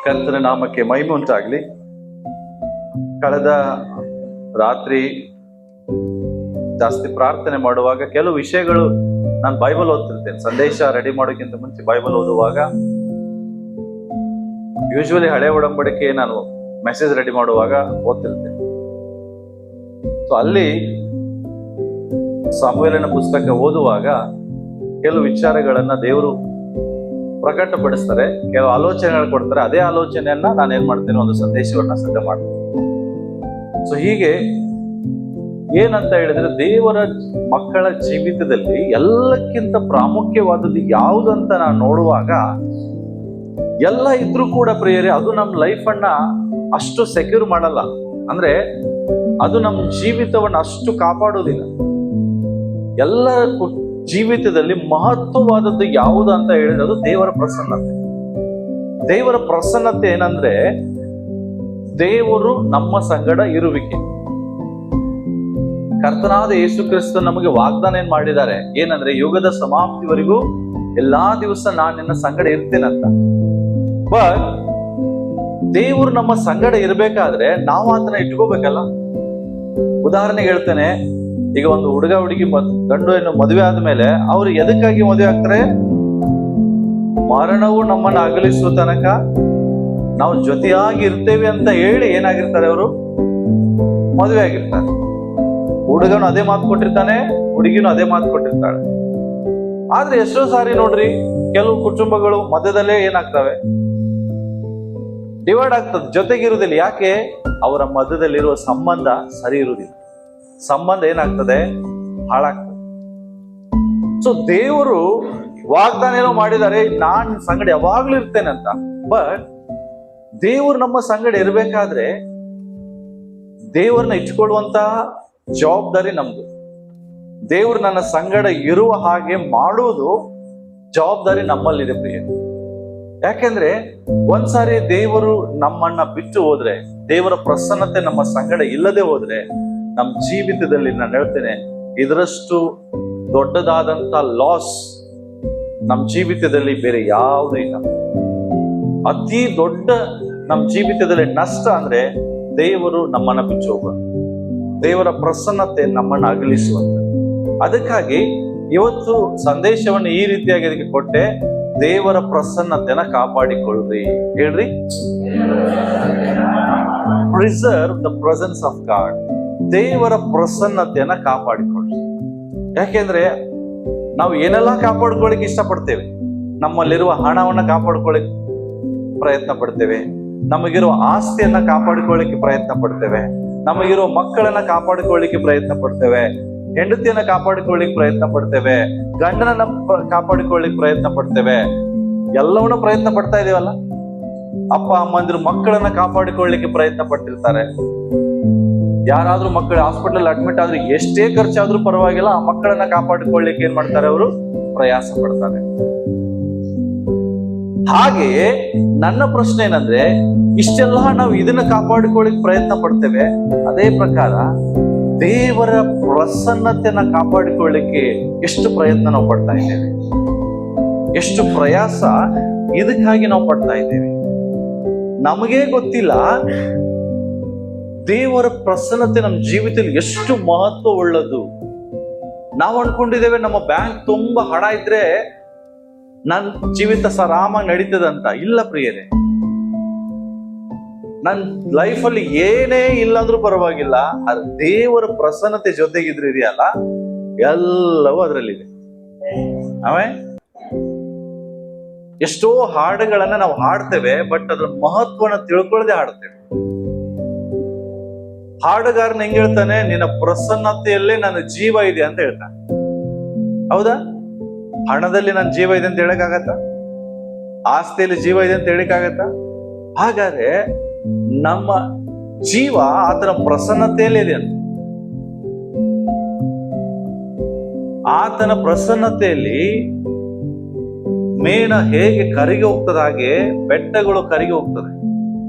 ಕರ್ತನ ನಾಮಕ್ಕೆ ಮಹಿಮೆ ಉಂಟಾಗ್ಲಿ. ಕಳೆದ ರಾತ್ರಿ ಜಾಸ್ತಿ ಪ್ರಾರ್ಥನೆ ಮಾಡುವಾಗ ಕೆಲವು ವಿಷಯಗಳು ನಾನು ಬೈಬಲ್ ಓದ್ತಿರ್ತೇನೆ. ಸಂದೇಶ ರೆಡಿ ಮಾಡೋಕ್ಕಿಂತ ಮುಂಚೆ ಬೈಬಲ್ ಓದುವಾಗ ಯೂಶುವಲಿ ಹಳೆ ಒಡಂಬಡಿಕೆ ನಾನು ಮೆಸೇಜ್ ರೆಡಿ ಮಾಡುವಾಗ ಓದ್ತಿರ್ತೇನೆ. ಸೊ ಅಲ್ಲಿ ಸಮುವೇಲನ ಪುಸ್ತಕ ಓದುವಾಗ ಕೆಲವು ವಿಚಾರಗಳನ್ನ ದೇವರು ಪ್ರಕಟಪಡಿಸ್ತಾರೆ, ಕೆಲವು ಆಲೋಚನೆಗಳು ಕೊಡ್ತಾರೆ. ಅದೇ ಆಲೋಚನೆಯನ್ನ ನಾನು ಏನ್ ಮಾಡ್ತೇನೆ, ಒಂದು ಸಂದೇಶವನ್ನ ಸಿದ್ಧ ಮಾಡ್ತೇನೆ. ಸೊ ಹೀಗೆ ಏನಂತ ಹೇಳಿದ್ರೆ, ದೇವರ ಮಕ್ಕಳ ಜೀವಿತದಲ್ಲಿ ಎಲ್ಲಕ್ಕಿಂತ ಪ್ರಾಮುಖ್ಯವಾದದ್ದು ಯಾವುದು ಅಂತ ನಾನು ನೋಡುವಾಗ, ಎಲ್ಲ ಇದ್ರೂ ಕೂಡ ಪ್ರಿಯರೇ, ಅದು ನಮ್ಮ ಲೈಫ್ ಅನ್ನ ಅಷ್ಟು ಸೆಕ್ಯೂರ್ ಮಾಡಲ್ಲ. ಅಂದ್ರೆ ಅದು ನಮ್ಮ ಜೀವಿತವನ್ನ ಅಷ್ಟು ಕಾಪಾಡೋದಿಲ್ಲ. ಎಲ್ಲ ಜೀವಿತದಲ್ಲಿ ಮಹತ್ವವಾದದ್ದು ಯಾವುದು ಅಂತ ಹೇಳಿದ್ರೆ ಅದು ದೇವರ ಪ್ರಸನ್ನತೆ. ದೇವರ ಪ್ರಸನ್ನತೆ ಏನಂದ್ರೆ, ದೇವರು ನಮ್ಮ ಸಂಗಡ ಇರುವಿಕೆ. ಕರ್ತನಾದ ಯೇಸು ಕ್ರಿಸ್ತ ನಮಗೆ ವಾಗ್ದಾನ ಏನ್ ಮಾಡಿದ್ದಾರೆ ಏನಂದ್ರೆ, ಯುಗದ ಸಮಾಪ್ತಿವರೆಗೂ ಎಲ್ಲಾ ದಿವಸ ನಾನು ನಿನ್ನ ಸಂಗಡ ಇರ್ತೇನಂತ. ಬಟ್ ದೇವರು ನಮ್ಮ ಸಂಗಡ ಇರ್ಬೇಕಾದ್ರೆ ನಾವು ಆತನ ಇಟ್ಕೋಬೇಕಲ್ಲ. ಉದಾಹರಣೆಗೆ ಹೇಳ್ತೇನೆ, ಈಗ ಒಂದು ಹುಡುಗ ಹುಡುಗಿ ಗಂಡು ಹೆಣ್ಣು ಮದುವೆ ಆದ್ಮೇಲೆ ಅವ್ರು ಎದಕ್ಕಾಗಿ ಮದುವೆ ಆಗ್ತಾರೆ? ಮರಣವು ನಮ್ಮನ್ನ ಅಗಲಿಸುವ ತನಕ ನಾವು ಜೊತೆಯಾಗಿ ಇರ್ತೇವೆ ಅಂತ ಹೇಳಿ ಏನಾಗಿರ್ತಾರೆ, ಅವರು ಮದುವೆ ಆಗಿರ್ತಾರೆ. ಹುಡುಗನು ಅದೇ ಮಾತು ಕೊಟ್ಟಿರ್ತಾನೆ, ಹುಡುಗಿನೂ ಅದೇ ಮಾತು ಕೊಟ್ಟಿರ್ತಾಳೆ. ಆದ್ರೆ ಎಷ್ಟೋ ಸಾರಿ ನೋಡ್ರಿ, ಕೆಲವು ಕುಟುಂಬಗಳು ಮಧ್ಯದಲ್ಲೇ ಏನಾಗ್ತವೆ, ಡಿವೈಡ್ ಆಗ್ತದೆ, ಜೊತೆಗಿರುವುದಿಲ್ಲ. ಯಾಕೆ? ಅವರ ಮಧ್ಯದಲ್ಲಿರುವ ಸಂಬಂಧ ಸರಿ ಇರುವುದಿಲ್ಲ. ಸಂಬಂಧ ಏನಾಗ್ತದೆ, ಹಾಳಾಗ್ತದೆ. ಸೊ ದೇವರು ವಾಗ್ದಾನ ಏನೋ ಮಾಡಿದ್ದಾರೆ, ನಾನ್ ಸಂಗಡ ಯಾವಾಗ್ಲೂ ಇರ್ತೇನೆ ಅಂತ. ಬಟ್ ದೇವರು ನಮ್ಮ ಸಂಗಡ ಇರ್ಬೇಕಾದ್ರೆ ದೇವರನ್ನ ಇಟ್ಕೊಳ್ಳುವಂತಹ ಜವಾಬ್ದಾರಿ ನಮ್ದು. ದೇವರು ನನ್ನ ಸಂಗಡ ಇರುವ ಹಾಗೆ ಮಾಡುವುದು ಜವಾಬ್ದಾರಿ ನಮ್ಮಲ್ಲಿದೆ ಪ್ರಿಯ. ಯಾಕೆಂದ್ರೆ ಒಂದ್ಸಾರಿ ದೇವರು ನಮ್ಮನ್ನ ಬಿಟ್ಟು ಹೋದ್ರೆ, ದೇವರ ಪ್ರಸನ್ನತೆ ನಮ್ಮ ಸಂಗಡ ಇಲ್ಲದೆ ಹೋದ್ರೆ, ನಮ್ಮ ಜೀವಿತದಲ್ಲಿ ನಾನು ಹೇಳ್ತೇನೆ, ಇದರಷ್ಟು ದೊಡ್ಡದಾದಂತ ಲಾಸ್ ನಮ್ಮ ಜೀವಿತದಲ್ಲಿ ಬೇರೆ ಯಾವುದೂ ಇಲ್ಲ. ಅತಿ ದೊಡ್ಡ ನಮ್ಮ ಜೀವಿತದಲ್ಲಿ ನಷ್ಟ ಅಂದ್ರೆ ದೇವರು ನಮ್ಮನ್ನ ಬಿಟ್ಟು ಹೋಗೋದು, ದೇವರ ಪ್ರಸನ್ನತೆ ನಮ್ಮನ್ನ ಅಗಲಿಸುವಂತ. ಅದಕ್ಕಾಗಿ ಇವತ್ತು ಸಂದೇಶವನ್ನು ಈ ರೀತಿಯಾಗಿ ಅದಕ್ಕೆ ಕೊಟ್ಟೆ, ದೇವರ ಪ್ರಸನ್ನತೆನ ಕಾಪಾಡಿಕೊಳ್ಳ್ರಿ. ಹೇಳ್ರಿ, preserve the presence of god. ದೇವರ ಪ್ರಸನ್ನತೆಯನ್ನ ಕಾಪಾಡಿಕೊಳ್ಳಿ. ಯಾಕೆಂದ್ರೆ ನಾವು ಏನೆಲ್ಲ ಕಾಪಾಡ್ಕೊಳ್ಳಿಕ್ಕೆ ಇಷ್ಟಪಡ್ತೇವೆ. ನಮ್ಮಲ್ಲಿರುವ ಹಣವನ್ನ ಕಾಪಾಡ್ಕೊಳ್ಳಿಕ್ಕೆ ಪ್ರಯತ್ನ ಪಡ್ತೇವೆ, ನಮಗಿರುವ ಆಸ್ತಿಯನ್ನ ಕಾಪಾಡಿಕೊಳ್ಳಿಕ್ಕೆ ಪ್ರಯತ್ನ ಪಡ್ತೇವೆ, ನಮಗಿರುವ ಮಕ್ಕಳನ್ನ ಕಾಪಾಡಿಕೊಳ್ಳಿಕ್ಕೆ ಪ್ರಯತ್ನ ಪಡ್ತೇವೆ, ಹೆಂಡತಿಯನ್ನ ಕಾಪಾಡಿಕೊಳ್ಳಿಕ್ಕೆ ಪ್ರಯತ್ನ ಪಡ್ತೇವೆ, ಗಂಡನನ್ನ ಕಾಪಾಡಿಕೊಳ್ಳಿಕ್ಕೆ ಪ್ರಯತ್ನ ಪಡ್ತೇವೆ. ಎಲ್ಲವನ್ನ ಪ್ರಯತ್ನ ಪಡ್ತಾ ಇದೀವಲ್ಲ. ಅಪ್ಪ ಅಮ್ಮಂದಿರು ಮಕ್ಕಳನ್ನ ಕಾಪಾಡಿಕೊಳ್ಳಿಕ್ಕೆ ಪ್ರಯತ್ನ ಪಟ್ಟಿರ್ತಾರೆ. ಯಾರಾದ್ರೂ ಮಕ್ಕಳು ಹಾಸ್ಪಿಟಲ್ ಅಡ್ಮಿಟ್ ಆದ್ರೆ ಎಷ್ಟೇ ಖರ್ಚಾದ್ರೂ ಪರವಾಗಿಲ್ಲ, ಆ ಮಕ್ಕಳನ್ನ ಕಾಪಾಡಿಕೊಳ್ಳಿಕ್ಕೆ ಏನ್ ಮಾಡ್ತಾರೆ, ಅವರು ಪ್ರಯಾಸ ಪಡ್ತಾರೆ. ಹಾಗೆಯೇ ನನ್ನ ಪ್ರಶ್ನೆ ಏನಂದ್ರೆ, ಇಷ್ಟೆಲ್ಲ ನಾವು ಇದನ್ನ ಕಾಪಾಡಿಕೊಳ್ಳಿಕ್ಕೆ ಪ್ರಯತ್ನ ಪಡ್ತೇವೆ, ಅದೇ ಪ್ರಕಾರ ದೇವರ ಪ್ರಸನ್ನತೆಯನ್ನ ಕಾಪಾಡಿಕೊಳ್ಳಿಕ್ಕೆ ಎಷ್ಟು ಪ್ರಯತ್ನ ನಾವು ಪಡ್ತಾ ಇದ್ದೇವೆ, ಎಷ್ಟು ಪ್ರಯಾಸ ಇದಕ್ಕಾಗಿ ನಾವು ಪಡ್ತಾ ಇದ್ದೇವೆ. ನಮಗೇ ಗೊತ್ತಿಲ್ಲ ದೇವರ ಪ್ರಸನ್ನತೆ ನಮ್ಮ ಜೀವಿತದಲ್ಲಿ ಎಷ್ಟು ಮಹತ್ವ ಉಳ್ಳದು. ನಾವು ಅನ್ಕೊಂಡಿದ್ದೇವೆ ನಮ್ಮ ಬ್ಯಾಂಕ್ ತುಂಬಾ ಹಣ ಇದ್ರೆ ನನ್ನ ಜೀವಿತ ಆರಾಮಾಗಿ ನಡೀತದಂತ. ಇಲ್ಲ ಪ್ರಿಯರೇ, ನನ್ ಲೈಫಲ್ಲಿ ಏನೇ ಇಲ್ಲ ಅಂದ್ರೂ ಪರವಾಗಿಲ್ಲ, ಅದು ದೇವರ ಪ್ರಸನ್ನತೆ ಜೊತೆಗಿದ್ರೆ ಇದೆಯಲ್ಲ, ಎಲ್ಲವೂ ಅದರಲ್ಲಿದೆ. ಆಮೇಲೆ ಎಷ್ಟೋ ಹಾಡುಗಳನ್ನ ನಾವು ಹಾಡ್ತೇವೆ, ಬಟ್ ಅದ್ರ ಮಹತ್ವನ ತಿಳ್ಕೊಳ್ಳದೆ ಹಾಡ್ತೇವೆ. ಹಾಡುಗಾರನ ಹೆಂಗ್ ಹೇಳ್ತಾನೆ, ನಿನ್ನ ಪ್ರಸನ್ನತೆಯಲ್ಲೇ ನನ್ನ ಜೀವ ಇದೆ ಅಂತ ಹೇಳ್ತಾನೆ. ಹೌದಾ? ಹಣದಲ್ಲಿ ನನ್ನ ಜೀವ ಇದೆ ಅಂತ ಹೇಳಕ್ಕಾಗತ್ತ? ಆಸ್ತಿಯಲ್ಲಿ ಜೀವ ಇದೆ ಅಂತ ಹೇಳಕ್ಕಾಗತ್ತ? ಹಾಗಾದ್ರೆ ನಮ್ಮ ಜೀವ ಆತನ ಪ್ರಸನ್ನತೆಯಲ್ಲೇ ಇದೆ ಅಂತ. ಆತನ ಪ್ರಸನ್ನತೆಯಲ್ಲಿ ಮೇಣ ಹೇಗೆ ಕರಗಿ ಹೋಗ್ತದ, ಹಾಗೆ ಬೆಟ್ಟಗಳು ಕರಗಿ ಹೋಗ್ತದೆ.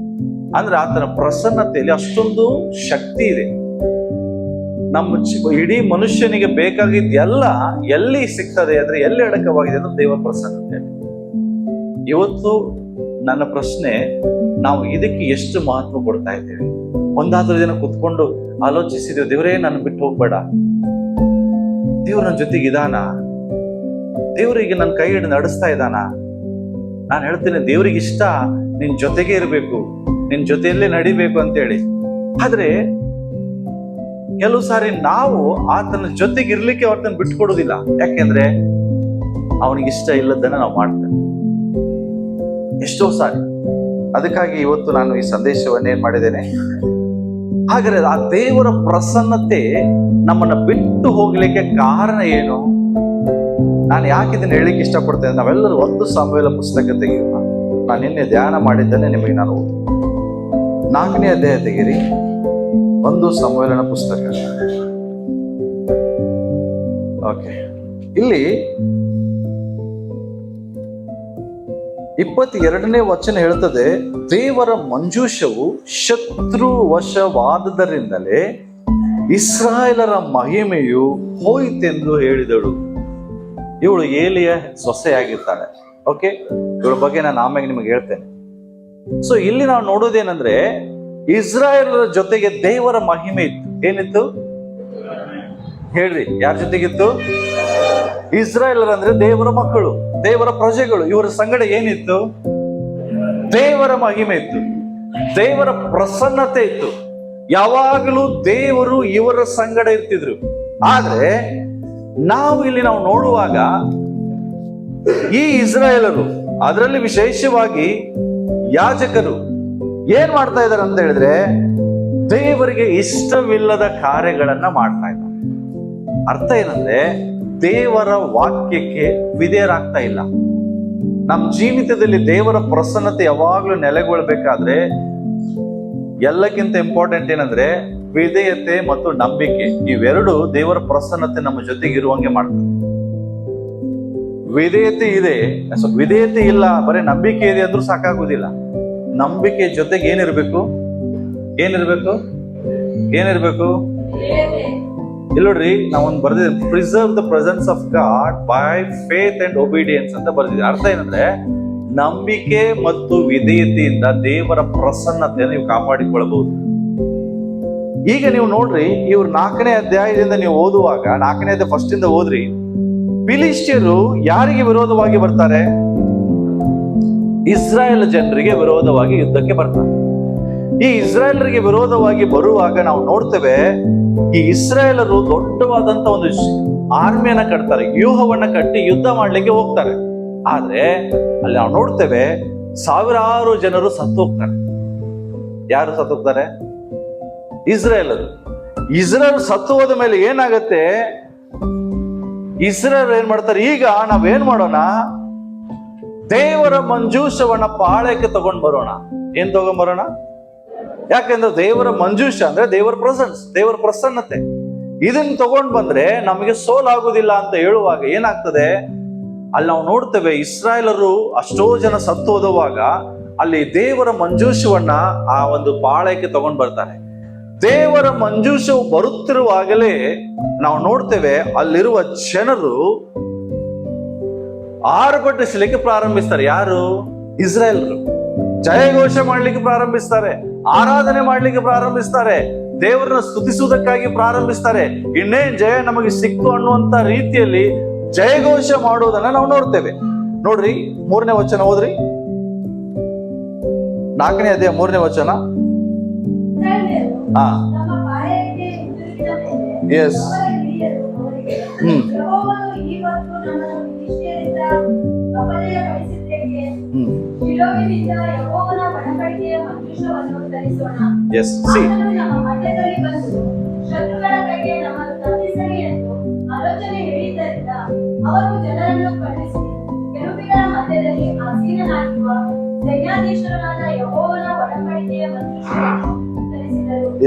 ಅಂದ್ರೆ ಆತನ ಪ್ರಸನ್ನತೆಯಲ್ಲಿ ಅಷ್ಟೊಂದು ಶಕ್ತಿ ಇದೆ. ನಮ್ಮ ಇಡೀ ಮನುಷ್ಯನಿಗೆ ಬೇಕಾಗಿದ್ದೆಲ್ಲ ಎಲ್ಲಿ ಸಿಗ್ತದೆ ಅಂದ್ರೆ, ಎಲ್ಲಿ ಅಡಕವಾಗಿದೆ ಅಂದ್ರೆ ದೇವರ ಪ್ರಸನ್ನತೆ. ಇವತ್ತು ನನ್ನ ಪ್ರಶ್ನೆ, ನಾವು ಇದಕ್ಕೆ ಎಷ್ಟು ಮಹತ್ವ ಕೊಡ್ತಾ ಇದ್ದೇವೆ? ಒಂದಾದ್ರೂ ದಿನ ಕುತ್ಕೊಂಡು ಆಲೋಚಿಸಿದ್ವಿ, ದೇವರೇ ನನ್ನ ಬಿಟ್ಟು ಹೋಗ್ಬೇಡ, ದೇವ್ರ ನನ್ನ ಜೊತೆಗೆ ಇದಾನ, ದೇವ್ರಿಗೆ ನನ್ನ ಕೈ ಹಿಡಿದು ನಡೆಸ್ತಾ ಇದ್ದಾನ? ನಾನು ಹೇಳ್ತೀನಿ, ದೇವ್ರಿಗೆ ಇಷ್ಟ ನಿನ್ ಜೊತೆಗೆ ಇರಬೇಕು, ನಿನ್ ಜೊತೆಯಲ್ಲೇ ನಡಿಬೇಕು ಅಂತೇಳಿ. ಆದ್ರೆ ಕೆಲವು ಸಾರಿ ನಾವು ಆತನ ಜೊತೆಗೆ ಇರ್ಲಿಕ್ಕೆ ಆತನ ಬಿಟ್ಕೊಡೋದಿಲ್ಲ. ಯಾಕೆಂದ್ರೆ ಅವನಿಗೆ ಇಷ್ಟ ಇಲ್ಲದನ್ನ ನಾವು ಮಾಡ್ತೇವೆ ಎಷ್ಟೋ ಸಾರಿ. ಅದಕ್ಕಾಗಿ ಇವತ್ತು ನಾನು ಈ ಸಂದೇಶವನ್ನು ಏನ್ ಮಾಡಿದ್ದೇನೆ, ಹಾಗಾದ್ರೆ ಆ ದೇವರ ಪ್ರಸನ್ನತೆ ನಮ್ಮನ್ನ ಬಿಟ್ಟು ಹೋಗ್ಲಿಕ್ಕೆ ಕಾರಣ ಏನು? ನಾನು ಯಾಕೆ ಇದನ್ನ ಹೇಳಿಕ್ಕೆ ಇಷ್ಟಪಡ್ತೇನೆ, ನಾವೆಲ್ಲರೂ 1 ಸಾಮುವೇಲ ಪುಸ್ತಕ ತೆಗೆಯೋಣ. ನಾನು ನಿನ್ನೆ ಧ್ಯಾನ ಮಾಡಿದ್ದೇನೆ, ನಿಮಗೆ ನಾನು 4ನೇ ಅಧ್ಯಾಯ ತೆಗೀರಿ, 1 ಸಾಮುವೇಲನ ಪುಸ್ತಕ. ಓಕೆ, ಇಲ್ಲಿ 22ನೇ ವಚನ ಹೇಳ್ತದೆ, ದೇವರ ಮಂಜೂಷವು ಶತ್ರುವಶವಾದದರಿಂದಲೇ ಇಸ್ರಾಯೇಲರ ಮಹಿಮೆಯು ಹೋಯಿತೆಂದು ಹೇಳಿದಳು. ಇವಳು ಏಲಿಯ ಸೊಸೆಯಾಗಿರ್ತಾಳೆ. ಓಕೆ, ಇವಳ ಬಗ್ಗೆ ನಾನು ಆಮೇಲೆ ನಿಮಗೆ ಹೇಳ್ತೇನೆ. ಸೊ ಇಲ್ಲಿ ನಾವು ನೋಡೋದೇನಂದ್ರೆ, ಇಸ್ರಾಯೇಲರ ಜೊತೆಗೆ ದೇವರ ಮಹಿಮೆ ಇತ್ತು. ಏನಿತ್ತು ಹೇಳ್ರಿ? ಯಾರ ಜೊತೆಗಿತ್ತು? ಇಸ್ರಾಯೇಲರ ಅಂದ್ರೆ ದೇವರ ಮಕ್ಕಳು, ದೇವರ ಪ್ರಜೆಗಳು. ಇವರ ಸಂಗಡ ಏನಿತ್ತು? ದೇವರ ಮಹಿಮೆ ಇತ್ತು, ದೇವರ ಪ್ರಸನ್ನತೆ ಇತ್ತು. ಯಾವಾಗಲೂ ದೇವರು ಇವರ ಸಂಗಡ ಇರ್ತಿದ್ರು. ಆದ್ರೆ ನಾವು ಇಲ್ಲಿ ನೋಡುವಾಗ ಈ ಇಸ್ರಾಯೇಲರು, ಅದರಲ್ಲಿ ವಿಶೇಷವಾಗಿ ಯಾಜಕರು ಏನ್ ಮಾಡ್ತಾ ಇದ್ದಾರೆ ಅಂತ ಹೇಳಿದ್ರೆ, ದೇವರಿಗೆ ಇಷ್ಟವಿಲ್ಲದ ಕಾರ್ಯಗಳನ್ನ ಮಾಡ್ತಾ ಇದ್ದಾರೆ. ಅರ್ಥ ಏನಂದ್ರೆ, ದೇವರ ವಾಕ್ಯಕ್ಕೆ ವಿಧೇಯರಾಗ್ತಾ ಇಲ್ಲ. ನಮ್ಮ ಜೀವಿತದಲ್ಲಿ ದೇವರ ಪ್ರಸನ್ನತೆ ಯಾವಾಗ್ಲೂ ನೆಲೆಗೊಳ್ಬೇಕಾದ್ರೆ ಎಲ್ಲಕ್ಕಿಂತ ಇಂಪಾರ್ಟೆಂಟ್ ಏನಂದ್ರೆ ವಿಧೇಯತೆ ಮತ್ತು ನಂಬಿಕೆ. ಇವೆರಡು ದೇವರ ಪ್ರಸನ್ನತೆ ನಮ್ಮ ಜೊತೆಗೆ ಇರುವಂಗೆ ಮಾಡ್ತದೆ. ವಿಧೇಯತೆ ಇದೆ, ವಿಧೇಯತೆ ಇಲ್ಲ, ಬರೀ ನಂಬಿಕೆ ಇದೆ ಅಂದ್ರೂ ಸಾಕಾಗುದಿಲ್ಲ. ನಂಬಿಕೆ ಜೊತೆಗೆ ಏನಿರ್ಬೇಕು? ಏನಿರ್ಬೇಕು? ಇಲ್ಲ ನೋಡ್ರಿ, ನಾವೊಂದು ಬರ್ದಿದ್ದೇನೆ, preserve the presence of God by faith and obedience ಅಂತ ಬರ್ದಿದೆ. ಅರ್ಥ ಏನಂದ್ರೆ, ನಂಬಿಕೆ ಮತ್ತು ವಿಧೇಯತೆಯಿಂದ ದೇವರ ಪ್ರಸನ್ನತೆಯನ್ನು ನೀವು ಕಾಪಾಡಿಕೊಳ್ಳಬಹುದು. ಈಗ ನೀವು ನೋಡ್ರಿ, ಇವ್ರು 4ನೇ ಅಧ್ಯಾಯದಿಂದ ನೀವು ಓದುವಾಗ, 4ನೇ ಅಧ್ಯಾಯ ಫಸ್ಟ್ ಇಂದ ಓದ್ರಿ, ಫಿಲಿಷ್ಟಿಯರು ಯಾರಿಗೆ ವಿರೋಧವಾಗಿ ಬರ್ತಾರೆ? ಇಸ್ರಾಯೇಲ್ ಜನರಿಗೆ ವಿರೋಧವಾಗಿ ಯುದ್ಧಕ್ಕೆ ಬರ್ತಾರೆ. ಈ ಇಸ್ರಾಯೇಲರಿಗೆ ವಿರೋಧವಾಗಿ ಬರುವಾಗ ನಾವು ನೋಡ್ತೇವೆ, ಈ ಇಸ್ರಾಯೇಲರು ದೊಡ್ಡವಾದಂತ ಒಂದು ಆರ್ಮಿಯನ್ನ ಕಟ್ತಾರೆ, ವ್ಯೂಹವನ್ನ ಕಟ್ಟಿ ಯುದ್ಧ ಮಾಡ್ಲಿಕ್ಕೆ ಹೋಗ್ತಾರೆ. ಆದ್ರೆ ಅಲ್ಲಿ ನಾವು ನೋಡ್ತೇವೆ, ಸಾವಿರಾರು ಜನರು ಸತ್ತು ಹೋಗ್ತಾರೆ. ಯಾರು ಸತ್ತು ಹೋಗ್ತಾರೆ? ಇಸ್ರಾಯೇಲರು. ಇಸ್ರಾಯೇಲ್ ಸತ್ತು ಹೋದ ಮೇಲೆ ಏನಾಗತ್ತೆ? ಇಸ್ರಾಯೇಲ್ ಏನ್ ಮಾಡ್ತಾರೆ? ಈಗ ನಾವೇನ್ ಮಾಡೋಣ? ದೇವರ ಮಂಜೂಷವನ್ನ ಪಾಳ್ಯಕ್ಕೆ ತಗೊಂಡ್ ಬರೋಣ. ಏನ್ ತಗೊಂಡ್ ಬರೋಣ? ಯಾಕೆಂದ್ರೆ ದೇವರ ಮಂಜೂಷ ಅಂದ್ರೆ ದೇವರ ಪ್ರೆಸೆನ್ಸ್, ದೇವರ ಪ್ರಸನ್ನತೆ. ಇದನ್ನ ತಗೊಂಡ್ ಬಂದ್ರೆ ನಮಗೆ ಸೋಲಾಗುದಿಲ್ಲ ಅಂತ ಹೇಳುವಾಗ ಏನಾಗ್ತದೆ? ಅಲ್ಲಿ ನಾವು ನೋಡ್ತೇವೆ, ಇಸ್ರಾಯೇಲರು ಅಷ್ಟೋ ಜನ ಸತ್ತು ಹೋದವಾಗ ಅಲ್ಲಿ ದೇವರ ಮಂಜೂಷವನ್ನ ಆ ಒಂದು ಪಾಳ್ಯಕ್ಕೆ ತಗೊಂಡ್ ಬರ್ತಾರೆ. ದೇವರ ಮಂಜೂಷವು ಬರುತ್ತಿರುವಾಗಲೇ ನಾವು ನೋಡ್ತೇವೆ, ಅಲ್ಲಿರುವ ಜನರು ಆರ್ಭಟಿಸಲಿಕ್ಕೆ ಪ್ರಾರಂಭಿಸ್ತಾರೆ. ಯಾರು? ಇಸ್ರಾಯೇಲರು. ಜಯಘೋಷ ಮಾಡ್ಲಿಕ್ಕೆ ಪ್ರಾರಂಭಿಸ್ತಾರೆ, ಆರಾಧನೆ ಮಾಡ್ಲಿಕ್ಕೆ ಪ್ರಾರಂಭಿಸ್ತಾರೆ, ದೇವರನ್ನ ಸ್ತುತಿಸುವುದಕ್ಕಾಗಿ ಪ್ರಾರಂಭಿಸ್ತಾರೆ. ಇನ್ನೇನ್ ಜಯ ನಮಗೆ ಸಿಕ್ತು ಅನ್ನುವಂತ ರೀತಿಯಲ್ಲಿ ಜಯಘೋಷ ಮಾಡುವುದನ್ನ ನಾವು ನೋಡ್ತೇವೆ. ನೋಡ್ರಿ, 3ನೇ ವಚನ ಓದ್ರಿ, 4ನೇ ಅಧ್ಯಾಯ 3ನೇ ವಚನ. ಎಸ್. ಎಸ್. ಸಿ,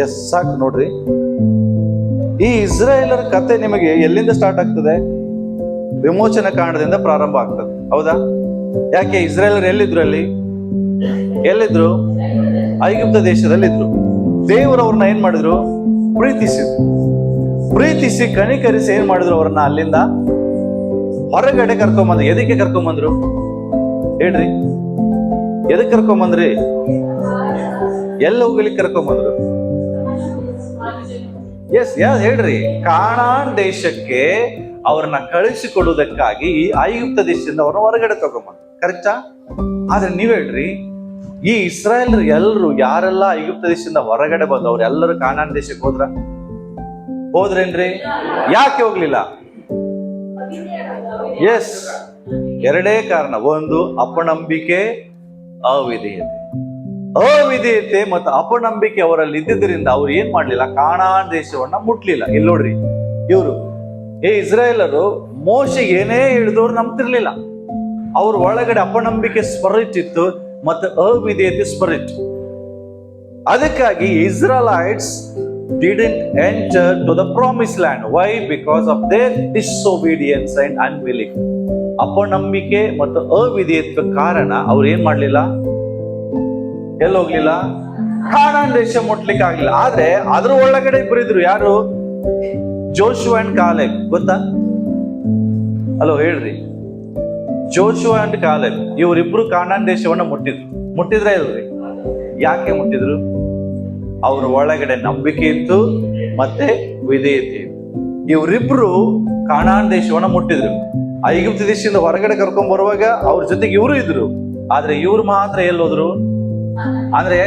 ಎಸ್, ಸಾಕು ನೋಡ್ರಿ. ಈ ಇಸ್ರಾಯೇಲರ ಕತೆ ನಿಮಗೆ ಎಲ್ಲಿಂದ ಸ್ಟಾರ್ಟ್ ಆಗ್ತದೆ? ವಿಮೋಚನ ಕಾಂಡದಿಂದ ಪ್ರಾರಂಭ ಆಗ್ತದೆ, ಹೌದಾ? ಯಾಕೆ? ಇಸ್ರಾಯೇಲರು ಎಲ್ಲಿದ್ರು? ಎಲ್ಲಿದ್ರು? ಐಗುಪ್ತ ದೇಶದಲ್ಲಿದ್ರು. ದೇವರು ಅವ್ರನ್ನ ಏನ್ ಮಾಡಿದ್ರು? ಪ್ರೀತಿಸಿ ಕನಿಕರಿಸಿ ಏನ್ ಮಾಡಿದ್ರು? ಅವ್ರನ್ನ ಅಲ್ಲಿಂದ ಹೊರಗಡೆ ಕರ್ಕೊಂಬಂದ್ರು. ಎದಕ್ಕೆ ಕರ್ಕೊಂಬಂದ್ರು ಹೇಳ್ರಿ? ಎದಕ್ ಕರ್ಕೊಂಬಂದ್ರಿ? ಎಲ್ಲಿ ಹೋಗ್ಲಿಕ್ಕೆ ಕರ್ಕೊಂಬಂದ್ರು? ಎಸ್ ಹೇಳ್ರಿ, ಕಾನಾನ್ ದೇಶಕ್ಕೆ ಅವ್ರನ್ನ ಕಳಿಸಿಕೊಡುವುದಕ್ಕಾಗಿ ಈ ಐಗುಪ್ತ ದೇಶದಿಂದ ಅವ್ರನ್ನ ಹೊರಗಡೆ ತಗೊಂಬಂದ್ರು. ಕರೆಕ್ಟಾ? ಆದ್ರೆ ನೀವ್ ಹೇಳ್ರಿ, ಈ ಇಸ್ರಾಯೇಲ್ ಎಲ್ರು ಯಾರೆಲ್ಲ ಐಗುಪ್ತ ದೇಶದಿಂದ ಹೊರಗಡೆ ಬಂದು ಅವ್ರು ಎಲ್ಲರೂ ಕಾನಾನ್ ದೇಶಕ್ಕೆ ಹೋದ್ರೇನ್ರಿ? ಯಾಕೆ ಹೋಗ್ಲಿಲ್ಲ? ಎಸ್, ಎರಡೇ ಕಾರಣ. ಒಂದು, ಅಪನಂಬಿಕೆ, ಅವಿಧೇಯತೆ ಮತ್ತು ಅಪನಂಬಿಕೆ ಅವರಲ್ಲಿ ಇದ್ದಿದ್ದರಿಂದ ಅವ್ರು ಏನ್ ಮಾಡ್ಲಿಲ್ಲ? ಕಾನಾನ್ ದೇಶವನ್ನ ಮುಟ್ಲಿಲ್ಲ. ಇಲ್ಲಿ ನೋಡ್ರಿ, ಇವರು ಇಸ್ರಾಯೇಲರು ಮೋಶೆ ಏನೇ ಹೇಳಿದವ್ರು ನಂಬ್ತಿರ್ಲಿಲ್ಲ. ಅವ್ರ ಒಳಗಡೆ ಅಪನಂಬಿಕೆ ಸ್ಪಿರಿಟ್ ಇತ್ತು ಮತ್ತು ಅವಿಧೇಯತೆ ಸ್ಪಿರಿಟ್. ಅದಕ್ಕಾಗಿ ಇಸ್ರಾಯಲೈಟ್ಸ್ didn't enter to the promised land. Why? Because of their disobedience and unbelief. ಅಪನಂಬಿಕೆ ಮತ್ತು ಅವಿಧೇಯತ್ವ ಕಾರಣ ಅವ್ರು ಏನ್ ಮಾಡ್ಲಿಲ್ಲ? ಎಲ್ಲಿ ಹೋಗ್ಲಿಲ್ಲ? ಕಾನಾನ್ ದೇಶ ಮುಟ್ಲಿಕ್ಕೆ ಆಗ್ಲಿಲ್ಲ. ಆದ್ರೆ ಅದ್ರ ಒಳಗಡೆ ಇಬ್ಬರಿದ್ರು. ಯಾರು? Joshua and Caleb. ಗೊತ್ತಾ? ಹಲೋ, ಹೇಳ್ರಿ. ಜೋಶುವ ಅಂಡ್ ಕಾಲೇಬ್ ಇವರಿಬ್ರು ಕಾನಾನ್ ದೇಶವನ್ನ ಮುಟ್ಟಿದ್ರ ಇಲ್ರಿ? ಯಾಕೆ ಮುಟ್ಟಿದ್ರು? ಅವ್ರ ಒಳಗಡೆ ನಂಬಿಕೆ ಇತ್ತು ಮತ್ತೆ ವಿಧೇಯತೆ ಇತ್ತು. ಇವರಿಬ್ರು ಕಾನಾನ್ ದೇಶವನ್ನ ಮುಟ್ಟಿದ್ರು. ಐಗುಪ್ತ ದೇಶದಿಂದ ಹೊರಗಡೆ ಕರ್ಕೊಂಡ್ ಬರುವಾಗ ಅವ್ರ ಜೊತೆಗೆ ಇವರು ಇದ್ರು. ಆದ್ರೆ ಇವ್ರು ಮಾತ್ರ ಎಲ್ಲೋದ್ರು? ಅಂದ್ರೆ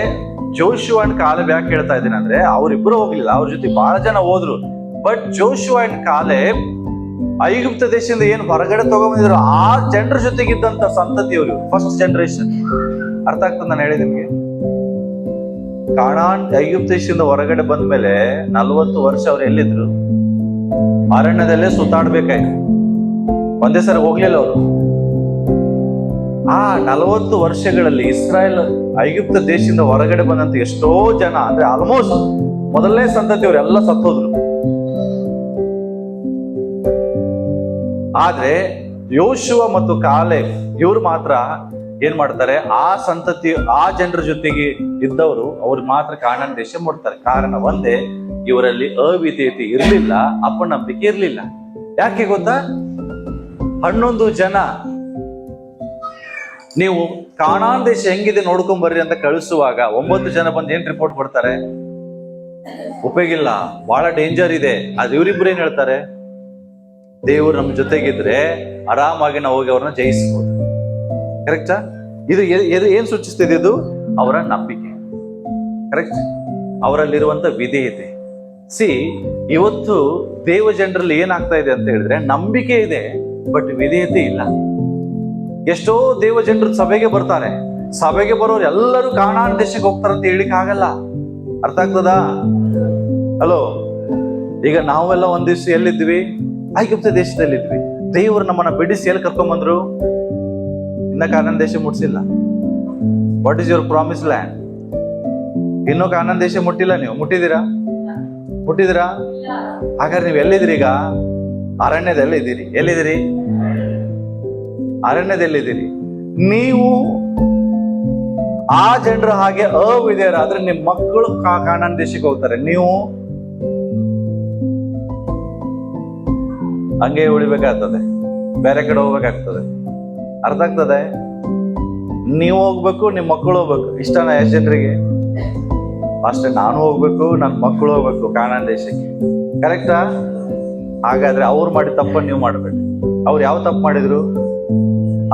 ಜೋಶುವ ಅಂಡ್ ಕಾಲೇಬ್ ಯಾಕೆ ಹೇಳ್ತಾ ಇದ್ದೀನಿ ಅಂದ್ರೆ, ಅವ್ರಿಬ್ರು ಹೋಗ್ಲಿಲ್ಲ, ಅವ್ರ ಜೊತೆ ಬಹಳ ಜನ ಹೋದ್ರು. ಬಟ್ ಜೋಶುವ ಅಂಡ್ ಕಾಲೇಬ್ ಐಗುಪ್ತ ದೇಶದಿಂದ ಏನು ಹೊರಗಡೆ ತಗೊಂಡ್ಬಂದಿದ್ರು ಆ ಜನರ ಜೊತೆಗಿದ್ದಂತ ಸಂತತಿಯವರು, ಫಸ್ಟ್ ಜನರೇಷನ್. ಅರ್ಥ ಆಗ್ತದೆ ನಾನು ಹೇಳಿದ ನಿಮ್ಗೆ? ಕಾನಾನ್ ಐಗುಪ್ತ ದೇಶದಿಂದ ಹೊರಗಡೆ ಬಂದ್ಮೇಲೆ 40 ವರ್ಷ ಅವ್ರು ಎಲ್ಲಿದ್ರು? ಅರಣ್ಯದಲ್ಲೇ ಸುತ್ತಾಡ್ಬೇಕಾಯ್ತು. ಒಂದೇ ಸರಿ ಹೋಗ್ಲಿಲ್ಲ ಅವರು. ಆ 40 ವರ್ಷಗಳಲ್ಲಿ ಇಸ್ರಾಯೇಲ್ ಐಗುಪ್ತ ದೇಶದಿಂದ ಹೊರಗಡೆ ಬಂದಂತ ಎಷ್ಟೋ ಜನ, ಅಂದ್ರೆ ಆಲ್ಮೋಸ್ಟ್ ಮೊದಲನೇ ಸಂತತಿಯವರು ಎಲ್ಲ ಸತ್ತೋದ್ರು. ಆದ್ರೆ ಯೋಶುವ ಮತ್ತು ಕಾಲೇಬ್ ಇವ್ರು ಮಾತ್ರ ಏನ್ ಮಾಡ್ತಾರೆ? ಆ ಸಂತತಿ, ಆ ಜನರ ಜೊತೆಗೆ ಇದ್ದವರು ಅವ್ರು ಮಾತ್ರ ಕಾನಾನ್ ದೇಶ ಮುಟ್ತಾರೆ. ಕಾರಣ ಒಂದೇ, ಇವರಲ್ಲಿ ಅವಿಧೇಯತೆ ಇರ್ಲಿಲ್ಲ, ಅಪನಂಬಿಕೆ ಇರ್ಲಿಲ್ಲ. ಯಾಕೆ ಗೊತ್ತಾ? 11 ಜನ ನೀವು ಕಾನಾನ್ ದೇಶ ಹೆಂಗಿದೆ ನೋಡ್ಕೊಂಡ್ ಬರ್ರಿ ಅಂತ ಕಳಿಸುವಾಗ 9 ಜನ ಬಂದು ಏನ್ ರಿಪೋರ್ಟ್ ಕೊಡ್ತಾರೆ? ಉಪಯೋಗಿಲ್ಲ, ಬಹಳ ಡೇಂಜರ್ ಇದೆ. ಅದು ಇವರಿಬ್ರು ಏನ್ ಹೇಳ್ತಾರೆ? ದೇವರು ನಮ್ ಜೊತೆಗಿದ್ರೆ ಆರಾಮಾಗಿ ನಾವು ಹೋಗಿ ಅವ್ರನ್ನ ಜಯಿಸ್ಬೋದು. ಕರೆಕ್ಟಾ? ಇದು ಏನ್ ಸೂಚಿಸ್ತಿದೆ? ಇದು ಅವರ ನಂಬಿಕೆ. ಕರೆಕ್ಟ್? ಅವರಲ್ಲಿರುವಂತ ವಿಧೇಯತೆ. ಇವತ್ತು ದೇವ ಜನರಲ್ಲಿ ಏನಾಗ್ತಾ ಇದೆ ಅಂತ ಹೇಳಿದ್ರೆ, ನಂಬಿಕೆ ಇದೆ ಬಟ್ ವಿಧೇಯತೆ ಇಲ್ಲ. ಎಷ್ಟೋ ದೇವ ಜನರು ಸಭೆಗೆ ಬರ್ತಾರೆ, ಸಭೆಗೆ ಬರೋರು ಎಲ್ಲರೂ ಕಾನಾನ್ ದೇಶಕ್ಕೆ ಹೋಗ್ತಾರಂತ ಹೇಳಿಕ್ ಆಗಲ್ಲ. ಅರ್ಥ ಆಗ್ತದಾ? ಹಲೋ, ಈಗ ನಾವೆಲ್ಲ ಒಂದ್ ದಿವ್ಸ ಎಲ್ಲಿದ್ವಿ? ಐಗುಪ್ತ ದೇಶದಲ್ಲಿದ್ವಿ. ದೇವರು ನಮ್ಮನ್ನ ಬಿಡಿಸಿ ಎಲ್ಲಿ ಕರ್ಕೊಂಡ್ ಇನ್ನ ಕಾನಾನ್ ದೇಶ ಮುಟ್ಸಿಲ್ಲ. What is your promise land? ಇನ್ನೂ ಕಾನಾನ್ ದೇಶ ಮುಟ್ಟಿಲ್ಲ. ನೀವು ಮುಟ್ಟಿದ್ದೀರಾ? ಹಾಗಾದ್ರೆ ನೀವು ಎಲ್ಲಿದ್ದೀರಿ? ಈಗ ಅರಣ್ಯದಲ್ಲಿ ಇದ್ದೀರಿ. ಎಲ್ಲಿದ್ದೀರಿ? ಅರಣ್ಯದಲ್ಲಿದ್ದೀರಿ. ನೀವು ಆ ಜನರ ಹಾಗೆ ಅವಿಧೇಯರಾದ್ರೆ ನಿಮ್ಮ ಮಕ್ಕಳು ಕಾನಾನ್ ದೇಶಕ್ಕೆ ಹೋಗ್ತಾರೆ. ನೀವು ಹಂಗೆ ಉಳಿಬೇಕಾಗ್ತದೆ, ಬೇರೆ ಕಡೆ ಹೋಗ್ಬೇಕಾಗ್ತದೆ. ಅರ್ಥ ಆಗ್ತದೆ? ನೀವು ಹೋಗ್ಬೇಕು, ನಿಮ್ಮ ಮಕ್ಕಳು ಹೋಗ್ಬೇಕು. ಇಷ್ಟನಾ ಎಷ್ಟು ಜನರಿಗೆ? ಅಷ್ಟೇ, ನಾನು ಹೋಗ್ಬೇಕು, ನನ್ನ ಮಕ್ಕಳು ಹೋಗ್ಬೇಕು ಕಾನಾನ್ ದೇಶಕ್ಕೆ. ಕರೆಕ್ಟಾ? ಹಾಗಾದ್ರೆ ಅವ್ರು ಮಾಡಿ ತಪ್ಪನ್ನು ನೀವು ಮಾಡ್ಬೇಕು. ಅವ್ರು ಯಾವ ತಪ್ಪು ಮಾಡಿದ್ರು?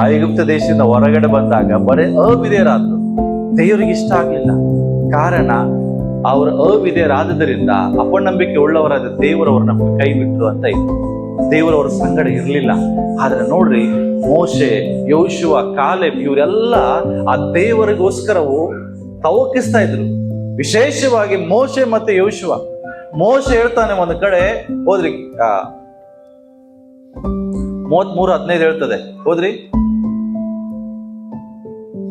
ಐಗುಪ್ತ ದೇಶದಿಂದ ಹೊರಗಡೆ ಬಂದಾಗ ಬರೀ ಅವಿಧೇಯರಾದ್ರು. ದೇವರಿಗೆ ಇಷ್ಟ ಆಗ್ಲಿಲ್ಲ. ಕಾರಣ ಅವ್ರ ಅವಿಧೇಯರಾದ್ದರಿಂದ ಅಪನಂಬಿಕೆ ಉಳ್ಳವರಾದ ದೇವರವ್ರನ್ನ ಕೈ ಬಿಟ್ರು ಅಂತ ಇತ್ತು. ದೇವರವ್ರ ಸಂಗಡ ಇರ್ಲಿಲ್ಲ. ಆದ್ರೆ ನೋಡ್ರಿ, ಮೋಶೆ, ಯೋಶುವ, ಕಾಲೇಬ್ ಇವರೆಲ್ಲ ಆ ದೇವರಿಗೋಸ್ಕರವು ತವಕಿಸ್ತಾ ಇದ್ರು. ವಿಶೇಷವಾಗಿ ಮೋಶೆ ಮತ್ತೆ ಯೋಶುವ. ಮೋಶೆ ಹೇಳ್ತಾನೆ ಒಂದು ಕಡೆ, ಹೋದ್ರಿ 33:15 ಹೇಳ್ತದೆ, ಹೋದ್ರಿ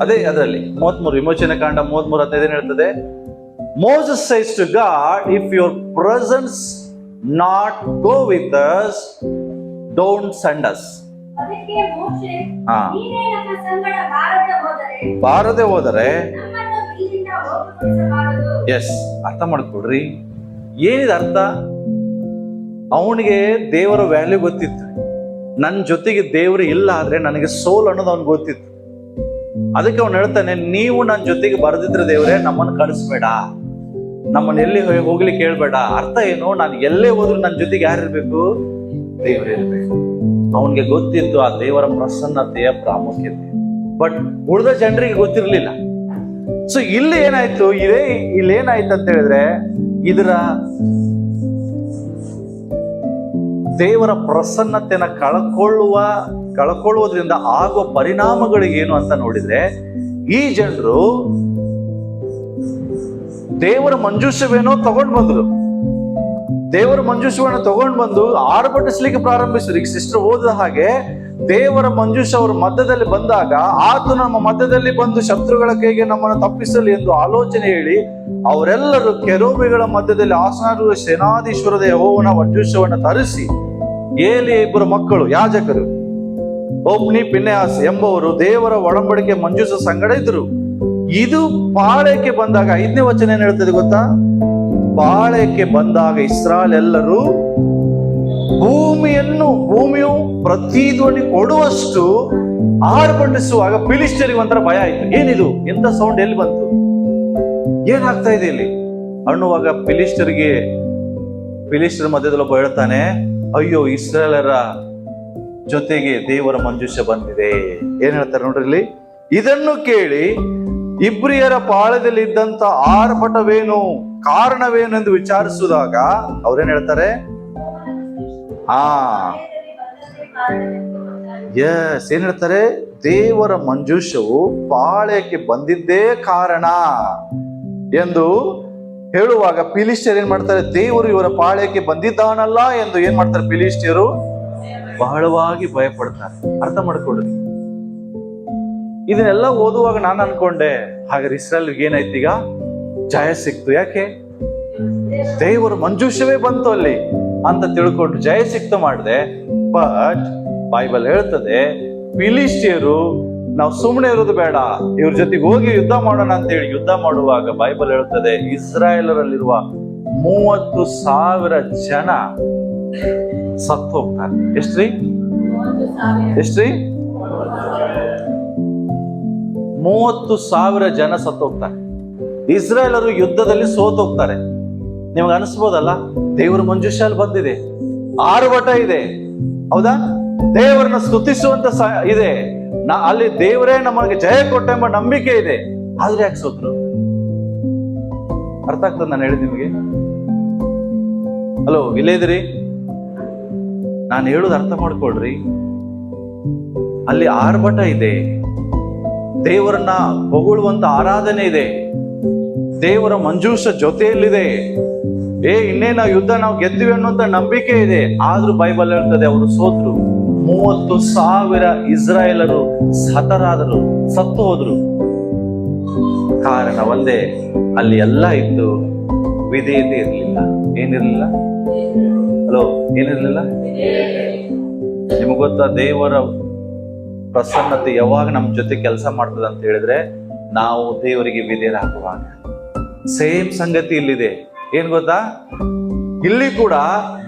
ಅದೇ ಅದರಲ್ಲಿ 33 ವಿಮೋಚನೆ ಕಾಂಡ 33:15 ಹೇಳ್ತದೆ, Moses says to God, if your presence not go with us, don't send us. ಬಾರದೆ ಹೋದರೆ ಎಸ್, ಅರ್ಥ ಮಾಡ್ಕೊಡ್ರಿ. ಏನಿದೆ ಅರ್ಥ? ಅವನಿಗೆ ದೇವರ ವ್ಯಾಲ್ಯೂ ಗೊತ್ತಿತ್ತು. ನನ್ನ ಜೊತೆಗೆ ದೇವರು ಇಲ್ಲ ಆದ್ರೆ ನನಗೆ ಸೋಲ್ ಅನ್ನೋದು ಅವ್ನಿಗೆ ಗೊತ್ತಿತ್ತು. ಅದಕ್ಕೆ ಅವನು ಹೇಳ್ತಾನೆ, ನೀವು ನನ್ನ ಜೊತೆಗೆ ಬರೆದಿದ್ರೆ ದೇವ್ರೆ ನಮ್ಮನ್ನು ಕಳಿಸ್ಬೇಡ, ನಮ್ಮನ್ನ ಎಲ್ಲಿ ಹೋಗ್ಲಿಕ್ಕೆ ಹೇಳ್ಬೇಡ. ಅರ್ಥ ಏನು? ನಾನು ಎಲ್ಲೇ ಹೋದ್ರು ನನ್ನ ಜೊತೆಗೆ ಯಾರಿರ್ಬೇಕು? ದೇವರೇ ಇರ್ಬೇಕು. ಅವನ್ಗೆ ಗೊತ್ತಿತ್ತು ಆ ದೇವರ ಪ್ರಸನ್ನತೆಯ ಪ್ರಾಮುಖ್ಯತೆ, ಬಟ್ ಉಳಿದ ಜನರಿಗೆ ಗೊತ್ತಿರ್ಲಿಲ್ಲ. ಸೊ ಇಲ್ಲಿ ಏನಾಯ್ತು, ಇಲ್ಲಿ ಏನಾಯ್ತು ಅಂತ ಹೇಳಿದ್ರೆ, ಇದರ ದೇವರ ಪ್ರಸನ್ನತೆನ ಕಳ್ಕೊಳ್ಳುವುದರಿಂದ ಆಗುವ ಪರಿಣಾಮಗಳು ಏನು ಅಂತ ನೋಡಿದ್ರೆ, ಈ ಜನರು ದೇವರ ಮಂಜೂಷವೇನೋ ತಗೊಂಡ್ ಬಂದ್ರು, ದೇವರ ಮಂಜೂಷವನ್ನು ತಗೊಂಡ್ ಬಂದು ಆರ್ಭಟಿಸ್ಲಿಕ್ಕೆ ಪ್ರಾರಂಭಿಸಿದ್ರು. ಈಗ ಸಿಸ್ಟರ್ ಓದಿದ ಹಾಗೆ, ದೇವರ ಮಂಜೂಷ ಅವರ ಮಧ್ಯದಲ್ಲಿ ಬಂದಾಗ ಆತನು ನಮ್ಮ ಮಧ್ಯದಲ್ಲಿ ಬಂದು ಶತ್ರುಗಳ ಕೈಗೆ ನಮ್ಮನ್ನು ತಪ್ಪಿಸಲಿ ಎಂದು ಆಲೋಚನೆ ಹೇಳಿ ಅವರೆಲ್ಲರೂ ಕೆರೂಬಿಗಳ ಮಧ್ಯದಲ್ಲಿ ಆಸನಾರೂಢ ಸೇನಾಧೀಶ್ವರದ ಯೆಹೋವನ ಮಂಜೂಷವನ್ನು ತರಿಸಿ, ಏಲಿಯ ಇಬ್ಬರು ಮಕ್ಕಳು ಯಾಜಕರು ಒಬ್ನಿ ಪಿನ್ನೆಹಾಸ್ ಎಂಬುವರು ದೇವರ ಒಡಂಬಡಿಕೆ ಮಂಜೂಷ ಸಂಗಡ ಇದ್ರು. ಇದು ಪಾಳೆಯಕ್ಕೆ ಬಂದಾಗ 5ನೇ ವಚನ ಏನ್ ಹೇಳ್ತದೆ ಗೊತ್ತಾ? ಪಾಳೆಯಕ್ಕೆ ಬಂದಾಗ ಇಸ್ರಾಯೇಲ್ ಎಲ್ಲರೂ ಭೂಮಿಯು ಪ್ರತಿಧ್ವನಿ ಕೊಡುವಷ್ಟು ಆರ್ಭಟಿಸುವಾಗ ಫಿಲಿಷ್ಟಿಯರಿಗೆ ಒಂಥರ ಭಯ ಆಯ್ತು. ಏನಿದು, ಎಂತ ಸೌಂಡ್ ಎಲ್ಲಿ ಬಂತು, ಏನಾಗ್ತಾ ಇದೆ ಇಲ್ಲಿ ಅನ್ನುವಾಗ ಫಿಲಿಷ್ಟಿಯರ ಮಧ್ಯದಲ್ಲಿ ಒಬ್ಬ ಹೇಳ್ತಾನೆ, ಅಯ್ಯೋ ಇಸ್ರಾಯೇಲರ ಜೊತೆಗೆ ದೇವರ ಮಂಜೂಷ ಬಂದಿದೆ. ಏನ್ ಹೇಳ್ತಾರೆ ನೋಡ್ರಿ ಇಲ್ಲಿ. ಇದನ್ನು ಕೇಳಿ ಇಬ್ರಿಯರ ಪಾಳ್ಯದಲ್ಲಿ ಇದ್ದಂತ ಆರ್ಭಟವೇನು, ಕಾರಣವೇನು ಎಂದು ವಿಚಾರಿಸಿದಾಗ ಅವ್ರೇನ್ ಹೇಳ್ತಾರೆ, ಏನ್ ಹೇಳ್ತಾರೆ, ದೇವರ ಮಂಜೂಷವು ಪಾಳ್ಯಕ್ಕೆ ಬಂದಿದ್ದೇ ಕಾರಣ ಎಂದು ಹೇಳುವಾಗ ಫಿಲಿಷ್ಟಿಯರು ಏನ್ ಮಾಡ್ತಾರೆ, ದೇವರು ಇವರ ಪಾಳ್ಯಕ್ಕೆ ಬಂದಿದ್ದಾನಲ್ಲ ಎಂದು ಏನ್ ಮಾಡ್ತಾರೆ, ಫಿಲಿಷ್ಟಿಯರು ಬಹಳವಾಗಿ ಭಯ ಪಡ್ತಾರೆ. ಅರ್ಥ ಮಾಡ್ಕೊಡ್ರಿ. ಇದನ್ನೆಲ್ಲ ಓದುವಾಗ ನಾನು ಅನ್ಕೊಂಡೆ, ಹಾಗಾದ್ರೆ ಇಸ್ರಾಯೇಲ್ಗೆ ಏನಾಯ್ತು, ಈಗ ಜಯ ಸಿಕ್ತು. ಯಾಕೆ? ದೇವರ ಮಂಜೂಷವೇ ಬಂತು ಅಲ್ಲಿ ಅಂತ ತಿಳ್ಕೊಂಡು ಜಯ ಸಿಕ್ತು ಮಾಡಿದೆ. ಬಟ್ ಬೈಬಲ್ ಹೇಳ್ತದೆ, ಫಿಲಿಷ್ಟಿಯರು ನಾವು ಸುಮ್ಮನೆ ಇರೋದು ಬೇಡ, ಇವ್ರ ಜೊತೆಗೆ ಹೋಗಿ ಯುದ್ಧ ಮಾಡೋಣ ಅಂತ ಹೇಳಿ ಯುದ್ಧ ಮಾಡುವಾಗ ಬೈಬಲ್ ಹೇಳ್ತದೆ, ಇಸ್ರಾಯೇಲರಲ್ಲಿರುವ 30,000 ಜನ ಸತ್ತು ಹೋಗ್ತಾರೆ. ಎಷ್ಟ್ರಿ? 30,000 ಜನ ಸತ್ತು ಹೋಗ್ತಾರೆ. ಇಸ್ರಾಯೇಲರು ಯುದ್ಧದಲ್ಲಿ ಸೋತು ಹೋಗ್ತಾರೆ. ನಿಮ್ಗೆ ಅನಿಸ್ಬೋದಲ್ಲ, ದೇವರ ಮಂಜೂಷಲ್ಲಿ ಬಂದಿದೆ, ಆರ್ಭಟ ಇದೆ, ಹೌದಾ? ದೇವರನ್ನ ಸ್ತುತಿಸುವಂತ ಇದೆ, ಅಲ್ಲಿ ದೇವರೇ ನಮಗೆ ಜಯ ಕೊಟ್ಟ ಎಂಬ ನಂಬಿಕೆ ಇದೆ. ಆದ್ರೆ ಯಾಕೆ ಸೋತ್ರು? ಅರ್ಥ ಆಗ್ತದೆ ನಾನು ಹೇಳಿದ್ ನಿಮಗೆ? ಹಲೋ, ಇಲ್ಲೇ ಇದ್ರಿ? ನಾನು ಹೇಳುದು ಅರ್ಥ ಮಾಡ್ಕೊಳ್ರಿ. ಅಲ್ಲಿ ಆರ್ಭಟ ಇದೆ, ದೇವರನ್ನ ಹೊಗಳುವಂತ ಆರಾಧನೆ ಇದೆ, ದೇವರ ಮಂಜೂಷ ಜೊತೆಯಲ್ಲಿದೆ. ಇನ್ನೇನು ಯುದ್ಧ ನಾವು ಗೆದ್ದಿವಿ ಅನ್ನುವಂತ ನಂಬಿಕೆ ಇದೆ. ಆದ್ರೂ ಬೈಬಲ್ ಹೇಳ್ತದೆ ಅವರು ಸೋತ್ರು. 30,000 ಇಸ್ರಾಯೇಲರು ಹತರಾದರು, ಸತ್ತು ಹೋದ್ರು. ಕಾರಣ ಒಂದೇ, ಅಲ್ಲಿ ಎಲ್ಲ ಇತ್ತು, ವಿಧೇಯತೆ ಇರಲಿಲ್ಲ. ಏನಿರ್ಲಿಲ್ಲ? ಹಲೋ, ಏನಿರ್ಲಿಲ್ಲ? ನಿಮಗ್ ಗೊತ್ತಾ, ದೇವರ ಪ್ರಸನ್ನತೆ ಯಾವಾಗ ನಮ್ ಜೊತೆ ಕೆಲಸ ಮಾಡ್ತದೆ ಅಂತ ಹೇಳಿದ್ರೆ, ನಾವು ದೇವರಿಗೆ ವಿಧೇಯರಾಗುವಾಗ. ಸೇಮ್ ಸಂಗತಿ ಇಲ್ಲಿದೆ. ಏನ್ ಗೊತ್ತಾ, ಇಲ್ಲಿ ಕೂಡ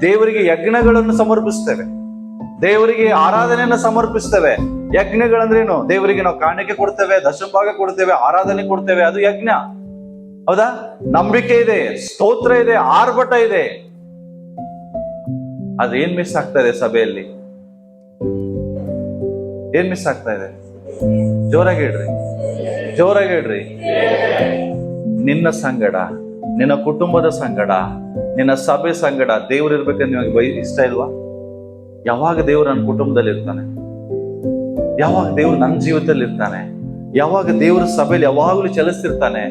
ದೇವರಿಗೆ ಯಜ್ಞಗಳನ್ನು ಸಮರ್ಪಿಸ್ತೇವೆ, ದೇವರಿಗೆ ಆರಾಧನೆಯನ್ನ ಸಮರ್ಪಿಸ್ತೇವೆ. ಯಜ್ಞಗಳಂದ್ರೇನು? ದೇವರಿಗೆ ನಾವು ಕಾಣಿಕೆ ಕೊಡ್ತೇವೆ, ದಶಭಾಗ ಕೊಡ್ತೇವೆ, ಆರಾಧನೆ ಕೊಡ್ತೇವೆ, ಅದು ಯಜ್ಞ. ಹೌದಾ? ನಂಬಿಕೆ ಇದೆ, ಸ್ತೋತ್ರ ಇದೆ, ಆರ್ಭಟ ಇದೆ. ಅದೇನ್ ಮಿಸ್ ಆಗ್ತಾ ಇದೆ ಸಭೆಯಲ್ಲಿ? ಏನ್ ಮಿಸ್ ಆಗ್ತಾ ಇದೆ? ಜೋರಾಗಿ ಹೇಳ್ರಿ. ನಿನ್ನ ಸಂಗಡ, ನಿನ್ನ ಕುಟುಂಬದ ಸಂಗಡ, ನಿನ್ನ ಸಭೆ ಸಂಗಡ ದೇವ್ರು ಇರ್ಬೇಕಂತ ನಿಮಗೆ ಇಷ್ಟ ಇಲ್ವಾ? ಯಾವಾಗ ದೇವ್ರು ನನ್ನ ಕುಟುಂಬದಲ್ಲಿ ಇರ್ತಾನೆ? ಯಾವಾಗ ದೇವ್ರು ನನ್ನ ಜೀವಿತದಲ್ಲಿ ಇರ್ತಾನೆ? ಯಾವಾಗ ದೇವ್ರ ಸಭೆಯಲ್ಲಿ ಯಾವಾಗಲೂ ಚಲಿಸ್ತಿರ್ತಾನೆ?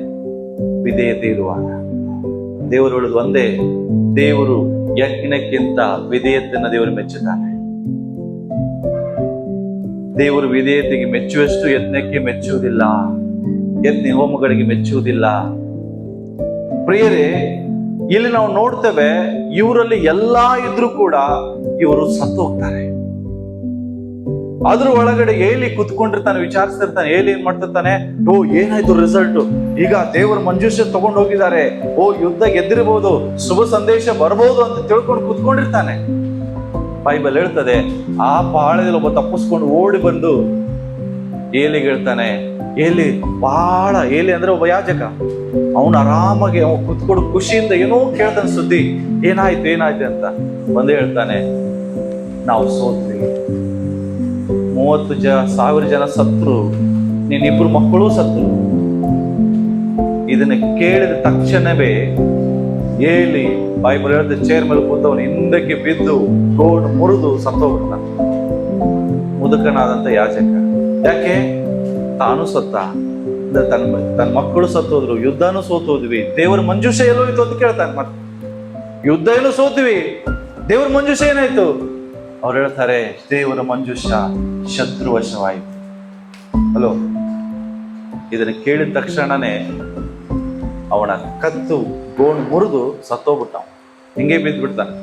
ವಿಧೇಯತೆ ಇರುವಾಗ. ದೇವರು ಹೇಳುದು ಒಂದೇ, ದೇವರು ಯಜ್ಞಕ್ಕಿಂತ ವಿಧೇಯತೆಯನ್ನು ದೇವರು ಮೆಚ್ಚುತ್ತಾನೆ. ದೇವರು ವಿಧೇಯತೆಗೆ ಮೆಚ್ಚುವಷ್ಟು ಯಜ್ಞಕ್ಕೆ ಮೆಚ್ಚುವುದಿಲ್ಲ, ಯಜ್ಞ ಹೋಮಗಳಿಗೆ ಮೆಚ್ಚುವುದಿಲ್ಲ. ಪ್ರಿಯರೇ, ಇಲ್ಲಿ ನಾವು ನೋಡ್ತೇವೆ, ಇವರಲ್ಲಿ ಎಲ್ಲಾ ಇದ್ರೂ ಕೂಡ ಇವರು ಸತ್ತು ಹೋಗ್ತಾರೆ. ಅದ್ರ ಒಳಗಡೆ ಏಲಿ ಕುತ್ಕೊಂಡಿರ್ತಾನೆ, ವಿಚಾರಿಸ್ತಿರ್ತಾನೆ. ಏಲಿ ಏನ್ ಮಾಡ್ತಿರ್ತಾನೆ, ಏನಾಯ್ತು ರಿಸಲ್ಟ್? ಈಗ ದೇವರ ಮಂಜೂಷ ತಗೊಂಡು ಹೋಗಿದ್ದಾರೆ, ಯುದ್ಧ ಗೆದ್ದಿರಬಹುದು, ಶುಭ ಸಂದೇಶ ಬರ್ಬೋದು ಅಂತ ತಿಳ್ಕೊಂಡು ಕುತ್ಕೊಂಡಿರ್ತಾನೆ. ಬೈಬಲ್ ಹೇಳ್ತದೆ, ಆ ಪಾಳ್ಯದಲ್ಲಿ ಒಬ್ಬ ತಪ್ಪಿಸ್ಕೊಂಡು ಓಡಿ ಬಂದು ಏಲಿಗೆ ಹೇಳ್ತಾನೆ, ಏಲಿ ಅಂದ್ರೆ ಒಬ್ಬ ಯಾಜಕ. ಅವನು ಆರಾಮಾಗಿ ಕುತ್ಕೊಂಡು ಖುಷಿಯಿಂದ ಏನೋ ಕೇಳ್ತಾನೆ ಸುದ್ದಿ, ಏನಾಯ್ತು ಅಂತ. ಒಂದೇ ಹೇಳ್ತಾನೆ, ನಾವು ಸೋತ್ವಿ, 30,000 ಜನ ಸತ್ರು, ನೀನಿಬ್ರು ಮಕ್ಕಳು ಸತ್ರು. ಇದನ್ನ ಕೇಳಿದ ತಕ್ಷಣವೇ ಏಲಿ ಬೈಬಲ್ ಹೇಳಿದ ಚೇರ್ ಮೇಲೆ ಕೂತವನು ಹಿಂದಕ್ಕೆ ಬಿದ್ದು ಗೋಡ್ ಮುರಿದು ಸತ್ತೋಗ್ಬಿಡ್ತಾನೆ. ಮುದುಕನಾದಂತ ಯಾಜಕ. ಯಾಕೆ? ತಾನು ಸತ್ತ, ತನ್ನ ಮಕ್ಕಳು ಸತ್ತೋದ್ರು, ಯುದ್ಧನೂ ಸೋತೋದ್ವಿ, ದೇವರ ಮಂಜೂಷ ಎಲ್ಲೋಯ್ತು ಅಂತ ಕೇಳ್ತಾನೆ. ಮತ್ತೆ ಯುದ್ಧ ಏನೋ ಸೋತ್ವಿ, ದೇವರ ಮಂಜೂಷ ಏನಾಯ್ತು? ಅವ್ರು ಹೇಳ್ತಾರೆ, ದೇವರ ಮಂಜೂಷ ಶತ್ರುವಶವಾಯಿತು. ಹಲೋ, ಇದನ್ನ ಕೇಳಿದ ತಕ್ಷಣನೇ ಅವನ ಕತ್ತು ಗೋಣ್ ಮುರಿದು ಸತ್ತೋಗ್ಬಿಟ್ಟ, ಹಿಂಗೆ ಬಿದ್ದ್ಬಿಡ್ತಾನೆ.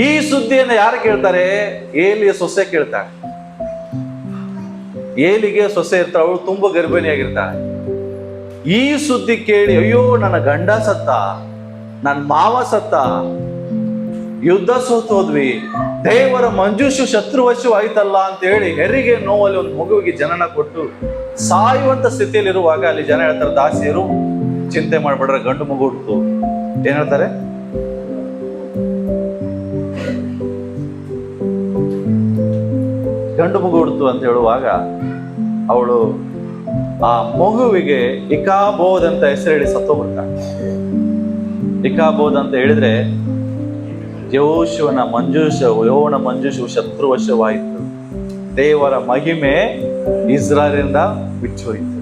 ಈ ಸುದ್ದಿಯನ್ನು ಯಾರು ಕೇಳ್ತಾರೆ? ಏಲಿಯ ಸೊಸೆ ಕೇಳ್ತಾಳೆ. ಏಲಿಗೆ ಸೊಸೆ ಇರ್ತಾಳೆ, ಅವಳು ತುಂಬಾ ಗರ್ಭಿಣಿಯಾಗಿರ್ತಾಳೆ. ಈ ಸುದ್ದಿ ಕೇಳಿ, ಅಯ್ಯೋ ನನ್ನ ಗಂಡ ಸತ್ತ, ನನ್ನ ಮಾವ ಸತ್ತ, ಯುದ್ಧ ಸೋತೋದ್ವಿ, ದೇವರ ಮಂಜೂಷು ಶತ್ರುವಶು ಆಯ್ತಲ್ಲ ಅಂತ ಹೇಳಿ ಹೆರಿಗೆ ನೋವಲ್ಲಿ ಒಂದು ಮಗುವಿಗೆ ಜನನ ಕೊಟ್ಟು ಸಾಯುವಂತ ಸ್ಥಿತಿಯಲ್ಲಿ ಇರುವಾಗ ಅಲ್ಲಿ ಜನ ಹೇಳ್ತಾರೆ, ದಾಸಿಯರು ಚಿಂತೆ ಮಾಡ್ಬಿಡ್ರೆ ಗಂಡು ಮಗು ಹುಡ್ತು. ಏನ್ ಹೇಳ್ತಾರೆ? ಗಂಡು ಮಗು ಹುಡ್ತು ಅಂತ ಹೇಳುವಾಗ ಅವಳು ಆ ಮಗುವಿಗೆ ಇಕಾಬೋದ್ ಅಂತ ಹೆಸರು ಹೇಳಿ ಸತ್ತೋಗ್ಬಿಡ್ತಾಳೆ. ಇಕಾಬೋದ್ ಅಂತ ಹೇಳಿದ್ರೆ ಯೆಹೋವನ ಮಂಜೂಷವು ಶತ್ರುವಶವಾಯಿತು, ದೇವರ ಮಹಿಮೆ ಇಸ್ರಾಯೇಲಿಂದ ಬಿಚ್ಚೋಯಿತು.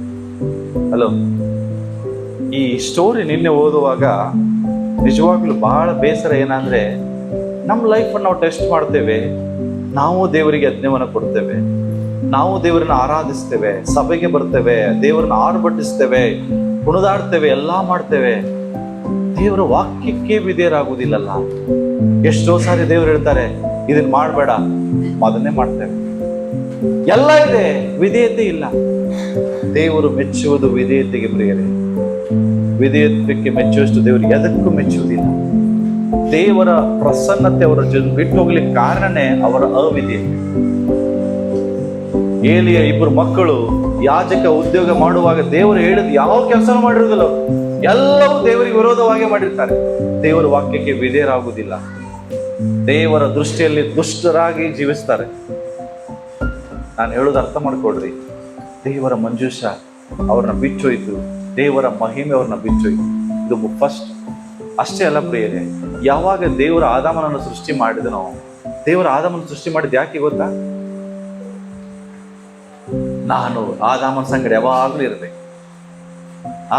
ಹಲೋ, ಈ ಸ್ಟೋರಿ ನಿನ್ನೆ ಓದುವಾಗ ನಿಜವಾಗ್ಲೂ ಬಹಳ ಬೇಸರ. ಏನಂದ್ರೆ ನಮ್ಮ ಲೈಫನ್ನು ನಾವು ಟೆಸ್ಟ್ ಮಾಡ್ತೇವೆ, ನಾವು ದೇವರಿಗೆ ಯಜ್ಞವನ್ನು ಕೊಡ್ತೇವೆ, ನಾವು ದೇವರನ್ನ ಆರಾಧಿಸ್ತೇವೆ, ಸಭೆಗೆ ಬರ್ತೇವೆ, ದೇವರನ್ನ ಆರ್ಭಟಿಸ್ತೇವೆ, ಕುಣಿದಾಡ್ತೇವೆ, ಎಲ್ಲಾ ಮಾಡ್ತೇವೆ. ದೇವರ ವಾಕ್ಯಕ್ಕೆ ವಿಧೇಯರಾಗುವುದಿಲ್ಲಲ್ಲ. ಎಷ್ಟೋ ಸಾರಿ ದೇವರು ಹೇಳ್ತಾರೆ, ಇದನ್ನ ಮಾಡಬೇಡ, ಅದನ್ನೇ ಮಾಡ್ತೇವೆ. ಎಲ್ಲ ಇದೆ, ವಿಧೇಯತೆ ಇಲ್ಲ. ದೇವರು ಮೆಚ್ಚುವುದು ವಿಧೇಯತೆಗೆ ಪ್ರಿಯರೇ. ವಿಧೇಯತ್ವಕ್ಕೆ ಮೆಚ್ಚುವಷ್ಟು ದೇವರು ಎದಕ್ಕೂ ಮೆಚ್ಚುವುದಿಲ್ಲ. ದೇವರ ಪ್ರಸನ್ನತೆ ಅವರ ಬಿಟ್ಟು ಹೋಗ್ಲಿಕ್ಕೆ ಕಾರಣನೇ ಅವರ ಅವಿಧೇಯತೆ. ಏಲಿಯ ಇಬ್ಬರು ಮಕ್ಕಳು ಯಾಜಕ ಉದ್ಯೋಗ ಮಾಡುವಾಗ ದೇವರು ಹೇಳಿದ ಯಾವ ಕೆಲಸ ಮಾಡಿರೋದಿಲ್ಲ, ಎಲ್ಲವೂ ದೇವರಿಗೆ ವಿರೋಧವಾಗಿ ಮಾಡಿರ್ತಾರೆ. ದೇವರ ವಾಕ್ಯಕ್ಕೆ ವಿಧೇಯರಾಗುವುದಿಲ್ಲ. ದೇವರ ದೃಷ್ಟಿಯಲ್ಲಿ ದುಷ್ಟರಾಗಿ ಜೀವಿಸ್ತಾರೆ. ನಾನು ಹೇಳೋದು ಅರ್ಥ ಮಾಡ್ಕೊಡ್ರಿ. ದೇವರ ಮಂಜೂಷ ಅವ್ರನ್ನ ಬಿಚ್ಚೋಯ್ತು, ದೇವರ ಮಹಿಮೆ ಅವ್ರನ್ನ ಬಿಚ್ಚೋಯ್ತು. ಇದು ಫಸ್ಟ್. ಅಷ್ಟೇ ಅಲ್ಲ ಪ್ರಿಯರೇ, ಯಾವಾಗ ದೇವರ ಆದಾಮನನ್ನು ಸೃಷ್ಟಿ ಮಾಡಿದನೋ, ದೇವರ ಆದಾಮನ ಸೃಷ್ಟಿ ಮಾಡಿದ ಯಾಕೆ ಗೊತ್ತಾ? ನಾನು ಆದಾಮನ ಸಂಗಡ ಯಾವಾಗ್ಲೂ ಇರ್ಬೇಕು,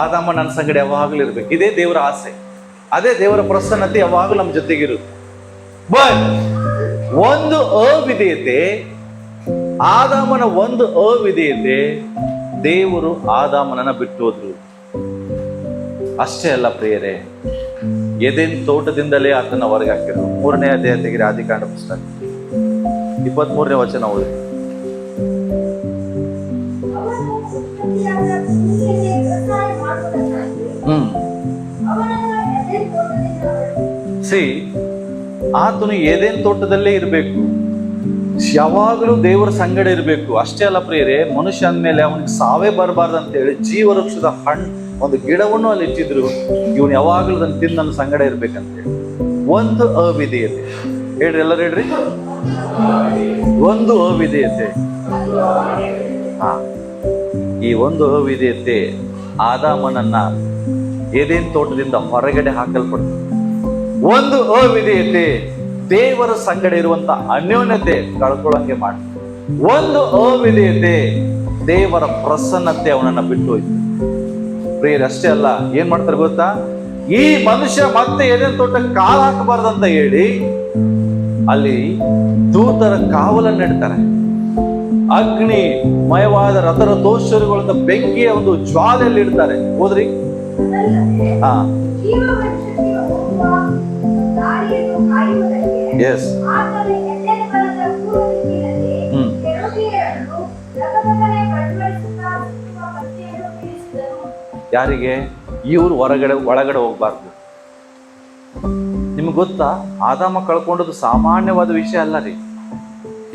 ಆದಾಮ ನನ್ನ ಸಂಗಡ ಯಾವಾಗ್ಲೂ ಇರ್ಬೇಕು. ಇದೇ ದೇವರ ಆಸೆ, ಅದೇ ದೇವರ ಪ್ರಸನ್ನತೆ ಯಾವಾಗಲೂ ನಮ್ಮ ಜೊತೆಗಿರುತ್ತೆ. ಬಟ್ ಒಂದು ಅವಿಧೇಯತೆ, ಆದಾಮನ ಒಂದು ಅವಿಧೇಯತೆ, ದೇವರು ಆದಾಮನನ್ನ ಬಿಟ್ಟು ಹೋದ್ರು. ಅಷ್ಟೇ ಅಲ್ಲ ಪ್ರಿಯರೇ, ಎದೆನ್ ತೋಟದಿಂದಲೇ ಆತನ ಹೊರಗೆ ಹಾಕಿದ್ರು. 3ನೇ ಅಧ್ಯಾಯ ತೆಗೆರಿ, ಆದಿಕಾಂಡ ಪುಸ್ತಕ 23ನೇ ವಚನ ಓದಿ. ಆತನು ಏದೇನ್ ತೋಟದಲ್ಲೇ ಇರಬೇಕು, ಯಾವಾಗಲೂ ದೇವರ ಸಂಗಡ ಇರಬೇಕು. ಅಷ್ಟೇ ಅಲ್ಲ ಪ್ರಿಯರೇ, ಮನುಷ್ಯ ಅಂದ್ಮೇಲೆ ಅವನಿಗೆ ಸಾವೇ ಬರಬಾರ್ದು ಅಂತ ಹೇಳಿ ಜೀವವೃಕ್ಷದ ಹಣ್ಣು ಒಂದು ಗಿಡವನ್ನು ಅಲ್ಲಿ ಇಟ್ಟಿದ್ರು. ಇವನು ಯಾವಾಗಲೂ ಅದನ್ನು ತಿಂದು ನನ್ನ ಸಂಗಡ ಇರ್ಬೇಕಂತೇಳಿ. ಒಂದು ಅವಿಧೇಯತೆ ಹೇಳ್ರಿ, ಎಲ್ಲರೂ ಹೇಳ್ರಿ, ಒಂದು ಅವಿಧೇಯತೆ. ಈ ಒಂದು ಅವಿಧೇಯತೆ ಆದಾಮನನ್ನ ಏದೇನ್ ತೋಟದಿಂದ ಹೊರಗಡೆ ಹಾಕಲ್ಪಡ್ತು. ಒಂದು ಅವಿಧೇಯತೆ ದೇವರ ಸಂಗಡ ಇರುವಂತ ಅನ್ಯೋನ್ಯತೆ ಕಳ್ಕೊಳ್ಳಂಗೆ ಮಾಡಿ. ಒಂದು ಅವಿಧೇಯತೆ ದೇವರ ಪ್ರಸನ್ನತೆ ಅವನನ್ನ ಬಿಟ್ಟು ಹೋಯ್ತು. ಪ್ರಿಯರೇ, ಅಷ್ಟೇ ಅಲ್ಲ, ಏನ್ ಮಾಡ್ತಾರೆ ಗೊತ್ತಾ? ಈ ಮನುಷ್ಯ ಮತ್ತೆ ಏದೇನ್ ತೋಟಕ್ಕೆ ಕಾಲು ಹಾಕಬಾರ್ದಂತ ಹೇಳಿ ಅಲ್ಲಿ ದೂತರ ಕಾವಲನ್ನು ಇಡ್ತಾರೆ. ಅಗ್ನಿ ಮಯವಾದ ರಥರ ತೋಷರುಗಳಿಂದ ಬೆಂಕಿಯ ಒಂದು ಜ್ವಾಲೆಯಲ್ಲಿ ಇಡ್ತಾರೆ. ಹೋದ್ರಿ? ಎಸ್. ಯಾರಿಗೆ? ಇವ್ರು ಒಳಗಡೆ ಹೋಗ್ಬಾರ್ದು. ನಿಮ್ಗೆ ಗೊತ್ತಾ, ಆದಾಮ ಕಳ್ಕೊಂಡದ್ದು ಸಾಮಾನ್ಯವಾದ ವಿಷಯ ಅಲ್ಲ ರೀ.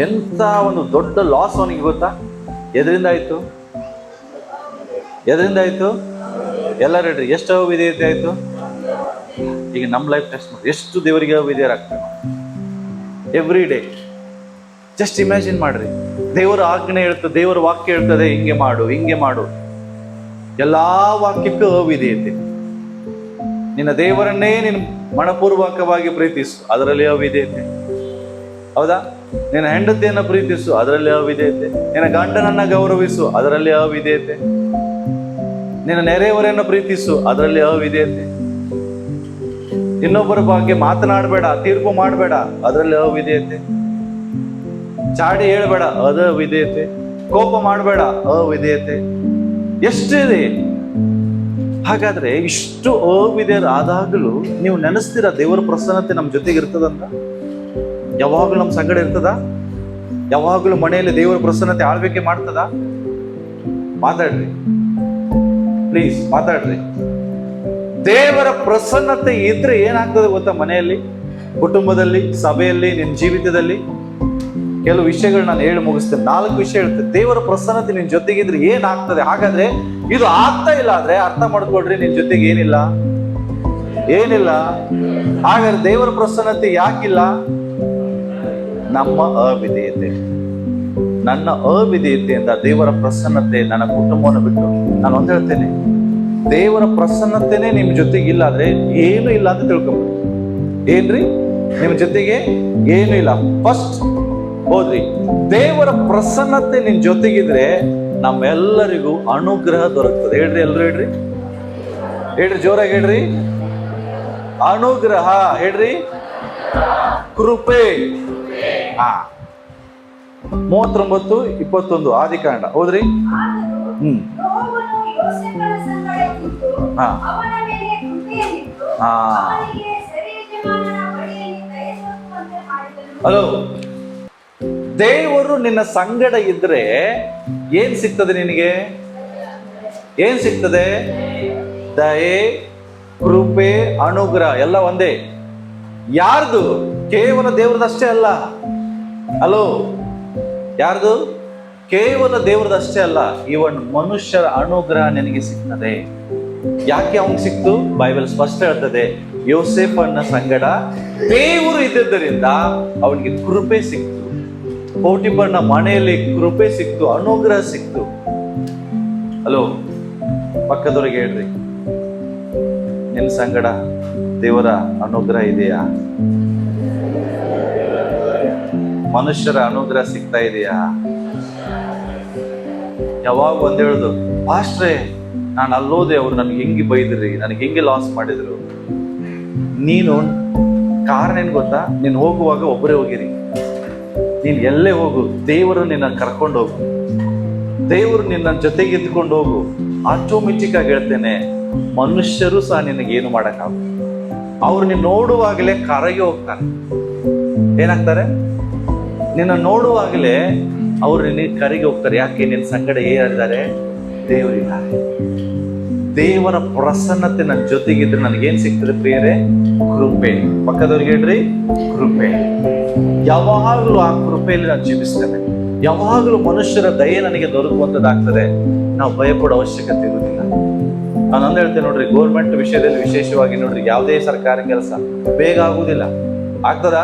ಎಂತ ಒಂದು ದೊಡ್ಡ ಲಾಸ್ ಅವನಿಗೆ ಗೊತ್ತಾ? ಎದರಿಂದ ಆಯ್ತು? ಎದರಿಂದ ಆಯ್ತು? ಎಲ್ಲರೂ ಹೇಳ್ರಿ, ಎಷ್ಟು ಅವಿಧೇಯತೆ ಆಯ್ತು? ಈಗ ನಮ್ಮ ಲೈಫ್ ಟೆಸ್ಟ್ ಮಾಡಿ, ಎಷ್ಟು ದೇವರಿಗೆ ಅವಿಧೇಯರಾಗ್ತೇವೆ ಎವ್ರಿ ಡೇ. ಜಸ್ಟ್ ಇಮ್ಯಾಜಿನ್ ಮಾಡ್ರಿ, ದೇವರ ಆಜ್ಞೆ ಹೇಳ್ತದೆ, ದೇವರ ವಾಕ್ಯ ಹೇಳ್ತದೆ, ಹಿಂಗೆ ಮಾಡು ಹಿಂಗೆ ಮಾಡು. ಎಲ್ಲಾ ವಾಕ್ಯಕ್ಕೂ ಅವಿಧೇಯತೆ. ನಿನ್ನ ದೇವರನ್ನೇ ನೀನು ಮನಪೂರ್ವಕವಾಗಿ ಪ್ರೀತಿಸು, ಅದರಲ್ಲಿ ಅವಿಧೇಯತೆ. ಹೌದಾ? ನಿನ್ನ ಹೆಂಡತಿಯನ್ನ ಪ್ರೀತಿಸು, ಅದರಲ್ಲಿ ಅವಿಧೇಯತೆ. ನಿನ್ನ ಗಂಡನನ್ನ ಗೌರವಿಸು, ಅದರಲ್ಲಿ ಅವಿಧೇಯತೆ. ನಿನ್ನ ನೆರೆಯವರನ್ನು ಪ್ರೀತಿಸು, ಅದರಲ್ಲಿ ಅವಿಧೇಯತೆ. ಇನ್ನೊಬ್ಬರ ಬಗ್ಗೆ ಮಾತನಾಡಬೇಡ, ತೀರ್ಪು ಮಾಡಬೇಡ, ಅದರಲ್ಲಿ ಅವಿಧೇಯತೆ. ಚಾಡಿ ಹೇಳ್ಬೇಡ, ಅದು ಅವಿಧೇಯತೆ. ಕೋಪ ಮಾಡಬೇಡ, ಅವಿಧೇಯತೆ. ಎಷ್ಟಿದೆ? ಹಾಗಾದ್ರೆ ಇಷ್ಟು ಅವಿಧೇಯರಾದಾಗಲೂ ನೀವು ನೆನೆಸ್ತೀರ ದೇವರ ಪ್ರಸನ್ನತೆ ನಮ್ಮ ಜೊತೆಗೆ ಇರ್ತದಂತ? ಯಾವಾಗಲೂ ನಮ್ಮ ಸಂಗಡ ಇರ್ತದ? ಯಾವಾಗಲೂ ಮನೆಯಲ್ಲಿ ದೇವರ ಪ್ರಸನ್ನತೆ ಆಳ್ವಿಕೆ ಮಾಡ್ತದ? ಮಾತಾಡ್ರಿ ಪ್ಲೀಸ್, ಮಾತಾಡ್ರಿ. ದೇವರ ಪ್ರಸನ್ನತೆ ಇದ್ರೆ ಏನಾಗ್ತದೆ ಗೊತ್ತಾ? ಮನೆಯಲ್ಲಿ, ಕುಟುಂಬದಲ್ಲಿ, ಸಭೆಯಲ್ಲಿ, ನಿನ್ನ ಜೀವಿತದಲ್ಲಿ. ಕೆಲವು ವಿಷಯಗಳು ನಾನು ಹೇಳಿ ಮುಗಿಸ್ತೇನೆ. 4 ವಿಷಯ ಹೇಳ್ತೇನೆ. ದೇವರ ಪ್ರಸನ್ನತೆ ನಿನ್ ಜೊತೆಗಿದ್ರೆ ಏನಾಗ್ತದೆ? ಹಾಗಾದ್ರೆ ಇದು ಆಗ್ತಾ ಇಲ್ಲ ಆದ್ರೆ ಅರ್ಥ ಮಾಡ್ಕೊಳ್ರಿ, ನಿನ್ ಜೊತೆಗೆ ಏನಿಲ್ಲ. ಹಾಗಾದ್ರೆ ದೇವರ ಪ್ರಸನ್ನತೆ ಯಾಕಿಲ್ಲ? ನಮ್ಮ ಅವಿಧೇಯತೆ. ನನ್ನ ಅವಿಧೇಯತೆಯಿಂದ ದೇವರ ಪ್ರಸನ್ನತೆ ನನ್ನ ಕುಟುಂಬವನ್ನು ಬಿಟ್ಟು. ನಾನು ಒಂದು ಹೇಳ್ತೇನೆ, ದೇವರ ಪ್ರಸನ್ನತೆನೇ ನಿಮ್ ಜೊತೆಗೆ ಇಲ್ಲ ಆದ್ರೆ ಏನು ಇಲ್ಲ ಅಂತ ತಿಳ್ಕೊಂಬಿಡಿ. ಏನ್ರಿ? ನಿಮ್ ಜೊತೆಗೆ ಏನು ಇಲ್ಲ. ಫಸ್ಟ್ ಹೋದ್ರಿ, ದೇವರ ಪ್ರಸನ್ನತೆ ನಿನ್ ಜೊತೆಗಿದ್ರೆ ನಮ್ಮೆಲ್ಲರಿಗೂ ಅನುಗ್ರಹ ದೊರಕ್ತದೆ. ಹೇಳ್ರಿ, ಎಲ್ರು ಹೇಳ್ರಿ, ಜೋರಾಗಿ ಹೇಳ್ರಿ. ಅನುಗ್ರಹ ಹೇಳ್ರಿ, ಕೃಪೆ. 39:21 ಆದಿಕಾಂಡ ಹೋದ್ರಿ. ಹಲೋ, ದೇವರು ನಿನ್ನ ಸಂಗಡ ಇದ್ರೆ ಏನ್ ಸಿಗ್ತದೆ ನಿನಗೆ? ಏನ್ ಸಿಗ್ತದೆ? ದಯೆ, ಕೃಪೆ, ಅನುಗ್ರಹ ಎಲ್ಲ ಒಂದೇ. ಯಾರ್ದು? ಕೇವಲ ದೇವ್ರದಷ್ಟೇ ಅಲ್ಲ. ಹಲೋ, ಯಾರ್ದು? ಕೇವಲ ದೇವ್ರದಷ್ಟೇ ಅಲ್ಲ, ಇವನ್ ಮನುಷ್ಯರ ಅನುಗ್ರಹ ನಿನಗೆ ಸಿಗ್ತದೆ. ಯಾಕೆ ಅವನಿಗೆ ಸಿಕ್ತು? ಬೈಬಲ್ ಸ್ಪಷ್ಟ ಹೇಳ್ತದೆ, ಯೋಸೇಫನ ಸಂಗಡ ದೇವರು ಇದ್ದಿದ್ದರಿಂದ ಅವನಿಗೆ ಕೃಪೆ ಸಿಕ್ತು. ಪೋಟಿಫರನ ಮನೆಯಲ್ಲಿ ಕೃಪೆ ಸಿಕ್ತು, ಅನುಗ್ರಹ ಸಿಕ್ತು. ಹಲೋ, ಪಕ್ಕದವರಿಗೆ ಹೇಳ್ರಿ, ನಿನ್ನ ಸಂಗಡ ದೇವರ ಅನುಗ್ರಹ ಇದೆಯಾ? ಮನುಷ್ಯರ ಅನುಗ್ರಹ ಸಿಗ್ತಾ ಇದೆಯಾ? ಯಾವಾಗ ಒಂದ್ ಹೇಳುದು, ಪಾಸ್ಟ್ರೇ ನಾನು ಅಲ್ಲೋದೆ, ಅವ್ರು ನನ್ಗೆ ಹೆಂಗೆ ಬೈದ್ರಿ, ನನಗೆ ಹೆಂಗೆ ಲಾಸ್ ಮಾಡಿದ್ರು. ನೀನು ಕಾರಣ ಏನ್ ಗೊತ್ತಾ? ನೀನು ಹೋಗುವಾಗ ಒಬ್ಬರೇ ಹೋಗಿರಿ. ನೀನ್ ಎಲ್ಲೇ ಹೋಗು, ದೇವರು ನಿನ್ನ ಕರ್ಕೊಂಡು ಹೋಗು, ದೇವರು ನಿನ್ನ ಜೊತೆಗೆ ಇದ್ಕೊಂಡು ಹೋಗು. ಆಟೋಮೆಟಿಕ್ ಆಗಿ ಹೇಳ್ತೇನೆ, ಮನುಷ್ಯರು ಸಹ ನಿನಗೆ ಏನು ಮಾಡಕ್ಕಾಗ. ಅವ್ರು ನೀನ್ ನೋಡುವಾಗಲೇ ಕರಗಿ ಹೋಗ್ತಾರೆ. ಏನಾಗ್ತಾರೆ? ನಿನ್ನ ನೋಡುವಾಗಲೇ ಅವ್ರು ನಿನಗೆ ಕರಗಿ ಹೋಗ್ತಾರೆ. ಯಾಕೆ? ನಿನ್ನ ಸಂಗಡ ಏನಿದ್ದಾರೆ? ದೇವರಿದ್ದಾರೆ. ದೇವರ ಪ್ರಸನ್ನತೆ ನನ್ನ ಜೊತೆಗಿದ್ರೆ ನನಗೇನ್ ಸಿಗ್ತದೆ ಪ್ರಿಯರೇ? ಕೃಪೆ. ಪಕ್ಕದವ್ರಿಗೆ ಹೇಳ್ರಿ, ಕೃಪೆ. ಯಾವಾಗಲೂ ಆ ಕೃಪೆಯಲ್ಲಿ ನಾನು ಜೀವಿಸ್ತೇನೆ. ಯಾವಾಗಲೂ ಮನುಷ್ಯರ ದಯೆ ನನಗೆ ದೊರಕುವಂತದ್ದಾಗ್ತದೆ. ನಾವು ಭಯಪಡೋ ಅವಶ್ಯಕತೆ ಇರುವುದಿಲ್ಲ. ನಾನು ಹೇಳ್ತೇನೆ ನೋಡ್ರಿ, ಗೌರ್ಮೆಂಟ್ ವಿಷಯದಲ್ಲಿ ವಿಶೇಷವಾಗಿ ನೋಡ್ರಿ, ಯಾವುದೇ ಸರ್ಕಾರಿ ಕೆಲಸ ಬೇಗ ಆಗುದಿಲ್ಲ. ಆಗ್ತದ?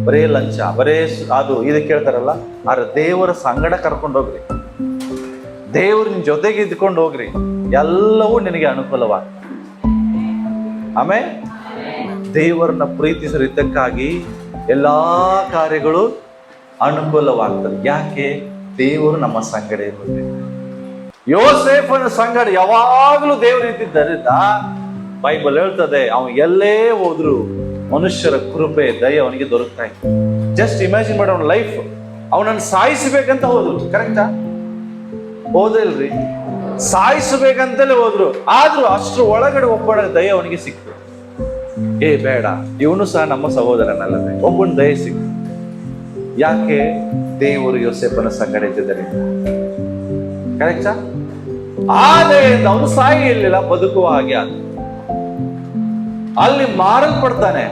ಬರೇ ಲಂಚ, ಬರೇ ಅದು ಇದು ಕೇಳ್ತಾರಲ್ಲ. ಆದ್ರೆ ದೇವರ ಸಂಗಡ ಕರ್ಕೊಂಡು ಹೋಗ್ರಿ, ದೇವ್ರ ನಿನ್ ಜೊತೆಗೆ ಇದ್ಕೊಂಡು ಹೋಗ್ರಿ, ಎಲ್ಲವೂ ನಿನಗೆ ಅನುಕೂಲವಾಗ. ಆಮೇಲೆ ದೇವರನ್ನ ಪ್ರೀತಿಸೋ ಇದಕ್ಕಾಗಿ ಎಲ್ಲಾ ಕಾರ್ಯಗಳು ಅನುಕೂಲವಾಗ್ತದೆ. ಯಾಕೆ? ದೇವರು ನಮ್ಮ ಸಂಗಡ ಇರುತ್ತೆ. ಯೋಸೇಫನ ಸಂಗಡ ಯಾವಾಗಲೂ ದೇವರು ಇದ್ದಿದ್ದರಿಂದ ಬೈಬಲ್ ಹೇಳ್ತದೆ, ಅವನು ಎಲ್ಲೇ ಹೋದ್ರು ಮನುಷ್ಯರ ಕೃಪೆ, ದಯೆ ಅವನಿಗೆ ದೊರಕ್ತಾ ಇತ್ತು. ಜಸ್ಟ್ ಇಮ್ಯಾಜಿನ್ ಮಾಡಿ, ಅವನ ಲೈಫ್, ಅವನನ್ನು ಸಾಯಿಸಬೇಕಂತ ಹೋದ್ರು. ಕರೆಕ್ಟಾ? ಹೋದ್ರಿಲ್ರಿ? ಸಾಯಿಸಬೇಕಂತಲೇ ಹೋದ್ರು. ಆದ್ರೂ ಅಷ್ಟ್ರ ಒಳಗಡೆ ಒಬ್ಬಳ ದಯೆ ಅವನಿಗೆ ಸಿಕ್ತು. ಬೇಡ, ಇವನು ಸಹ ನಮ್ಮ ಸಹೋದರನಲ್ಲದೆ, ಒಬ್ಬನ ದಯೆ ಸಿಕ್ತು. ಯಾಕೆ? ದೇವರು ಯೋಸೇಫನ ಸಂಗಡ ಇದ್ದಿದ್ದರಿಂದ. ಕರೆಕ್ಟಾ? ಆ ದಯೆಯಿಂದ ಅವನು ಸಾಯಿ ಇರಲಿಲ್ಲ, ಬದುಕುವ ಹಾಗೆ ಆದ. ಅಲ್ಲಿ ಮಾರಲ್ಪಡ್ತಾನೆ.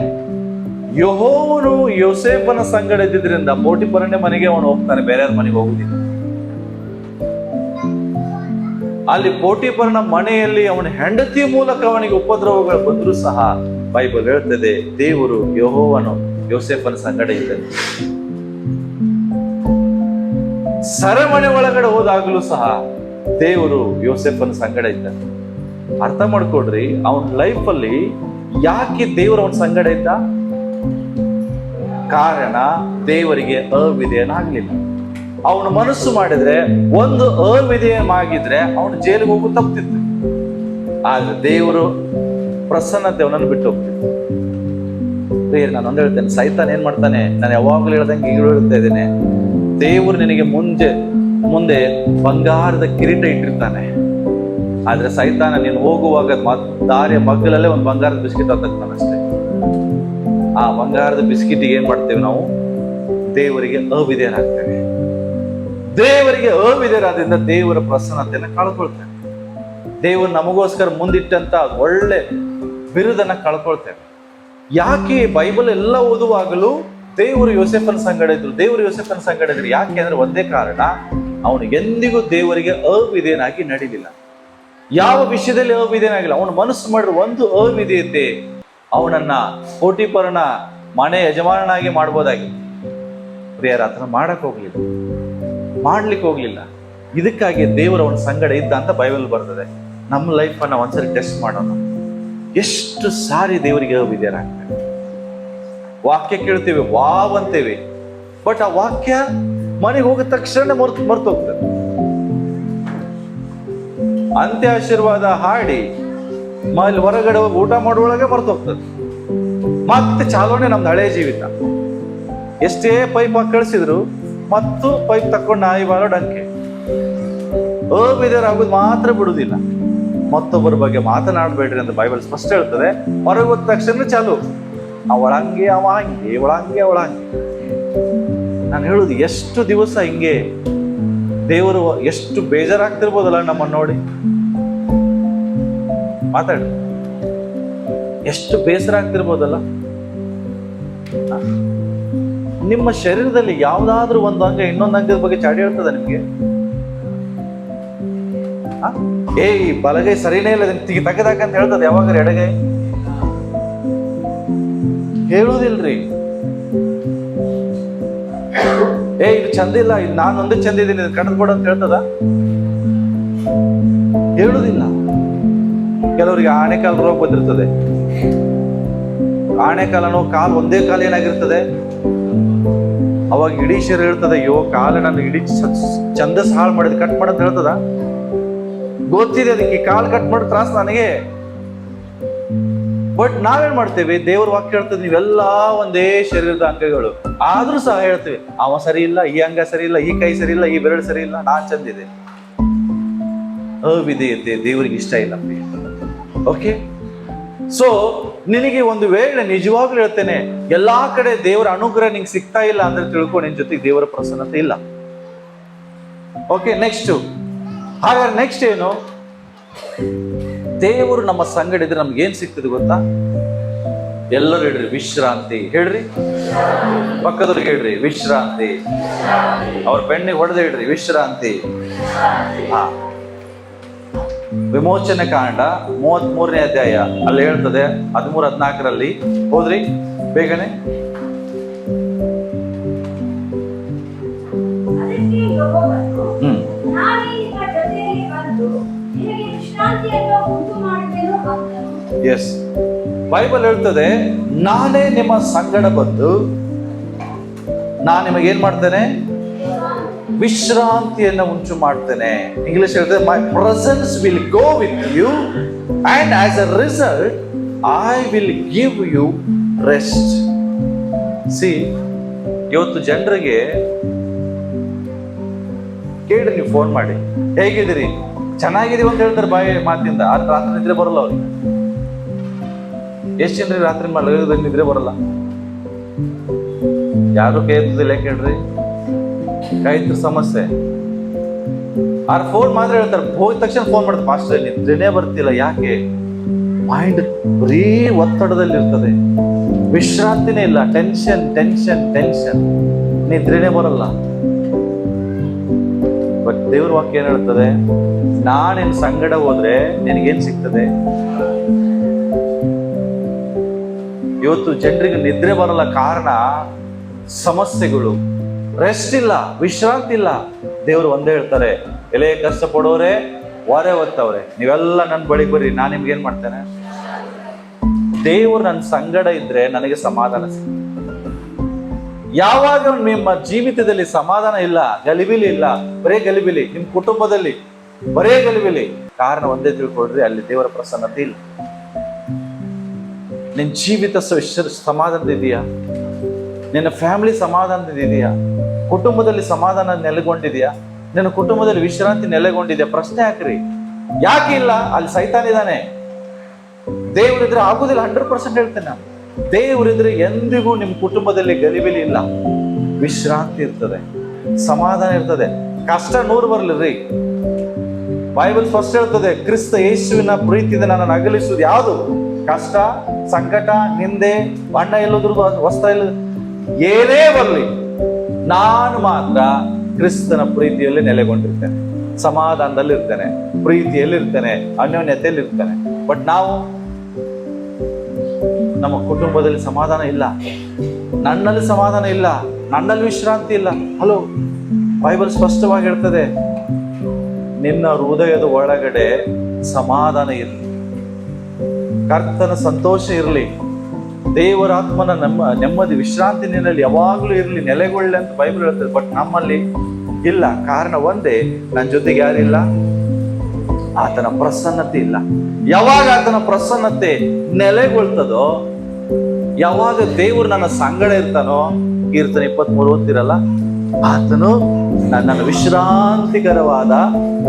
ಯೆಹೋವನು ಯೋಸೇಫನ ಸಂಗಡ ಇದ್ದಿದ್ರಿಂದ ಪೋಟಿಫರನ ಮನೆಗೆ ಅವನು ಹೋಗ್ತಾನೆ, ಬೇರೆಯವ್ರ ಮನೆಗೆ ಹೋಗುದಿಲ್ಲ. ಅಲ್ಲಿ ಪೋಟಿಫರನ ಮನೆಯಲ್ಲಿ ಅವನ ಹೆಂಡತಿ ಮೂಲಕ ಅವನಿಗೆ ಉಪದ್ರವಗಳು ಬಂದರೂ ಸಹ ಬೈಬಲ್ ಹೇಳ್ತದೆ, ದೇವರು ಯೆಹೋವನು ಯೋಸೇಫನ ಸಂಗಡ ಇದ್ದಾನೆ. ಸೆರೆಮನೆ ಒಳಗಡೆ ಹೋದಾಗಲೂ ಸಹ ದೇವರು ಯೋಸೇಫನ ಸಂಗಡ ಇದ್ದಾನೆ. ಅರ್ಥ ಮಾಡ್ಕೊಡ್ರಿ, ಅವನ ಲೈಫಲ್ಲಿ ಯಾಕೆ ದೇವರು ಅವನ ಸಂಗಡ ಇದ್ದ? ಕಾರಣ ದೇವರಿಗೆ ಅವಿಧೇಯನಾಗ್ಲಿಲ್ಲ. ಅವನು ಮನಸ್ಸು ಮಾಡಿದ್ರೆ, ಒಂದು ಅವಿಧೇಯನಾಗಿದ್ರೆ ಅವನು ಜೈಲಿಗೆ ಹೋಗು ತಪ್ಪಿತ್ತು. ಆದ್ರೆ ದೇವರು ಪ್ರಸನ್ನತೆ ಅವನನ್ನು ಬಿಟ್ಟು ಹೋಗ್ತಿತ್ತು. ನಾನು ಒಂದ್ ಹೇಳ್ತೇನೆ, ಸೈತಾನ್ ಏನ್ ಮಾಡ್ತಾನೆ, ನಾನು ಯಾವಾಗಲೂ ಹೇಳ್ದಂಗೆ ಈಗಲೂ ಹೇಳ್ತಾ ಇದ್ದೇನೆ, ದೇವರು ನಿನಗೆ ಮುಂದೆ ಬಂಗಾರದ ಕಿರೀಟ ಇಟ್ಟಿರ್ತಾನೆ. ಆದ್ರೆ ಸೈತಾನ ನೀನು ಹೋಗುವಾಗ ದಾರಿಯ ಮಗ್ಗಲಲ್ಲೇ ಒಂದು ಬಂಗಾರದ ಬಿಸ್ಕಿಟ್ ಅಷ್ಟೇ. ಆ ಬಂಗಾರದ ಬಿಸ್ಕಿಟಿಗೆ ಏನ್ ಮಾಡ್ತೇವೆ ನಾವು? ದೇವರಿಗೆ ಅವಿಧೇಯರಾಗ್ತೇವೆ. ದೇವರಿಗೆ ಅವಿಧೇಯರಾದ್ರಿಂದ ದೇವರ ಪ್ರಸನ್ನತೆಯನ್ನು ಕಳ್ಕೊಳ್ತೇವೆ. ದೇವರು ನಮಗೋಸ್ಕರ ಮುಂದಿಟ್ಟಂತ ಒಳ್ಳೆ ಬಿರುದನ್ನ ಕಳ್ಕೊಳ್ತೇವೆ. ಯಾಕೆ ಬೈಬಲ್ ಎಲ್ಲ ಓದುವಾಗಲೂ ದೇವರು ಯೋಸೇಫನ ಸಂಗಡ ಇದ್ರು, ದೇವರು ಯೋಸೇಫನ ಸಂಗಡ ಇದ್ರು? ಯಾಕೆ ಅಂದ್ರೆ ಒಂದೇ ಕಾರಣ, ಅವನು ಎಂದಿಗೂ ದೇವರಿಗೆ ಅವಿಧೇಯನಾಗಿ ನಡೀಲಿಲ್ಲ. ಯಾವ ವಿಷಯದಲ್ಲಿ ಅವಿಧೇಯನಾಗಿಲ್ಲ. ಅವನು ಮನಸ್ಸು ಮಾಡಿದ್ರೆ ಒಂದು ಅವಿಧೇಯತೆ ಅವನನ್ನ ಪೋಟಿಫರನ ಮನೆ ಯಜಮಾನನಾಗಿ ಮಾಡ್ಬೋದಾಗಿ, ಪ್ರಿಯರ ಆತನ ಮಾಡ್ಲಿಕ್ಕೆ ಹೋಗ್ಲಿಲ್ಲ. ಇದಕ್ಕಾಗಿ ದೇವರು ಅವನ ಸಂಗಡ ಇದ್ದ ಅಂತ ಬೈಬಲ್ ಬರ್ತದೆ. ನಮ್ಮ ಲೈಫನ್ನ ಒಂದ್ಸರಿ ಟೆಸ್ಟ್ ಮಾಡೋಣ. ಎಷ್ಟು ಸಾರಿ ದೇವರಿಗೆ ಅವಿಧೇಯರಾಗ್ತೇವೆ. ವಾಕ್ಯ ಕೇಳ್ತೇವೆ, ವಾವ್ ಅಂತೇವೆ, ಬಟ್ ಆ ವಾಕ್ಯ ಮನೆಗೆ ಹೋಗಿದ ತಕ್ಷಣ ಮರ್ತು ಹೋಗ್ತದೆ. ಅಂತ್ಯ ಆಶೀರ್ವಾದ ಹಾಡಿ ಹೊರಗಡೆ ಹೋಗಿ ಊಟ ಮಾಡುವೊಳಗೆ ಮರ್ತು ಹೋಗ್ತದೆ. ಮತ್ತೆ ಚಾಲನೆ ನಮ್ದು ಹಳೆ ಜೀವಿತ. ಎಷ್ಟೇ ಪೈಪ್ ಕಳಿಸಿದ್ರು ಮತ್ತು ಪೈಪ್ ತಕೊಂಡು ನಾಯಿ ಬಾರೋ ಡಂಕೆ. ಅವಿಧೇಯರಾಗೋದು ಮಾತ್ರ ಬಿಡುವುದಿಲ್ಲ. ಮತ್ತೊಬ್ಬರ ಬಗ್ಗೆ ಮಾತನಾಡಬೇಡ್ರಿ ಅಂತ ಬೈಬಲ್ ಸ್ಪಷ್ಟ ಹೇಳ್ತದೆ. ಹೊರಗೆ ಹೋದ ತಕ್ಷಣ ಚಾಲು, ಅವಳಂಗೆ ಅವ ಹಂಗೆ, ಅವಳಂಗೆ ಅವಳ ಹಂಗೆ. ನಾನು ಹೇಳುದು, ಎಷ್ಟು ದಿವಸ ಹಿಂಗೆ ದೇವರು ಎಷ್ಟು ಬೇಜಾರಾಗ್ತಿರ್ಬೋದಲ್ಲ ನಮ್ಮನ್ನು ನೋಡಿ. ಮಾತಾಡಿ, ಎಷ್ಟು ಬೇಸರ ಆಗ್ತಿರ್ಬೋದಲ್ಲ. ನಿಮ್ಮ ಶರೀರದಲ್ಲಿ ಯಾವ್ದಾದ್ರೂ ಒಂದು ಅಂಗ ಇನ್ನೊಂದು ಅಂಗದ ಬಗ್ಗೆ ಚಾಡಿ ಹೇಳ್ತದ ನಿಮ್ಗೆ? ಈ ಬಲಗೈ ಸರಿನೇ ಇಲ್ಲ ತೆಗೆದಾಕಂತ ಹೇಳ್ತದೆ ಯಾವಾಗ? ಎಡಗೈ ಹೇಳುವುದಿಲ್ರಿ. ಇದು ಚಂದ ಇಲ್ಲ, ಇದು ನಾನು ಒಂದೇ ಚಂದ ಇದ್ದೀನಿ, ಇದು ಕಣದ್ ಕೊಡ ಅಂತ ಹೇಳ್ತದ? ಹೇಳುವುದಿಲ್ಲ. ಕೆಲವರಿಗೆ ಆಣೆಕಾಲ ರೋಗ ಬಂದಿರ್ತದೆ. ಆಣೆಕಾಲನೋ ಕಾಲು ಒಂದೇ ಕಾಲು ಏನಾಗಿರ್ತದೆ, ಅವಾಗ ಇಡೀ ಶರೀರ ಹೇಳ್ತದೆ, ಅಯ್ಯೋ ಕಾಲು ನಾನು ಇಡೀ ಛಂದಸ್ ಹಾಳು ಮಾಡಿದ್, ಕಟ್ ಮಾಡಂತ ಹೇಳ್ತದ? ಗೊತ್ತಿದೆ ಅದಕ್ಕೆ, ಕಾಲು ಕಟ್ ಮಾಡೋ ತ್ರಾಸ ನನಗೆ. ಬಟ್ ನಾವೇನ್ ಮಾಡ್ತೇವೆ? ದೇವ್ರ ವಾಕ್ಯ ಹೇಳ್ತದೆ ನೀವೆಲ್ಲ ಒಂದೇ ಶರೀರದ ಅಂಗಗಳು, ಆದ್ರೂ ಸಹ ಹೇಳ್ತೇವೆ ಅವ ಸರಿ ಇಲ್ಲ, ಈ ಅಂಗ ಸರಿ ಇಲ್ಲ, ಈ ಕೈ ಸರಿ ಇಲ್ಲ, ಈ ಬೆರಳು ಸರಿ ಇಲ್ಲ, ನಾನ್ ಚಂದಿದೆ. ಅವಿಧೇಯತೆ ದೇವರಿಗೆ ಇಷ್ಟ ಇಲ್ಲ. ಓಕೆ, ಸೊ ನಿನಗೆ ಒಂದು ವೇಳೆ ನಿಜವಾಗ್ಲೂ ಹೇಳ್ತೇನೆ, ಎಲ್ಲಾ ಕಡೆ ದೇವರ ಅನುಗ್ರಹ ನಿಂಗೆ ಸಿಗ್ತಾ ಇಲ್ಲ ಅಂದ್ರೆ ತಿಳ್ಕೊ, ನಿನ್ ಜೊತೆಗೆ ದೇವರ ಪ್ರಸನ್ನತೆ ಇಲ್ಲ. ಓಕೆ, ಹಾಗಾದ್ರೆ ನೆಕ್ಸ್ಟ್ ಏನು? ದೇವರು ನಮ್ಮ ಸಂಗಡ ಇದ್ರೆ ನಮ್ಗೆ ಏನ್ ಸಿಗ್ತದೆ ಗೊತ್ತಾ? ಎಲ್ಲರೂ ಹೇಳ್ರಿ ವಿಶ್ರಾಂತಿ. ಹೇಳ್ರಿ, ಪಕ್ಕದವ್ರಿಗೆ ಹೇಳ್ರಿ ವಿಶ್ರಾಂತಿ. ಅವ್ರ ಬೆನ್ನಿಗೆ ಹೊಡೆದ ಹೇಳ್ರಿ ವಿಶ್ರಾಂತಿ. ವಿಮೋಚನೆ ಕಾಂಡ 33ನೇ ಅಧ್ಯಾಯ ಅಲ್ಲಿ ಹೇಳ್ತದೆ, 13-14 ಹೋದ್ರಿ ಬೇಗನೆ. ಎಸ್, ಬೈಬಲ್ ಹೇಳ್ತದೆ, ನಾನೇ ನಿಮ್ಮ ಸಂಗಡ ಬಂದು ನಾನು ನಿಮಗೆ ಏನ್ ಮಾಡ್ತೇನೆ? ವಿಶ್ರಾಂತಿಯನ್ನು ಉಂಟು ಮಾಡ್ತೇನೆ. ಇಂಗ್ಲಿಷ್ ಹೇಳ್ತದೆ, my presence will go with you and as a result I will give you rest. See, ಇವತ್ತು ಜನರಿಗೆ ಕೇಳಿ, ನೀವು ಫೋನ್ ಮಾಡಿ ಹೇಗಿದ್ದೀರಿ, ಚೆನ್ನಾಗಿದೀವಿ ಅಂತ ಹೇಳ್ತಾರೆ ಬಾಯಿ ಮಾತಿಂದ, ಆದ್ರೆ ರಾತ್ರಿ ನಿದ್ರೆ ಬರಲ್ಲ ಅವ್ರಿಗೆ. ಎಷ್ಟು ಜನರಿಗೆ ರಾತ್ರಿ ಮಲಗದ ನಿದ್ರೆ ಬರಲ್ಲ? ಯಾರು ಕೈ ಎತ್ತದಿಲ್ಲ, ಕೇಳ್ರಿ, ಕೈ ಎತ್ತ ಸಮಸ್ಯೆ. ಆದ್ರೆ ಫೋನ್ ಮಾತ್ರ ಹೇಳ್ತಾರೆ, ಹೋಗಿದ ತಕ್ಷಣ ಫೋನ್ ಮಾಡ್ತಾರೆ, ಪಾಸ್ಟರ್ ನಿದ್ರೆನೇ ಬರ್ತಿಲ್ಲ. ಯಾಕೆ? ಮೈಂಡ್ ಬರೀ ಒತ್ತಡದಲ್ಲಿ ಇರ್ತದೆ, ವಿಶ್ರಾಂತಿನೇ ಇಲ್ಲ, ಟೆನ್ಷನ್ ಟೆನ್ಷನ್ ಟೆನ್ಷನ್, ನಿದ್ರೆನೇ ಬರಲ್ಲ. ಬಟ್ ದೇವ್ರ ವಾಕ್ಯ ಏನ್ ಹೇಳ್ತದೆ? ನಾನಿನ್ ಸಂಗಡ ಹೋದ್ರೆ ನಿನಗೇನ್ ಸಿಗ್ತದೆ? ಇವತ್ತು ಜನರಿಗೆ ನಿದ್ರೆ ಬರಲ್ಲ, ಕಾರಣ ಸಮಸ್ಯೆಗಳು, ರೆಸ್ಟ್ ಇಲ್ಲ, ವಿಶ್ರಾಂತಿ ಇಲ್ಲ. ದೇವ್ರು ಒಂದೇ ಹೇಳ್ತಾರೆ, ಎಲೆ ಕಷ್ಟ ಪಡೋರೆ ಹೊರೆ ಹೊತ್ತವ್ರೆ, ನೀವೆಲ್ಲ ನನ್ನ ಬಳಿಗೆ ಬರ್ರಿ, ನಾನು ನಿಮ್ಗೆ ಏನ್ ಮಾಡ್ತೇನೆ. ದೇವ್ರು ನನ್ನ ಸಂಗಡ ಇದ್ರೆ ನನಗೆ ಸಮಾಧಾನ ಸಿಗ್ತದೆ. ಯಾವಾಗ ನಿಮ್ಮ ಜೀವಿತದಲ್ಲಿ ಸಮಾಧಾನ ಇಲ್ಲ, ಗಲಿಬಿಲಿ ಇಲ್ಲ, ಬರೇ ಗಲಿಬಿಲಿ, ನಿಮ್ ಕುಟುಂಬದಲ್ಲಿ ಬರೇ ಗಲಿಬಿಲಿ, ಕಾರಣ ಒಂದೇ ತಿಳ್ಕೊಳ್ರಿ, ಅಲ್ಲಿ ದೇವರ ಪ್ರಸನ್ನತೆ ಇಲ್ಲ. ನಿನ್ನ ಜೀವಿತ ಸಮಾಧಾನದಿದೆಯಾ? ನಿನ್ನ ಫ್ಯಾಮಿಲಿ ಸಮಾಧಾನದಿದೆಯಾ? ಕುಟುಂಬದಲ್ಲಿ ಸಮಾಧಾನ ನೆಲೆಗೊಂಡಿದೆಯಾ? ನಿನ್ನ ಕುಟುಂಬದಲ್ಲಿ ವಿಶ್ರಾಂತಿ ನೆಲೆಗೊಂಡಿದೆಯಾ? ಪ್ರಶ್ನೆ ಹಾಕ್ರಿ. ಯಾಕೆ ಇಲ್ಲ? ಅಲ್ಲಿ ಸೈತಾನ್ ಇದ್ದಾನೆ. ದೇವರಿದ್ರೆ ಆಗುದಿಲ್ಲ, 100% ಹೇಳ್ತೇನೆ ನಾನು. ದೇವರಿದ್ರೆ ಎಂದಿಗೂ ನಿಮ್ಮ ಕುಟುಂಬದಲ್ಲಿ ಗಲಿಬಿಲಿ ಇಲ್ಲ, ವಿಶ್ರಾಂತಿ ಇರ್ತದೆ, ಸಮಾಧಾನ ಇರ್ತದೆ. ಕಷ್ಟ 100 ಬರ್ಲಿರಿ. ಬೈಬಲ್ ಫಸ್ಟ್ ಹೇಳ್ತದೆ, ಕ್ರಿಸ್ತ ಯೇಸುವಿನ ಪ್ರೀತಿಯಿಂದ ನನ್ನನ್ನು ಅಗಲಿಸುವುದು ಯಾವುದು? ಕಷ್ಟ, ಸಂಕಟ, ನಿಂದೆ, ಬಣ್ಣ ಇಲ್ಲದ್ರದ್ದು, ವಸ್ತ್ರ ಇಲ್ಲ, ಏನೇ ಬರಲಿ, ನಾನು ಮಾತ್ರ ಕ್ರಿಸ್ತನ ಪ್ರೀತಿಯಲ್ಲಿ ನೆಲೆಗೊಂಡಿರ್ತೇನೆ, ಸಮಾಧಾನದಲ್ಲಿ ಇರ್ತೇನೆ, ಪ್ರೀತಿಯಲ್ಲಿ ಇರ್ತೇನೆ, ಅನ್ಯೋನ್ಯತೆಯಲ್ಲಿ ಇರ್ತೇನೆ. ಬಟ್ ನಾವು, ನಮ್ಮ ಕುಟುಂಬದಲ್ಲಿ ಸಮಾಧಾನ ಇಲ್ಲ, ನನ್ನಲ್ಲಿ ಸಮಾಧಾನ ಇಲ್ಲ, ನನ್ನಲ್ಲಿ ವಿಶ್ರಾಂತಿ ಇಲ್ಲ. ಹಲೋ, ಬೈಬಲ್ ಸ್ಪಷ್ಟವಾಗಿ ಹೇಳ್ತದೆ, ನಿನ್ನ ಹೃದಯದ ಒಳಗಡೆ ಸಮಾಧಾನ ಇರಲಿ, ಕರ್ತನ ಸಂತೋಷ ಇರಲಿ, ದೇವರ ಆತ್ಮನ ನೆಮ್ಮದಿ ವಿಶ್ರಾಂತಿ ನಿನ್ನಲ್ಲಿ ಯಾವಾಗಲೂ ಇರಲಿ, ನೆಲೆಗೊಳ್ಳಿ ಅಂತ ಬೈಬಲ್ ಹೇಳ್ತದೆ. ಬಟ್ ನಮ್ಮಲ್ಲಿ ಇಲ್ಲ. ಕಾರಣ ಒಂದೇ, ನನ್ನ ಜೊತೆಗೆ ಯಾರಿಲ್ಲ? ಆತನ ಪ್ರಸನ್ನತೆ ಇಲ್ಲ. ಯಾವಾಗ ಆತನ ಪ್ರಸನ್ನತೆ ನೆಲೆಗೊಳ್ತದೋ, ಯಾವಾಗ ದೇವರು ನನ್ನ ಸಂಗಡ ಇರ್ತಾನೋ, ಕೀರ್ತನೆ 23 ಓದ್ತಿರಲ್ಲ, ಆತನು ನನ್ನನ್ನು ವಿಶ್ರಾಂತಿಕರವಾದ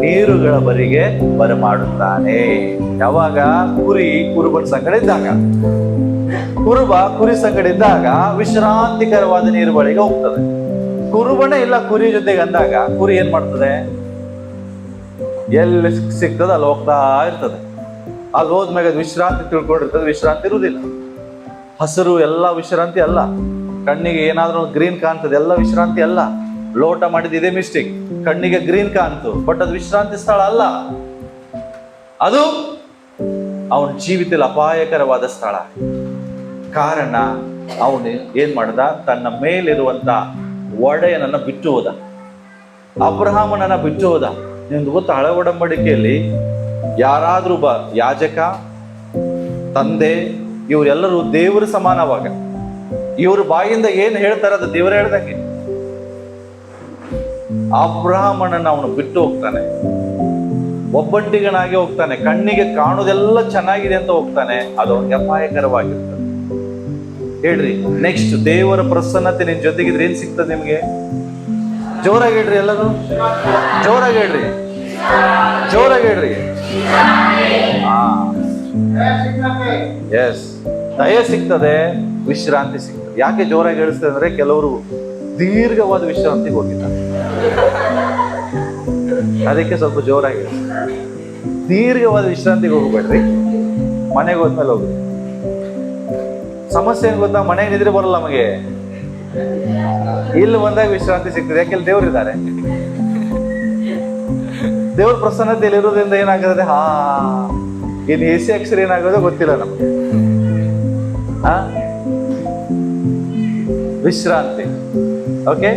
ನೀರುಗಳ ಬರಿಗೆ ಬರಮಾಡುತ್ತಾನೆ. ಯಾವಾಗ? ಕುರುಬನ ಸಂಗಡ ಇದ್ದಾಗ, ಕುರುಬ ಕುರಿ ಸಂಗಡ ಇದ್ದಾಗ ವಿಶ್ರಾಂತಿಕರವಾದ ನೀರು ಬಳಿಗೆ ಹೋಗ್ತದೆ. ಕುರುಬನೇ ಇಲ್ಲ ಕುರಿ ಜೊತೆಗೆ ಅಂದಾಗ ಕುರಿ ಏನ್ ಮಾಡ್ತದೆ? ಎಲ್ಲಿ ಸಿಗ್ತದೆ ಅಲ್ಲಿ ಹೋಗ್ತಾ ಇರ್ತದೆ. ಅಲ್ಲಿ ಹೋದ್ಮ್ಯಾಗ ವಿಶ್ರಾಂತಿ ತಿಳ್ಕೊಂಡಿರ್ತದೆ, ವಿಶ್ರಾಂತಿ ಇರುವುದಿಲ್ಲ. ಹಸಿರು ಎಲ್ಲ ವಿಶ್ರಾಂತಿ ಅಲ್ಲ, ಕಣ್ಣಿಗೆ ಏನಾದ್ರೂ ಗ್ರೀನ್ ಕಾಣ್ತದೆ, ಎಲ್ಲ ವಿಶ್ರಾಂತಿ ಅಲ್ಲ. ಲೋಟ ಮಾಡಿದ ಇದೇ ಮಿಸ್ಟೇಕ್, ಕಣ್ಣಿಗೆ ಗ್ರೀನ್ ಕಾಣ್ತು, ಬಟ್ ಅದು ವಿಶ್ರಾಂತಿ ಸ್ಥಳ ಅಲ್ಲ. ಅದು ಅವನ ಜೀವಿತದಲ್ಲಿ ಅಪಾಯಕರವಾದ ಸ್ಥಳ. ಕಾರಣ ಅವನು ಏನ್ ಮಾಡ್ದ? ತನ್ನ ಮೇಲಿರುವಂತ ಒಡೆಯನನ್ನ ಬಿಟ್ಟು ಹೋದ, ಅಬ್ರಹಾಮನನ್ನ ಬಿಟ್ಟು ಹೋದ. ನಿಮ್ಗೆ ಗೊತ್ತ, ಹಳೆ ಒಡಂಬಡಿಕೆಯಲ್ಲಿ ಯಾರಾದ್ರೂ ಯಾಜಕ, ತಂದೆ, ಇವರೆಲ್ಲರೂ ದೇವರ ಸಮಾನವಾಗ. ಇವ್ರ ಬಾಯಿಂದ ಏನ್ ಹೇಳ್ತಾರೆ ಅದು ದೇವರು ಹೇಳ್ದಂಗೆ. ಅಬ್ರಹಾಮನನ್ನ ಅವನು ಬಿಟ್ಟು ಹೋಗ್ತಾನೆ, ಒಬ್ಬಂಟಿಗನಾಗಿ ಹೋಗ್ತಾನೆ, ಕಣ್ಣಿಗೆ ಕಾಣುವುದೆಲ್ಲ ಚೆನ್ನಾಗಿದೆ ಅಂತ ಹೋಗ್ತಾನೆ. ಅದು ಅವನಿಗೆ ಅಪಾಯಕರವಾಗಿರ್ತದೆ. ಹೇಳ್ರಿ, ನೆಕ್ಸ್ಟ್ ದೇವರ ಪ್ರಸನ್ನತೆ ನಿನ್ ಜೊತೆಗಿದ್ರೆ ಏನ್ ಸಿಗ್ತದೆ ನಿಮ್ಗೆ? ಜೋರಾಗಿ ಹೇಳ್ರಿ, ಎಲ್ಲರೂ ಜೋರಾಗಿ ಹೇಳ್ರಿ, ಜೋರಾಗಿ ಹೇಳ್ರಿ. ಎಸ್, ದಯೆ ಸಿಗ್ತದೆ, ವಿಶ್ರಾಂತಿ ಸಿಗ್ತದೆ. ಯಾಕೆ ಜೋರಾಗಿ ಹೇಳಿಸ್ತದೆ ಅಂದ್ರೆ, ಕೆಲವರು ದೀರ್ಘವಾದ ವಿಶ್ರಾಂತಿಗೆ ಹೋಗಿದ್ದಾರೆ, ಅದಕ್ಕೆ ಸ್ವಲ್ಪ ಜೋರಾಗಿ. ದೀರ್ಘವಾದ ವಿಶ್ರಾಂತಿಗೆ ಹೋಗ್ಬೇಡ್ರಿ, ಮನೆಗೆ ಹೋದ್ಮೇಲೆ ಹೋಗ್ರಿ. ಸಮಸ್ಯೆ ಏನ್ ಗೊತ್ತಾ? ಮನೆಗೆ ನಿದ್ರೆ ಬರಲ್ಲ ನಮಗೆ, ಇಲ್ಲಿ ಬಂದಾಗ ವಿಶ್ರಾಂತಿ ಸಿಗ್ತದೆ. ಯಾಕೆಲ್ಲಿ ದೇವರಿದ್ದಾರೆ. ದೇವ್ರ ಪ್ರಸನ್ನತೆಯಲ್ಲಿ ಇರೋದ್ರಿಂದ ಏನಾಗ್ತದೆ? ಇನ್ನು AC ಅಕ್ಷರ ಏನಾಗೋದು ಗೊತ್ತಿಲ್ಲ ನಮಗೆ. ವಿಶ್ರಾಂತಿ. ಓಕೆ,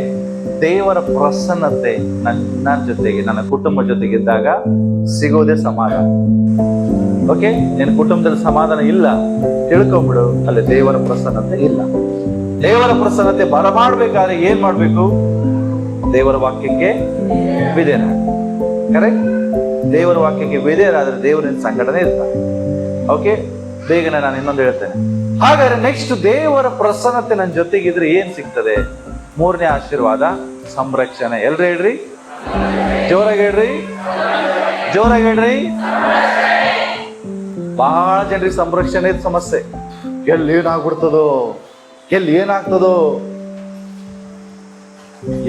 ದೇವರ ಪ್ರಸನ್ನತೆ ನನ್ನ ಜೊತೆಗೆ, ನನ್ನ ಕುಟುಂಬ ಜೊತೆಗೆ ಇದ್ದಾಗ ಸಿಗೋದೇ ಸಮಾಧಾನ. ಓಕೆ, ನಿನ್ನ ಕುಟುಂಬದಲ್ಲಿ ಸಮಾಧಾನ ಇಲ್ಲ, ತಿಳ್ಕೊಂಬಿಡು, ಅಲ್ಲಿ ದೇವರ ಪ್ರಸನ್ನತೆ ಇಲ್ಲ. ದೇವರ ಪ್ರಸನ್ನತೆ ಬರಮಾಡ್ಬೇಕಾದ್ರೆ ಏನ್ ಮಾಡ್ಬೇಕು? ದೇವರ ವಾಕ್ಯಕ್ಕೆ ವಿಧೇಯರ. ಕರೆಕ್ಟ್, ದೇವರ ವಾಕ್ಯಕ್ಕೆ ವಿಧೇಯರಾದ್ರೆ ದೇವರಿನ ಸಂಘಟನೆ ಇರ್ತಾರೆ. ಓಕೆ, ಬೇಗನೆ ನಾನು ಇನ್ನೊಂದು ಹೇಳ್ತೇನೆ. ಹಾಗಾದ್ರೆ ನೆಕ್ಸ್ಟ್, ದೇವರ ಪ್ರಸನ್ನತೆ ನನ್ನ ಜೊತೆಗಿದ್ರೆ ಏನ್ ಸಿಗ್ತದೆ? 3ನೇ ಆಶೀರ್ವಾದ, ಸಂರಕ್ಷಣೆ. ಎಲ್ರು ಹೇಳ್ರಿ, ಜೋರಾಗಿ ಹೇಳ್ರಿ, ಜೋರಾಗಿ ಹೇಳ್ರಿ. ಬಹಳ ಜನರಿಗೆ ಸಂರಕ್ಷಣೆ ಸಮಸ್ಯೆ. ಎಲ್ಲಿ ಏನಾಗ್ಬಿಡ್ತದೋ, ಎಲ್ಲಿ ಏನಾಗ್ತದೋ,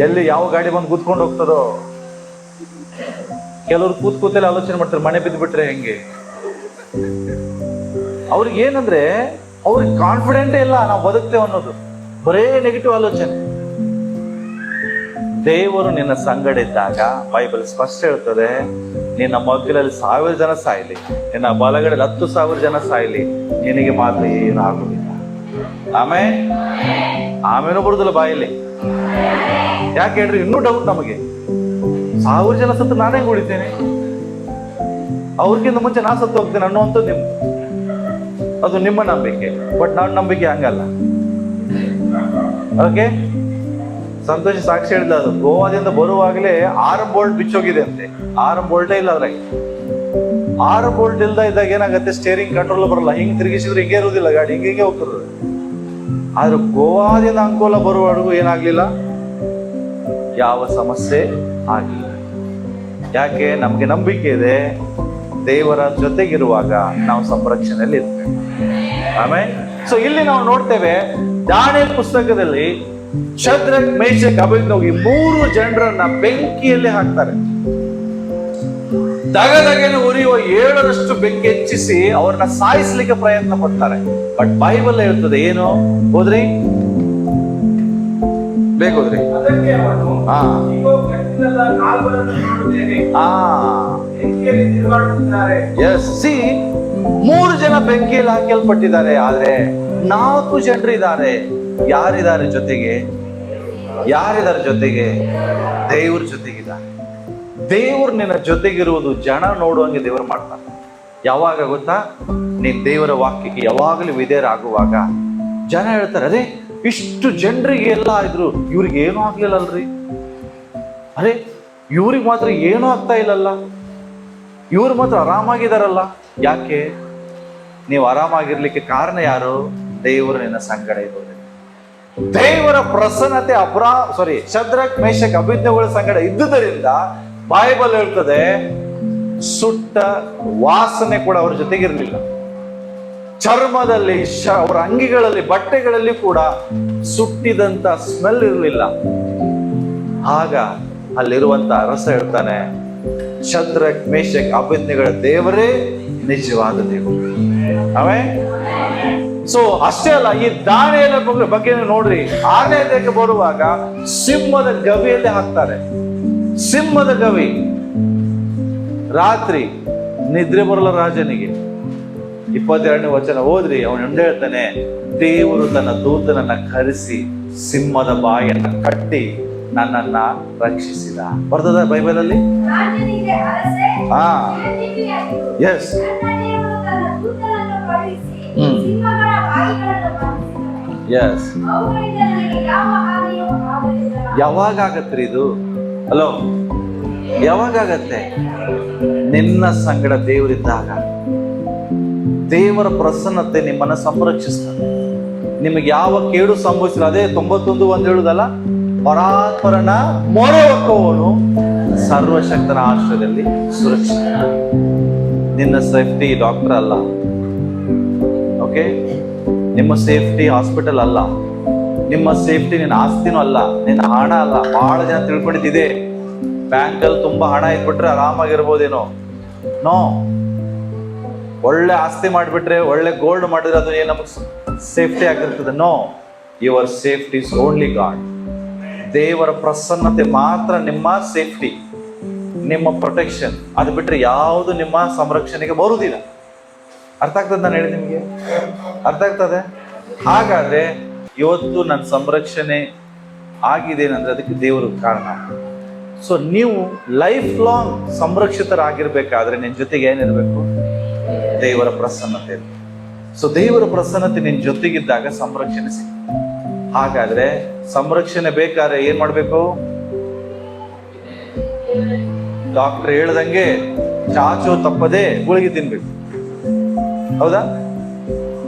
ಎಲ್ಲಿ ಯಾವ ಗಾಡಿ ಬಂದು ಕೂತ್ಕೊಂಡು ಹೋಗ್ತದೋ. ಕೆಲವರು ಕೂತಲ್ಲಿ ಆಲೋಚನೆ ಮಾಡ್ತಾರೆ, ಮನೆ ಬಿದ್ದು ಬಿಟ್ರೆ ಹೆಂಗೆ. ಅವ್ರಿಗೆ ಏನಂದ್ರೆ, ಅವ್ರಿಗೆ ಕಾನ್ಫಿಡೆಂಟೇ ಇಲ್ಲ ನಾವು ಬದುಕ್ತೇವೆ ಅನ್ನೋದು. ಬರೇ ನೆಗೆಟಿವ್ ಆಲೋಚನೆ. ದೇವರು ನಿನ್ನ ಸಂಗಡ ಇದ್ದಾಗ ಬೈಬಲ್ ಸ್ಪಷ್ಟ ಹೇಳ್ತದೆ, ನಿನ್ನ ಮಗ್ಗಲಲ್ಲಿ 1000 ಜನ ಸಾಯ್ಲಿ, ನಿನ್ನ ಬಲಗಡೆಯಲ್ಲಿ 10,000 ಜನ ಸಾಯ್ಲಿ, ನಿನಗೆ ಮಾತ್ರ ಏನು ಆಗುವುದಿಲ್ಲ. ಆಮೇನೂ ಬರುದಿಲ್ಲ ಬಾಯಲ್ಲಿ. ಯಾಕೆ ಹೇಳ್ರಿ? ಇನ್ನೂ ಡೌಟ್ ನಮಗೆ. 1000 ಜನ ಸತ್ತು ನಾನೇ ಉಳಿತೇನೆ, ಅವ್ರಿಗಿಂತ ಮುಂಚೆ ನಾ ಸತ್ತು ಹೋಗ್ತೇನೆ ಅನ್ನುವಂಥದ್ದು ನಿಮ್ದು, ಅದು ನಿಮ್ಮ ನಂಬಿಕೆ. ಬಟ್ ನನ್ನ ನಂಬಿಕೆ ಹಂಗಲ್ಲ. ಓಕೆ, ಸಂತೋಷ ಸಾಕ್ಷಿ ಹೇಳಿದ, ಅದು ಗೋವಾದಿಂದ ಬರುವಾಗಲೇ 6 ಬೋಲ್ಟ್ ಬಿಚ್ಚೋಗಿದೆ ಅಂತೆ. 6 ಬೋಲ್ಟೇ ಇಲ್ಲ ಅದ್ರಾಗ. 6 ಬೋಲ್ಟ್ ಇಲ್ದ ಇದ್ದಾಗ ಏನಾಗತ್ತೆ, ಸ್ಟೇರಿಂಗ್ ಕಂಟ್ರೋಲ್ ಬರಲ್ಲ. ಹಿಂಗ್ ತಿರುಗಿಸಿದ್ರೆ ಹಿಂಗೆ ಇರುವುದಿಲ್ಲ ಗಾಡಿ, ಹಿಂಗೆ ಹೋಗ್ತದೆ. ಆದ್ರೆ ಗೋವಾದಿಂದ ಅಂಕೋಲ ಬರುವವರೆಗೂ ಏನಾಗ್ಲಿಲ್ಲ, ಯಾವ ಸಮಸ್ಯೆ ಆಗಿಲ್ಲ. ಯಾಕೆ? ನಮ್ಗೆ ನಂಬಿಕೆ ಇದೆ, ದೇವರ ಜೊತೆಗಿರುವಾಗ ನಾವು ಸಂರಕ್ಷಣೆಯಲ್ಲಿ ಇರ್ತೇವೆ. ಆಮೇಲೆ ಸೊ ಇಲ್ಲಿ ನಾವು ನೋಡ್ತೇವೆ, ದಾನಿಯೇಲ್ ಪುಸ್ತಕದಲ್ಲಿ ಶದ್ರಕ್, ಮೇಷಕ್, ಅಬೇದ್ನೆಗೋ ಈ 3 ಜನರನ್ನ ಬೆಂಕಿಯಲ್ಲಿ ಹಾಕ್ತಾರೆ. ದಗದಗೇನೆ ಉರಿಯುವ 7ರಷ್ಟು ಬೆಂಕಿ ಹೆಚ್ಚಿಸಿ ಅವ್ರನ್ನ ಸಾಯಿಸ್ಲಿಕ್ಕೆ ಪ್ರಯತ್ನ ಪಡ್ತಾರೆ. ಬಟ್ ಬೈಬಲ್ ಹೇಳ್ತದೆ ಏನು? ಹೋದ್ರಿ ಬೇಕೋದ್ರಿ ಸಿ 3 ಜನ ಬೆಂಕಿಯಲ್ಲಿ ಹಾಕಲ್ಪಟ್ಟಿದ್ದಾರೆ. ಆದ್ರೆ 4 ಜನರು ಇದ್ದಾರೆ. ಯಾರಿದ್ದಾರೆ ಜೊತೆಗೆ? ಯಾರಿದ್ದಾರೆ ಜೊತೆಗೆ? ದೇವ್ರ ಜೊತೆಗಿದ್ದಾರೆ. ದೇವ್ರು ನಿನ್ನ ಜೊತೆಗಿರುವುದು ಜನ ನೋಡುವಂಗೆ ದೇವರು ಮಾಡ್ತಾರೆ. ಯಾವಾಗ ಗೊತ್ತಾ? ನೀನ್ ದೇವರ ವಾಕ್ಯಕ್ಕೆ ಯಾವಾಗಲೂ ವಿಧೇಯರಾಗುವಾಗ ಜನ ಹೇಳ್ತಾರೆ, ಅದೇ ಇಷ್ಟು ಜನರಿಗೆ ಎಲ್ಲ ಇದ್ರು, ಇವ್ರಿಗೆ ಏನೂ ಆಗ್ಲಿಲ್ಲ ಅಲ್ರಿ, ಅರೆ ಇವ್ರಿಗೆ ಮಾತ್ರ ಏನೂ ಆಗ್ತಾ ಇಲ್ಲಲ್ಲ, ಇವ್ರು ಮಾತ್ರ ಆರಾಮಾಗಿದಾರಲ್ಲ. ಯಾಕೆ? ನೀವು ಆರಾಮಾಗಿರ್ಲಿಕ್ಕೆ ಕಾರಣ ಯಾರು? ದೇವರು ನಿನ್ನ ಸಂಗಡ ಇರೋದು. ದೇವರ ಪ್ರಸನ್ನತೆ ಶದ್ರಕ್, ಮೇಷಕ್, ಅಬೇದ್ನೆಗೋಗಳ ಸಂಗಡ ಇದ್ದುದರಿಂದ ಬೈಬಲ್ ಹೇಳ್ತದೆ, ಸುಟ್ಟ ವಾಸನೆ ಕೂಡ ಅವ್ರ ಜೊತೆಗಿರ್ಲಿಲ್ಲ. ಚರ್ಮದಲ್ಲಿ, ಅವರ ಅಂಗಿಗಳಲ್ಲಿ, ಬಟ್ಟೆಗಳಲ್ಲಿ ಕೂಡ ಸುಟ್ಟಿದಂತ ಸ್ಮೆಲ್ ಇರಲಿಲ್ಲ. ಆಗ ಅಲ್ಲಿರುವಂತ ಅರಸ ಹೇಳ್ತಾನೆ, ಶದ್ರಕ್, ಮೇಷಕ್, ಅಬೇದ್ನೆಗೋಳ ದೇವರೇ ನಿಜವಾದ ದೇವರು. ಸೊ ಅಷ್ಟೇ ಅಲ್ಲ, ಈ ದಾನಿಯೇಲನ ಬಗ್ಗೆ ನೋಡ್ರಿ, 6ನೇ ಅಧ್ಯಾಯಕ್ಕೆ ಬರುವಾಗ ಸಿಂಹದ ಗವಿಯಲ್ಲಿ ಹಾಕ್ತಾರೆ. ಸಿಂಹದ ಗವಿ. ರಾತ್ರಿ ನಿದ್ರೆ ಬರಲ್ಲ ರಾಜನಿಗೆ. 22ನೇ ವಚನ ಓದ್ರಿ, ಅವನು ಹೇಳ್ತಾನೆ, ದೇವರು ತನ್ನ ದೂತನನ್ನ ಕರೆಸಿ ಸಿಂಹದ ಬಾಯನ್ನು ಕಟ್ಟಿ ನನ್ನನ್ನ ರಕ್ಷಿಸಿದ. ಬರ್ತದ ಬೈಬಲ್ ಅಲ್ಲಿ? ಎಸ್. ಎಸ್. ಯಾವಾಗ ಆಗತ್ರಿ ಇದು? ಹಲೋ, ಯಾವಾಗ ಆಗತ್ತೆ? ನಿನ್ನ ಸಂಗಡ ದೇವರಿದ್ದಾಗ. ದೇವರ ಪ್ರಸನ್ನತೆ ನಿಮ್ಮನ್ನ ಸಂರಕ್ಷಿಸ್ತಾರೆ. ನಿಮಗೆ ಯಾವ ಕೇಡು ಸಂಭವಿಸಿಲ್ಲ. ಅದೇ 91:1 ಹೇಳುದಲ್ಲ, ಪರಾತ್ಪರನ ಮೊರೆ ಹೊಕ್ಕವನು ಸರ್ವಶಕ್ತನ ಆಶ್ರಯದಲ್ಲಿ ಸುರಕ್ಷಿತ. ನಿನ್ನ ಸೇಫ್ಟಿ ಡಾಕ್ಟರ್ ಅಲ್ಲ, ಓಕೆ? ನಿಮ್ಮ ಸೇಫ್ಟಿ ಹಾಸ್ಪಿಟಲ್ ಅಲ್ಲ, ನಿಮ್ಮ ಸೇಫ್ಟಿ ನಿನ್ನ ಆಸ್ತಿನೂ ಅಲ್ಲ, ನಿನ್ನ ಹಣ ಅಲ್ಲ. ಬಹಳ ಜನ ತಿಳ್ಕೊಂಡಿದ್ದಿದೆ, ಬ್ಯಾಂಕಲ್ಲಿ ತುಂಬಾ ಹಣ ಇಟ್ಬಿಟ್ರೆ ಆರಾಮಾಗಿರ್ಬೋದೇನೋ. ನೋ. ಒಳ್ಳೆ ಆಸ್ತಿ ಮಾಡಿಬಿಟ್ರೆ, ಒಳ್ಳೆ ಗೋಲ್ಡ್ ಮಾಡಿದ್ರೆ ಅದು ಏನು ನಮಗೆ ಸೇಫ್ಟಿ ಆಗಿರ್ತದೆ? No. Your safety is only God. ದೇವರ ಪ್ರಸನ್ನತೆ ಮಾತ್ರ ನಿಮ್ಮ ಸೇಫ್ಟಿ, ನಿಮ್ಮ ಪ್ರೊಟೆಕ್ಷನ್. ಅದು ಬಿಟ್ರೆ ಯಾವುದು ನಿಮ್ಮ ಸಂರಕ್ಷಣೆಗೆ ಬರುವುದಿಲ್ಲ. ಅರ್ಥ ಆಗ್ತದೆ ನಾನು ಹೇಳಿ ನಿಮಗೆ? ಅರ್ಥ ಆಗ್ತದೆ? ಹಾಗಾದ್ರೆ ಇವತ್ತು ನನ್ನ ಸಂರಕ್ಷಣೆ ಆಗಿದೆ ಅಂದ್ರೆ ಅದಕ್ಕೆ ದೇವರು ಕಾರಣ. ಸೊ ನೀವು ಲೈಫ್ ಲಾಂಗ್ ಸಂರಕ್ಷಿತರಾಗಿರ್ಬೇಕಾದ್ರೆ ನಿನ್ನ ಜೊತೆಗೆ ಏನಿರ್ಬೇಕು? ದೇವರ ಪ್ರಸನ್ನತೆ. ಸೊ ದೇವರ ಪ್ರಸನ್ನತೆ ನಿನ್ನ ಜೊತೆಗಿದ್ದಾಗ ಸಂರಕ್ಷಣೆ ಸಿಗ್ತದೆ. ಹಾಗಾದ್ರೆ ಸಂರಕ್ಷಣೆ ಬೇಕಾದ್ರೆ ಏನ್ ಮಾಡ್ಬೇಕು? ಡಾಕ್ಟರ್ ಹೇಳ್ದಂಗೆ ಚಾಚು ತಪ್ಪದೆ ಗುಳಿಗೆ ತಿನ್ಬೇಕು. ಹೌದಾ?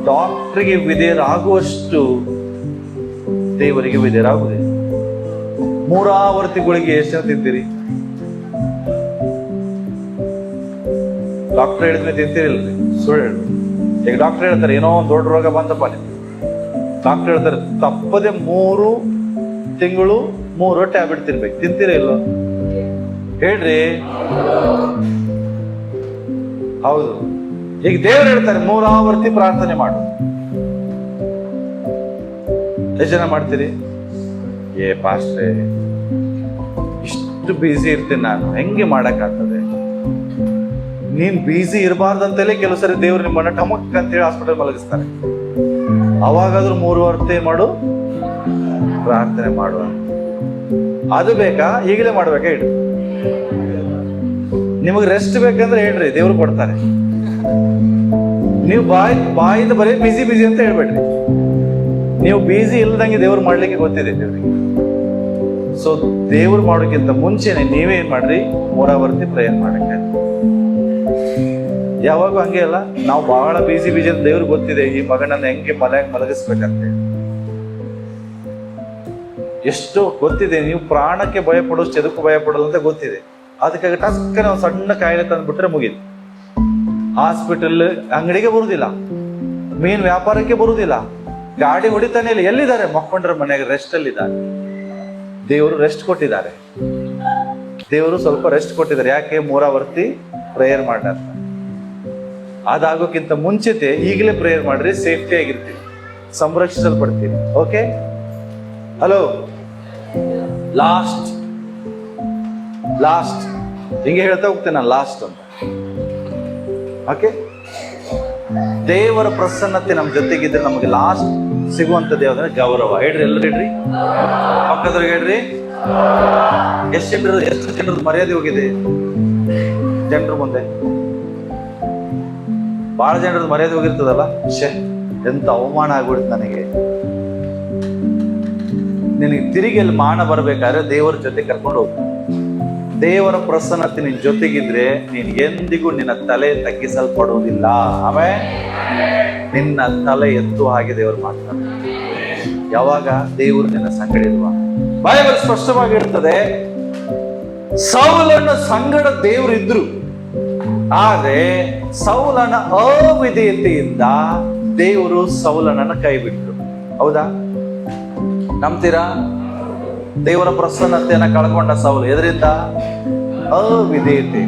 ಡಾಕ್ಟರ್ಗೆ ವಿಧೇಯರಾಗುವಷ್ಟು ದೇವರಿಗೆ ವಿಧೇಯರಾಗುವುದೇ. 3 ಆವರ್ತಿ ಗುಳಿಗೆ ಎಷ್ಟು ತಿಂತೀರಿ? ಡಾಕ್ಟರ್ ಹೇಳಿದ್ರೆ ತಿಂತೀರಿಲ್ರಿ? ಸುಳ್ಳು ಹೇಳಿ. ಈಗ ಡಾಕ್ಟರ್ ಹೇಳ್ತಾರೆ ಏನೋ ಒಂದು ದೊಡ್ಡ ರೋಗ ಬಂತಪ್ಪ, ಡಾಕ್ಟರ್ ಹೇಳ್ತಾರೆ ತಪ್ಪದೆ 3 ತಿಂಗಳು 3 ಟ್ಯಾಬ್ಲೆಟ್ ತಿನ್ಬೇಕು. ತಿಂತೀರ ಇಲ್ಲೋ ಹೇಳ್ರಿ? ಹೌದು. ಈಗ ದೇವರು ಹೇಳ್ತಾರೆ 3 ಆವರ್ತಿ ಪ್ರಾರ್ಥನೆ ಮಾಡು. ಎಷ್ಟು ಜನ ಮಾಡ್ತೀರಿ? ಪಾಸ್ಟ್ರೇ ಎಷ್ಟು ಬ್ಯುಸಿ ಇರ್ತೀನಿ ನಾನು, ಹೆಂಗೆ ಮಾಡಕ್ಕಾಗ್ತದೆ? ನೀನ್ ಬ್ಯುಸಿ ಇರಬಾರ್ದಂತಲೇ ಕೆಲವು ಸರಿ ದೇವ್ರು ನಿಮ್ಮನ್ನ ಟಮಕ್ ಅಂತೇಳಿ ಹಾಸ್ಪಿಟಲ್ ಮಲಗಿಸ್ತಾರೆ. ಅವಾಗಾದ್ರೂ 3 ಹೊತ್ತು ಮಾಡು, ಪ್ರಾರ್ಥನೆ ಮಾಡುವ. ಅದು ಬೇಕಾ? ಈಗಲೇ ಮಾಡ್ಬೇಕಾ? ಹೇಳಿ. ನಿಮಗೆ ರೆಸ್ಟ್ ಬೇಕಂದ್ರೆ ಹೇಳ್ರಿ, ದೇವ್ರು ಕೊಡ್ತಾರೆ. ನೀವು ಬಾಯಿಂದ ಬರೀ ಬಿಸಿ ಅಂತ ಹೇಳ್ಬೇಡ್ರಿ. ನೀವು ಬಿಸಿ ಇಲ್ಲದಂಗೆ ದೇವ್ರು ಮಾಡ್ಲಿಕ್ಕೆ ಗೊತ್ತಿದೆ ದೇವ್ರಿಗೆ. ಸೊ ದೇವ್ರು ಮಾಡೋಕ್ಕಿಂತ ಮುಂಚೆನೆ ನೀವೇನ್ ಮಾಡ್ರಿ, 3 ಹೊತ್ತು ಪ್ರೇಯರ್ ಮಾಡಕ್ಕೆ. ಯಾವಾಗೂ ಹಂಗೆ ಅಲ್ಲ, ನಾವು ಬಹಳ ಬಿಸಿ ಅಂತ ದೇವ್ರಿಗೆ ಗೊತ್ತಿದೆ, ಈ ಮಗನನ್ನ ಹೆಂಗೆ ಮಲಗಿಸ್ಬೇಕಂತ. ಎಷ್ಟು ಗೊತ್ತಿದೆ, ನೀವು ಪ್ರಾಣಕ್ಕೆ ಭಯ ಪಡೋದು ಎದಕ್ಕೂ ಭಯ ಪಡೋದು ಅಂತ ಗೊತ್ತಿದೆ. ಅದಕ್ಕಾಗಿ ಟಸ್ಕನ ಒಂದು ಸಣ್ಣ ಕಾಯಿಲೆ ತಂದ್ಬಿಟ್ರೆ ಮುಗೀತು. ಹಾಸ್ಪಿಟಲ್, ಅಂಗಡಿಗೆ ಬರುದಿಲ್ಲ, ಮೀನ್ ವ್ಯಾಪಾರಕ್ಕೆ ಬರುದಿಲ್ಲ, ಗಾಡಿ ಹೊಡಿತಾನೆ ಇಲ್ಲ. ಎಲ್ಲಿದ್ದಾರೆ? ಮಕ್ಕೊಂಡ್ರ ಮನೆಗೆ ರೆಸ್ಟ್ ಅಲ್ಲಿದ್ದಾರೆ. ದೇವರು ರೆಸ್ಟ್ ಕೊಟ್ಟಿದ್ದಾರೆ. ದೇವರು ಸ್ವಲ್ಪ ರೆಸ್ಟ್ ಕೊಟ್ಟಿದ್ದಾರೆ. ಯಾಕೆ? 3 ಹೊತ್ತು ಪ್ರೇಯರ್ ಮಾಡ್ತಾರೆ. ಅದಾಗೋಕ್ಕಿಂತ ಮುಂಚಿತೆ ಈಗಲೇ ಪ್ರೇಯರ್ ಮಾಡ್ರಿ, ಸೇಫ್ಟಿ ಆಗಿರ್ತೀವಿ, ಸಂರಕ್ಷಿಸಲ್ಪಡ್ತೀವಿ. Okay, hello. ಲಾಸ್ಟ್ ಹಿಂಗೆ ಹೇಳ್ತಾ ಹೋಗ್ತೇನೆ ನಾನು, ಲಾಸ್ಟ್ ಅಂತ. ಓಕೆ, ದೇವರ ಪ್ರಸನ್ನತೆ ನಮ್ಮ ಜೊತೆಗಿದ್ರೆ ನಮಗೆ ಲಾಸ್ಟ್ ಸಿಗುವಂತದ್ದು ಯಾವ್ದಂದ್ರೆ ಗೌರವ. ಹೇಳ್ರಿ, ಎಲ್ಲರೂ ಹೇಳ್ರಿ, ಪಕ್ಕದವ್ರಿಗೆ ಹೇಳ್ರಿ. ಎಷ್ಟು ಜನರದ್ದು ಮರ್ಯಾದೆ ಹೋಗಿದೆ ಜನರ ಮುಂದೆ. ಬಹಳ ಜನರದ್ದು ಮರ್ಯಾದೆ ಹೋಗಿರ್ತದಲ್ಲ. ಎಂತ ಅವಮಾನ ಆಗ್ಬಿಡ್ತು ನನಗೆ. ನಿನಗೆ ತಿರುಗಿ ಅಲ್ಲಿ ಮಾನ ಬರ್ಬೇಕಾದ್ರೆ ದೇವರ ಜೊತೆ ಕರ್ಕೊಂಡು ಹೋಗು. ದೇವರ ಪ್ರಸನ್ನತೆ ನಿನ್ ಜೊತೆಗಿದ್ರೆ ನೀನ್ ಎಂದಿಗೂ ನಿನ್ನ ತಲೆ ತಗ್ಗಿಸಲ್ಪಡುವುದಿಲ್ಲ. ಆಮೇಲೆ ನಿನ್ನ ತಲೆ ಎತ್ತು ಹಾಗೆ ದೇವರು ಮಾಡ್ತಾರೆ. ಯಾವಾಗ? ದೇವರು ನಿನ್ನ ಸಂಗಡ ಇರುವ. ಬೈಬಲ್ ಸ್ಪಷ್ಟವಾಗಿ ಇರ್ತದೆ, ಸೌಲನ ಸಂಗಡ ದೇವರು ಇದ್ರು, ಆದ್ರೆ ಸೌಲನ ಅವಿಧೇಯತೆಯಿಂದ ದೇವರು ಸೌಲನನ್ನ ಕೈ ಬಿಟ್ರು. ಹೌದಾ? ನಂಬ್ತೀರಾ? ದೇವರ ಪ್ರಸನ್ನತೆಯನ್ನ ಕಳ್ಕೊಂಡ ಸೌಲು ಎದರಿಂದ? ಅವಿಧೇಯತೆ.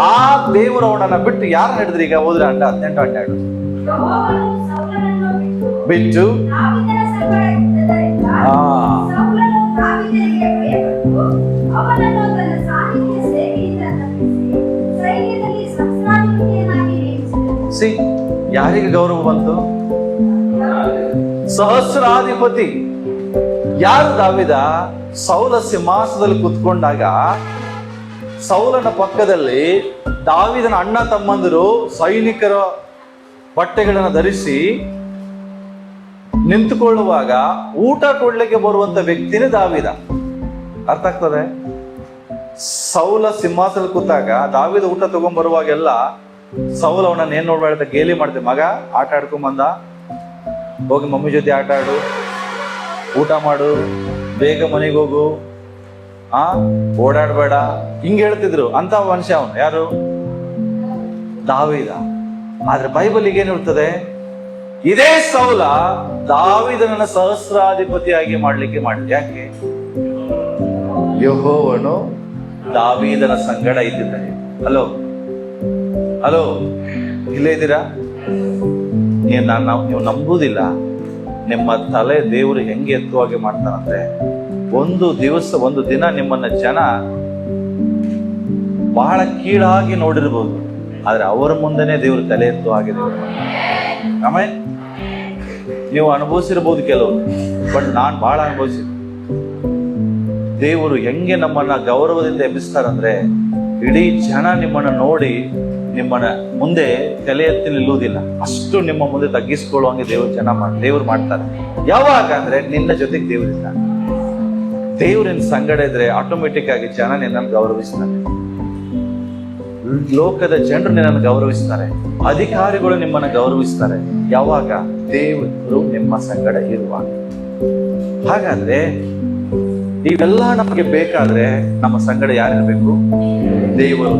ಆ ದೇವರು ಅವನನ್ನ ಬಿಟ್ಟು ಯಾರು ನಡೆದ್ರಿ? ಈಗ ಹೋದ್ರೆ 18-12 ಬಿಟ್ಟು ಯಾರಿಗೆ ಗೌರವ ಬಂತು? ಸಹಸ್ರಾಧಿಪತಿ. ಯಾರು? ದಾವೀದ. ಸೌಲ ಸಿಂಹಾಸನದಲ್ಲಿ ಕುತ್ಕೊಂಡಾಗ ಸೌಲನ ಪಕ್ಕದಲ್ಲಿ ದಾವೀದನ ಅಣ್ಣ ತಮ್ಮಂದಿರು ಸೈನಿಕರ ಬಟ್ಟೆಗಳನ್ನು ಧರಿಸಿ ನಿಂತುಕೊಳ್ಳುವಾಗ ಊಟ ಕೊಡ್ಲಿಕ್ಕೆ ಬರುವಂತ ವ್ಯಕ್ತಿನೇ ದಾವೀದ. ಅರ್ಥ ಆಗ್ತದೆ? ಸೌಲ ಸಿಂಹಾಸನ ಕೂತಾಗ ದಾವೀದ ಊಟ ತಗೊಂಡ್ ಬರುವಾಗೆಲ್ಲ ಸೌಲ ಅವನನ್ನ ಏನ್ ನೋಡ್ಬೇಡ, ಗೇಲಿ ಮಾಡ್ತೇವೆ. ಮಗ ಆಟ ಆಡ್ಕೊಂಬಂದ, ಹೋಗಿ ಮಮ್ಮಿ ಜೊತೆ ಆಟ ಆಡು, ಊಟ ಮಾಡು, ಬೇಗ ಮನೆಗೆ ಹೋಗು, ಓಡಾಡ್ಬೇಡ, ಹಿಂಗ್ ಹೇಳ್ತಿದ್ರು. ಅಂತ ಮನುಷ್ಯ ಅವನು. ಯಾರು? ದಾವೀದ. ಆದ್ರೆ ಬೈಬಲ್ ಏನ್ ಹೇಳ್ತದೆ? ಇದೇ ಸೌಲ ದಾವೀದನನ್ನ ಸಹಸ್ರಾಧಿಪತಿಯಾಗಿ ಮಾಡ್ಲಿಕ್ಕೆ ಮಾಡ್ಲಿ. ಯಾಕೆ? ಯೆಹೋವನು ದಾವೀದನ ಸಂಗಡ ಇದ್ದಿದ್ದಾನೆ. ಹಲೋ, ಇಲ್ಲೇ ಇದ್ದೀರಾ? ನೀವು ನಂಬುದಿಲ್ಲ. ನಿಮ್ಮ ತಲೆ ದೇವರು ಹೆಂಗೆ ಎತ್ತುವಾಗಿ ಮಾಡ್ತಾರಂದ್ರೆ, ಒಂದು ದಿನ ನಿಮ್ಮನ್ನ ಜನ ಬಹಳ ಕೀಳಾಗಿ ನೋಡಿರ್ಬೋದು, ಆದ್ರೆ ಅವರ ಮುಂದೆನೆ ದೇವರು ತಲೆ ಎತ್ತು ಹಾಗೆ ದೇವರು. ಆಮೇಲೆ ನೀವು ಅನುಭವಿಸಿರ್ಬೋದು ಕೆಲವರು, ಬಟ್ ನಾನ್ ಬಹಳ ಅನುಭವಿಸಿದ್ದೆ. ದೇವರು ಹೆಂಗೆ ನಮ್ಮನ್ನ ಗೌರವದಿಂದ ಎಬ್ಬಿಸ್ತಾರಂದ್ರೆ, ಇಡೀ ಜನ ನಿಮ್ಮನ್ನ ನೋಡಿ ನಿಮ್ಮನ್ನ ಮುಂದೆ ತಲೆ ಎತ್ತಿ ನಿಲ್ಲುವುದಿಲ್ಲ, ಅಷ್ಟು ನಿಮ್ಮ ಮುಂದೆ ತಗ್ಗಿಸ್ಕೊಳ್ಳುವಂಗೆ ದೇವ್ರು ಮಾಡ್ತಾರೆ. ಯಾವಾಗ ಅಂದ್ರೆ ನಿನ್ನ ಜೊತೆಗೆ ದೇವರಿಲ್ಲ. ದೇವ್ರಿನ ಸಂಗಡ ಇದ್ರೆ ಆಟೋಮೆಟಿಕ್ ಆಗಿ ಜನ ನಿನ್ನನ್ನು ಗೌರವಿಸ್ತಾರೆ. ಲೋಕದ ಜನರು ನಿನ್ನನ್ನು ಗೌರವಿಸ್ತಾರೆ, ಅಧಿಕಾರಿಗಳು ನಿಮ್ಮನ್ನು ಗೌರವಿಸ್ತಾರೆ. ಯಾವಾಗ? ದೇವರು ನಿಮ್ಮ ಸಂಗಡ ಇರುವಾಗ. ಹಾಗಾದ್ರೆ ಇವೆಲ್ಲ ನಮಗೆ ಬೇಕಾದ್ರೆ ನಮ್ಮ ಸಂಗಡ ಯಾರಿರ್ಬೇಕು?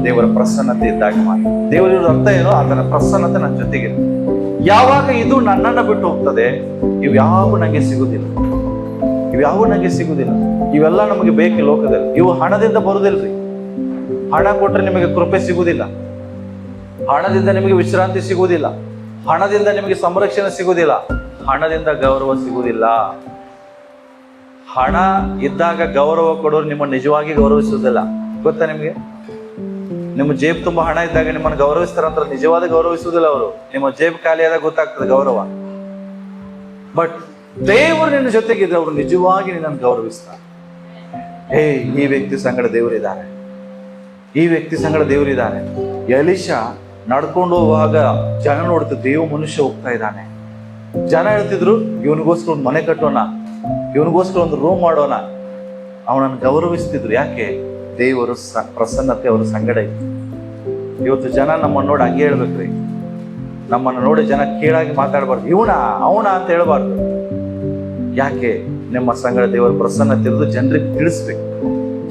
ದೇವರ ಪ್ರಸನ್ನತೆ ಇದ್ದಾಗ ಮಾತ್ರ. ದೇವರ ಅರ್ಥ ಏನೋ, ಆತನ ಪ್ರಸನ್ನತೆ ನನ್ನ ಜೊತೆಗೆ. ಯಾವಾಗ ಇದು ನನ್ನನ್ನ ಬಿಟ್ಟು ಹೋಗ್ತದೆ, ಇವ್ಯಾವು ನಂಗೆ ಸಿಗುದಿಲ್ಲ. ಇವೆಲ್ಲ ನಮಗೆ ಬೇಕು ಲೋಕದಲ್ಲಿ. ಇವು ಹಣದಿಂದ ಬರುದಿಲ್ರಿ. ಹಣ ಕೊಟ್ರೆ ನಿಮಗೆ ಕೃಪೆ ಸಿಗುವುದಿಲ್ಲ, ಹಣದಿಂದ ನಿಮಗೆ ವಿಶ್ರಾಂತಿ ಸಿಗುವುದಿಲ್ಲ, ಹಣದಿಂದ ನಿಮಗೆ ಸಂರಕ್ಷಣೆ ಸಿಗುವುದಿಲ್ಲ, ಹಣದಿಂದ ಗೌರವ ಸಿಗುವುದಿಲ್ಲ. ಹಣ ಇದ್ದಾಗ ಗೌರವ ಕೊಡೋರು ನಿಮ್ಮನ್ನು ನಿಜವಾಗಿ ಗೌರವಿಸುವುದಿಲ್ಲ. ಗೊತ್ತಾ ನಿಮ್ಗೆ? ನಿಮ್ಮ ಜೇಬ್ ತುಂಬಾ ಹಣ ಇದ್ದಾಗ ನಿಮ್ಮನ್ನು ಗೌರವಿಸ್ತಾರಂತ ನಿಜವಾದ ಗೌರವಿಸುವುದಿಲ್ಲ ಅವರು. ನಿಮ್ಮ ಜೇಬ್ ಖಾಲಿಯಾದಾಗ ಗೊತ್ತಾಗ್ತದೆ ಗೌರವ. ಬಟ್ ದೇವರು ನಿನ್ನ ಜೊತೆಗಿದ್ರೆ ಅವರು ನಿಜವಾಗಿ ನಿನ್ನನ್ನು ಗೌರವಿಸ್ತಾರೆ. ಈ ವ್ಯಕ್ತಿ ಸಂಗಡ ದೇವರಿದ್ದಾರೆ, ಈ ವ್ಯಕ್ತಿ ಸಂಗಡ ದೇವರಿದ್ದಾರೆ. ಎಲಿಷಾ ನಡ್ಕೊಂಡು ಹೋಗುವಾಗ ಜನ ನೋಡ್ತಿದ್ರು, ದೇವ ಮನುಷ್ಯ ಹೋಗ್ತಾ ಇದ್ದಾನೆ. ಜನ ಹೇಳ್ತಿದ್ರು, ಇವನಿಗೋಸ್ಕರ ಒಂದು ಮನೆ ಕಟ್ಟೋಣ, ಇವನಿಗೋಸ್ಕರ ಒಂದು ರೂಮ್ ಮಾಡೋಣ. ಅವನನ್ನು ಗೌರವಿಸ್ತಿದ್ರು. ಯಾಕೆ? ದೇವರು ಪ್ರಸನ್ನತೆ ಅವರ ಸಂಗಡ ಇತ್ತು. ಇವತ್ತು ಜನ ನಮ್ಮನ್ನು ನೋಡಿ ಹಂಗೆ ಹೇಳ್ಬೇಕ್ರಿ. ನಮ್ಮನ್ನು ನೋಡಿ ಜನ ಕೀಳಾಗಿ ಮಾತಾಡಬಾರ್ದು, ಅವನ ಅಂತ ಹೇಳ್ಬಾರ್ದು. ಯಾಕೆ? ನಿಮ್ಮ ಸಂಗಡ ದೇವರ ಪ್ರಸನ್ನತೆ ಇರೋದು ಜನರಿಗೆ ತಿಳಿಸ್ಬೇಕು,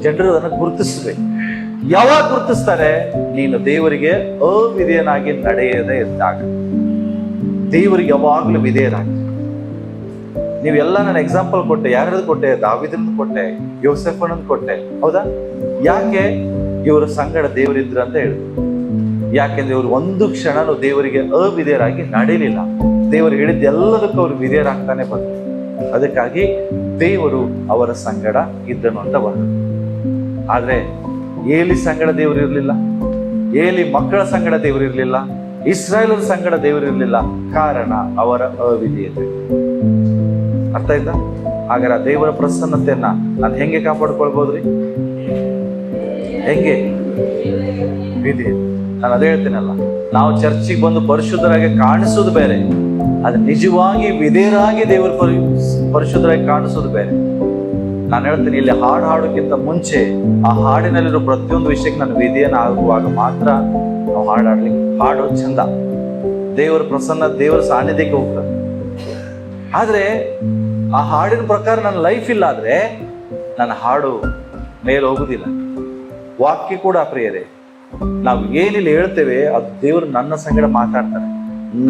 ಜನರು ಅದನ್ನು ಗುರುತಿಸ್ಬೇಕು. ಯಾವಾಗ ಗುರುತಿಸ್ತಾರೆ? ನೀನು ದೇವರಿಗೆ ಅವಿಧೇಯನಾಗಿ ನಡೆಯದೇ ಇದ್ದಾಗ. ದೇವರಿಗೆ ಯಾವಾಗಲೂ ವಿಧೇಯರಾಗಿ. ನೀವೆಲ್ಲ ನಾನು ಎಕ್ಸಾಂಪಲ್ ಕೊಟ್ಟೆ. ಯಾರ್ದು ಕೊಟ್ಟೆ? ದಾವೀದನದು ಕೊಟ್ಟೆ, ಯೋಸೆಫನನ್ನು ಕೊಟ್ಟೆ. ಹೌದಾ? ಯಾಕೆ? ಇವರ ಸಂಗಡ ದೇವರಿದ್ರು ಅಂತ ಹೇಳಿದ್ರು. ಯಾಕೆಂದ್ರೆ ಇವರು ಒಂದು ಕ್ಷಣನೂ ದೇವರಿಗೆ ಅವಿಧೇಯರಾಗಿ ನಡೆಯಲಿಲ್ಲ. ದೇವರು ಹೇಳಿದ್ದೆಲ್ಲದಕ್ಕೂ ಅವರು ವಿಧೇಯರಾಗ್ತಾನೆ ಬಂದರು. ಅದಕ್ಕಾಗಿ ದೇವರು ಅವರ ಸಂಗಡ ಇದ್ದನು ಅಂತ ಬಂದರು. ಆದ್ರೆ ಏಲಿ ಸಂಗಡ ದೇವರು ಇರಲಿಲ್ಲ, ಏಲಿ ಮಕ್ಕಳ ಸಂಗಡ ದೇವರು ಇರಲಿಲ್ಲ, ಇಸ್ರಾಯೇಲರ ಸಂಗಡ ದೇವರು ಇರಲಿಲ್ಲ. ಕಾರಣ ಅವರ ಅವಿಧೇಯತೆ. ಅರ್ಥ ಆಯ್ತಾ? ಹಾಗಾದ್ರೆ ಆ ದೇವರ ಪ್ರಸನ್ನತೆಯನ್ನ ನಾನು ಹೆಂಗೆ ಕಾಪಾಡ್ಕೊಳ್ಬೋದ್ರಿ? ಹೆಂಗೆ? ವಿಧೇಯ. ನಾನು ಅದೇ ಹೇಳ್ತೇನಲ್ಲ, ನಾವು ಚರ್ಚಿಗೆ ಬಂದು ಪರಿಶುದ್ಧರಾಗಿ ಕಾಣಿಸೋದು ಬೇರೆ, ಅದು ನಿಜವಾಗಿ ವಿಧೇಯರಾಗಿ ದೇವರ ಪರಿಶುದ್ಧರಾಗಿ ಕಾಣಿಸೋದು ಬೇರೆ. ನಾನು ಹೇಳ್ತೀನಿ, ಇಲ್ಲಿ ಹಾಡು ಹಾಡೋಕ್ಕಿಂತ ಮುಂಚೆ ಆ ಹಾಡಿನಲ್ಲಿರೋ ಪ್ರತಿಯೊಂದು ವಿಷಯಕ್ಕೆ ನಾನು ವಿಧೇಯನಾಗುವಾಗ ಮಾತ್ರ ನಾವು ಹಾಡೋದು ಚಂದ, ದೇವರ ಪ್ರಸನ್ನ, ದೇವರ ಸಾನ್ನಿಧ್ಯಕ್ಕೆ ಹೋಗ್ತದೆ. ಆದ್ರೆ ಆ ಹಾಡಿನ ಪ್ರಕಾರ ನನ್ನ ಲೈಫ್ ಇಲ್ಲ ಆದ್ರೆ ನನ್ನ ಹಾಡು ಮೇಲೆ ಹೋಗುದಿಲ್ಲ. ವಾಕ್ಯ ಕೂಡ ಪ್ರಿಯರೇ, ನಾವು ಏನಿಲ್ಲ ಹೇಳ್ತೇವೆ ಅದು ದೇವರು ನನ್ನ ಸಂಗಡ ಮಾತಾಡ್ತಾರೆ.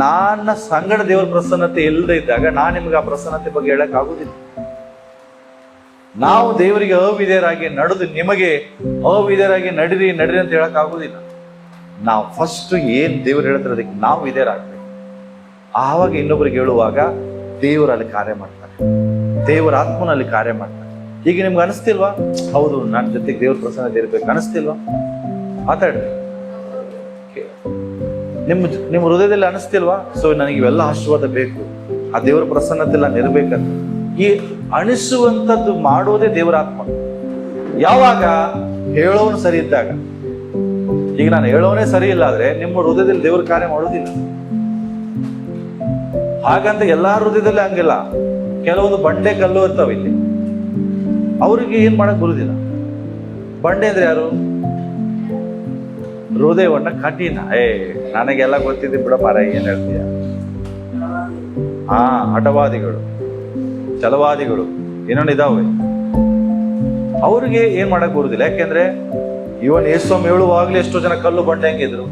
ನನ್ನ ಸಂಗಡ ದೇವರ ಪ್ರಸನ್ನತೆ ಇಲ್ಲದೆ ಇದ್ದಾಗ ನಾನು ನಿಮ್ಗೆ ಆ ಪ್ರಸನ್ನತೆ ಬಗ್ಗೆ ಹೇಳಕ್ ಆಗುದಿಲ್ಲ. ನಾವು ದೇವರಿಗೆ ಅವಿಧೇಯರಾಗಿ ನಡೆದು ನಿಮಗೆ ಅವಿಧೇಯರಾಗಿ ನಡಿರಿ ಅಂತ ಹೇಳಕ್ ಆಗುದಿಲ್ಲ. ನಾವು ಫಸ್ಟ್ ಏನ್ ದೇವರು ಹೇಳ್ತಾರೆ ಅದಕ್ಕೆ ನಾವು ವಿಧೇಯರಾಗ್ಬೇಕು. ಆವಾಗ ಇನ್ನೊಬ್ಬರಿಗೆ ಹೇಳುವಾಗ ದೇವರು ಅಲ್ಲಿ ಕಾರ್ಯ ಮಾಡ್ತಾರೆ, ದೇವರ ಆತ್ಮನಲ್ಲಿ ಕಾರ್ಯ ಮಾಡ್ತಾರೆ. ಈಗ ನಿಮ್ಗೆ ಅನಿಸ್ತಿಲ್ವಾ? ಹೌದು, ನನ್ನ ಜೊತೆಗೆ ದೇವ್ರ ಪ್ರಸನ್ನತೆ ಇರ್ಬೇಕು ಅನಿಸ್ತಿಲ್ವಾ? ಮಾತಾಡ್ರಿ. ನಿಮ್ಮ ಹೃದಯದಲ್ಲಿ ಅನಿಸ್ತಿಲ್ವಾ? ಸೊ ನನಗೆ ಇವೆಲ್ಲ ಆಶೀರ್ವಾದ ಬೇಕು, ಆ ದೇವರ ಪ್ರಸನ್ನತೆ ನಾನು ಇರ್ಬೇಕಂತ. ಈ ಅನಿಸುವಂಥದ್ದು ಮಾಡೋದೇ ದೇವರ ಆತ್ಮ. ಯಾವಾಗ? ಹೇಳೋನು ಸರಿ ಇದ್ದಾಗ. ಈಗ ನಾನು ಹೇಳೋನೇ ಸರಿ ಇಲ್ಲ ಆದ್ರೆ ನಿಮ್ಮ ಹೃದಯದಲ್ಲಿ ದೇವರ ಕಾರ್ಯ ಮಾಡೋದಿಲ್ಲ. ಹಾಗಂತ ಎಲ್ಲಾ ಹೃದಯದಲ್ಲಿ ಹಂಗಿಲ್ಲ. ಕೆಲವೊಂದು ಬಂಡೆ ಕಲ್ಲು ಇರ್ತಾವ ಇಲ್ಲಿ, ಅವ್ರಿಗೆ ಏನ್ ಮಾಡಕ್ ಬರುದಿಲ್ಲ. ಬಂಡೆ ಅಂದ್ರೆ ಯಾರು? ಹೃದಯವನ್ನ ಕಠಿಣ. ನನಗೆಲ್ಲ ಗೊತ್ತಿದ್ದೆ ಬಿಡ ಮಾರ, ಏನ್ ಹೇಳ್ತೀಯ? ಹಠವಾದಿಗಳು, ಛಲವಾದಿಗಳು ಏನೋ ಇದಾವೆ. ಅವ್ರಿಗೆ ಏನ್ ಮಾಡಕ್ ಬರುದಿಲ್ಲ. ಯಾಕೆಂದ್ರೆ ಇವನ್ ಯೇಸುಸ್ವಾಮಿ ಹೇಳುವಾಗ್ಲೂ ಎಷ್ಟೋ ಜನ ಕಲ್ಲು ಬಂಡೆ ಹೆಂಗಿದ್ರು,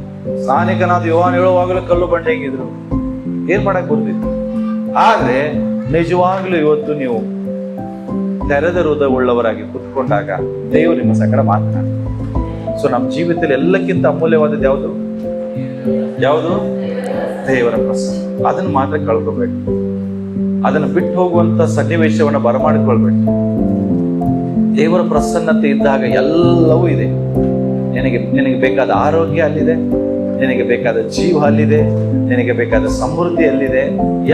ಸ್ನಾನಿಕನಾದ ಯೋಹಾನ ಹೇಳುವಾಗ್ಲೂ ಕಲ್ಲು ಬಂಡೆ ಹೆಂಗಿದ್ರು, ಏನ್ ಮಾಡಕ್ ಬರುದಿಲ್ಲ. ಆದ್ರೆ ನಿಜವಾಗ್ಲೂ ಇವತ್ತು ನೀವು ತೆರೆದ ಹೃದಯ ಉಳ್ಳವರಾಗಿ ಕುತ್ಕೊಂಡಾಗ ದೇವರು ನಿಮ್ಮ ಸಂಗಡ ಮಾತನಾಡ. ಸೊ ನಮ್ಮ ಜೀವಿತದಲ್ಲಿ ಎಲ್ಲಕ್ಕಿಂತ ಅಮೂಲ್ಯವಾದದ್ದು ಯಾವುದು? ದೇವರ ಪ್ರಸನ್ನ. ಅದನ್ನ ಮಾತ್ರ ಕಳ್ಕೊಬೇಡಿ. ಅದನ್ನು ಬಿಟ್ಟು ಹೋಗುವಂತ ಸನ್ನಿವೇಶವನ್ನ ಬರಮಾಡಿಕೊಳ್ಬೇಡಿ. ದೇವರ ಪ್ರಸನ್ನತೆ ಇದ್ದಾಗ ಎಲ್ಲವೂ ಇದೆ. ನಿನಗೆ ಬೇಕಾದ ಆರೋಗ್ಯ ಅಲ್ಲಿದೆ, ನಿನಗೆ ಬೇಕಾದ ಜೀವ ಅಲ್ಲಿದೆ, ನಿನಗೆ ಬೇಕಾದ ಸಮೃದ್ಧಿ ಅಲ್ಲಿದೆ.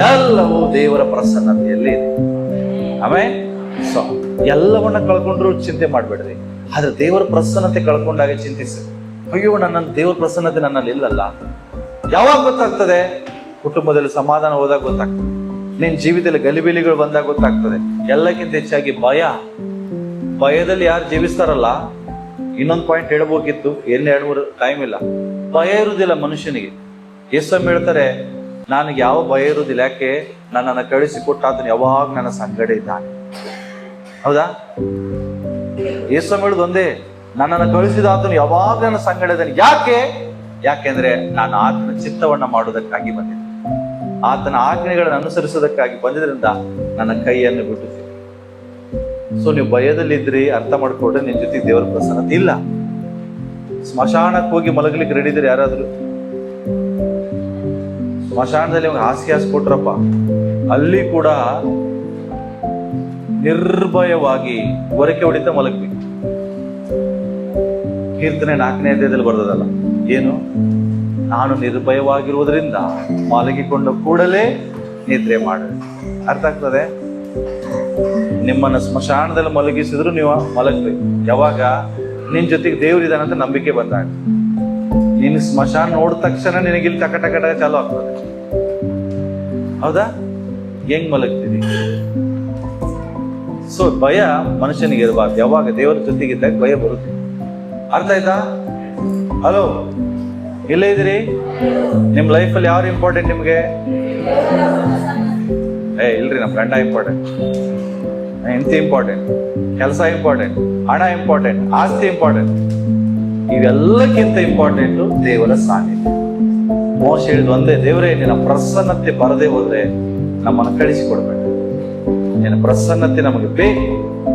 ಎಲ್ಲವೂ ದೇವರ ಪ್ರಸನ್ನತೆಯಲ್ಲಿ ಇದೆ. ಆಮೇಲೆ ಎಲ್ಲವನ್ನ ಕಳ್ಕೊಂಡ್ರು ಚಿಂತೆ ಮಾಡ್ಬೇಡ್ರಿ. ಆದ್ರೆ ದೇವರ ಪ್ರಸನ್ನತೆ ಕಳ್ಕೊಂಡಾಗ ಚಿಂತಿಸಿ, ಅಯ್ಯೋ ನನ್ನ ದೇವರ ಪ್ರಸನ್ನತೆ ನನ್ನಲ್ಲಿ ಇಲ್ಲಲ್ಲ. ಯಾವಾಗ ಗೊತ್ತಾಗ್ತದೆ? ಕುಟುಂಬದಲ್ಲಿ ಸಮಾಧಾನ ಹೋದಾಗ ಗೊತ್ತಾಗ್ತದೆ, ನಿನ್ ಜೀವಿತದಲ್ಲಿ ಗಲಿಬಿಲಿಗಳು ಬಂದಾಗ ಗೊತ್ತಾಗ್ತದೆ. ಎಲ್ಲಕ್ಕಿಂತ ಹೆಚ್ಚಾಗಿ ಭಯದಲ್ಲಿ ಯಾರು ಜೀವಿಸ್ತಾರಲ್ಲ, ಇನ್ನೊಂದು ಪಾಯಿಂಟ್ ಹೇಳ್ಬೇಕಿತ್ತು, ಏನ್ 2-3 ಟೈಮ್ ಇಲ್ಲ. ಭಯ ಇರುವುದಿಲ್ಲ ಮನುಷ್ಯನಿಗೆ. ಯೇಸುಸ್ವಾಮಿ ಹೇಳ್ತಾರೆ, ನನಗೆ ಯಾವ ಭಯ ಇರುವುದಿಲ್ಲ. ಯಾಕೆ? ನನ್ನನ್ನು ಕಳಿಸಿಕೊಟ್ಟ ಆತನು ಯಾವಾಗ ನನ್ನ ಸಂಗಡ ಇದ್ದಾನೆ. ಹೌದಾ? ಯೇಸುಸ್ವಾಮಿ ಹೇಳುದು ಒಂದೇ, ನನ್ನನ್ನು ಕಳಿಸಿದ ಆತನು ಯಾವಾಗ ನನ್ನ ಸಂಗಡ ಇದ್ದಾನೆ. ಯಾಕೆಂದ್ರೆ ನಾನು ಆತನ ಚಿತ್ತವನ್ನ ಮಾಡುವುದಕ್ಕಾಗಿ ಬಂದಿದ್ದೆ, ಆತನ ಆಜ್ಞೆಗಳನ್ನು ಅನುಸರಿಸೋದಕ್ಕಾಗಿ ಬಂದಿದ್ರಿಂದ ನನ್ನ ಕೈಯನ್ನು ಬಿಟ್ಟಿದ್ದೆ. ಸೊ ನೀವು ಭಯದಲ್ಲಿದ್ರಿ, ಅರ್ಥ ಮಾಡ್ಕೊಂಡ್ರೆ ನಿನ್ ಜೊತೆಗೆ ದೇವರ ಪ್ರಸನ್ನತೆ ಇಲ್ಲ. ಸ್ಮಶಾನಕ್ಕೆ ಹೋಗಿ ಮಲಗಲಿಕ್ಕೆ ರೆಡಿ ಇದ್ರೆ ಯಾರಾದ್ರು? ಸ್ಮಶಾನದಲ್ಲಿ ಹಾಸಿಗೆ ಹಾಸ್ಕೊಟ್ರಪ್ಪ, ಅಲ್ಲಿ ಕೂಡ ನಿರ್ಭಯವಾಗಿ ಗೊರಕೆ ಹೊಡಿತಾ ಮಲಗ್ಬೇಕು. ಕೀರ್ತನೆ 4ನೇ ಅಧ್ಯಾಯದಲ್ಲಿ ಬರ್ತದಲ್ಲ, ಏನು? ನಾನು ನಿರ್ಭಯವಾಗಿರುವುದರಿಂದ ಮಲಗಿಕೊಂಡ ಕೂಡಲೇ ನಿದ್ರೆ ಮಾಡ. ಅರ್ಥ ಆಗ್ತದೆ? ನಿಮ್ಮನ್ನ ಸ್ಮಶಾನದಲ್ಲಿ ಮಲಗಿಸಿದ್ರು ನೀವು ಮಲಗ್ಬೇಕು. ಯಾವಾಗ? ನಿನ್ ಜೊತೆಗೆ ದೇವ್ರಿದಾನಂತ ನಂಬಿಕೆ ಬಂದಾಗ. ನೀನು ಸ್ಮಶಾನ ನೋಡಿದ ತಕ್ಷಣ ನಿನಗಿಲ್ಲಿ ಟಕ ಟಕ ಟಕ ಚಾಲು ಆಗ್ತದೆ. ಹೌದಾ? ಹೆಂಗ್ ಮಲಗ್ತೀವಿ? ಸೊ ಭಯ ಮನುಷ್ಯನಿಗೆ ಇರಬಾರ್ದು. ಯಾವಾಗ ದೇವರ ಜೊತೆಗಿದ್ದಾಗ ಭಯ ಬರುತ್ತೆ. ಅರ್ಥ ಆಯ್ತಾ? ಹಲೋ, ಇಲ್ಲೇ ಇದ್ದೀರಿ? ನಿಮ್ ಲೈಫಲ್ಲಿ ಯಾರು ಇಂಪಾರ್ಟೆಂಟ್ ನಿಮ್ಗೆ? ಇಲ್ರಿ, ನಮ್ಮ ಗಂಡ ಇಂಪಾರ್ಟೆಂಟ್, ಹೆಂಡತಿ ಇಂಪಾರ್ಟೆಂಟ್, ಕೆಲಸ ಇಂಪಾರ್ಟೆಂಟ್, ಹಣ ಇಂಪಾರ್ಟೆಂಟ್, ಆಸ್ತಿ ಇಂಪಾರ್ಟೆಂಟ್. ಇವೆಲ್ಲಕ್ಕಿಂತ ಇಂಪಾರ್ಟೆಂಟು ದೇವರ ಸಾನ್ನಿಧ್ಯ. ಮೋಶ ಹೇಳಿದ್ ಒಂದೇ, ದೇವರೇ ನಿನ್ನ ಪ್ರಸನ್ನತೆ ಬರದೇ ಹೋದ್ರೆ ನಮ್ಮನ್ನು ಕಳಿಸಿಕೊಡ್ಬೇಕು. ನಿನ್ನ ಪ್ರಸನ್ನತೆ ನಮಗೆ ಬೇಕು,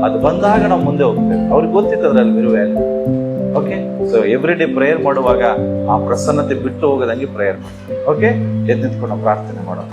ಅದು ಬಂದಾಗ ನಾವು ಮುಂದೆ ಹೋಗ್ಬೇಕು. ಅವ್ರಿಗೆ ಗೊತ್ತಿತ್ತು ಅದ್ರಲ್ಲಿ ಇರುವ value. Okay, so every day prayer ಮಾಡುವಾಗ ಆ ಪ್ರಸನ್ನತೆ ಬಿಟ್ಟು ಹೋಗದಂಗೆ ಪ್ರೇಯರ್ ಮಾಡಿ. ಓಕೆ, ಎದ್ದು ನಿಂತ್ಕೊಂಡು ನಾವು ಪ್ರಾರ್ಥನೆ ಮಾಡೋಣ.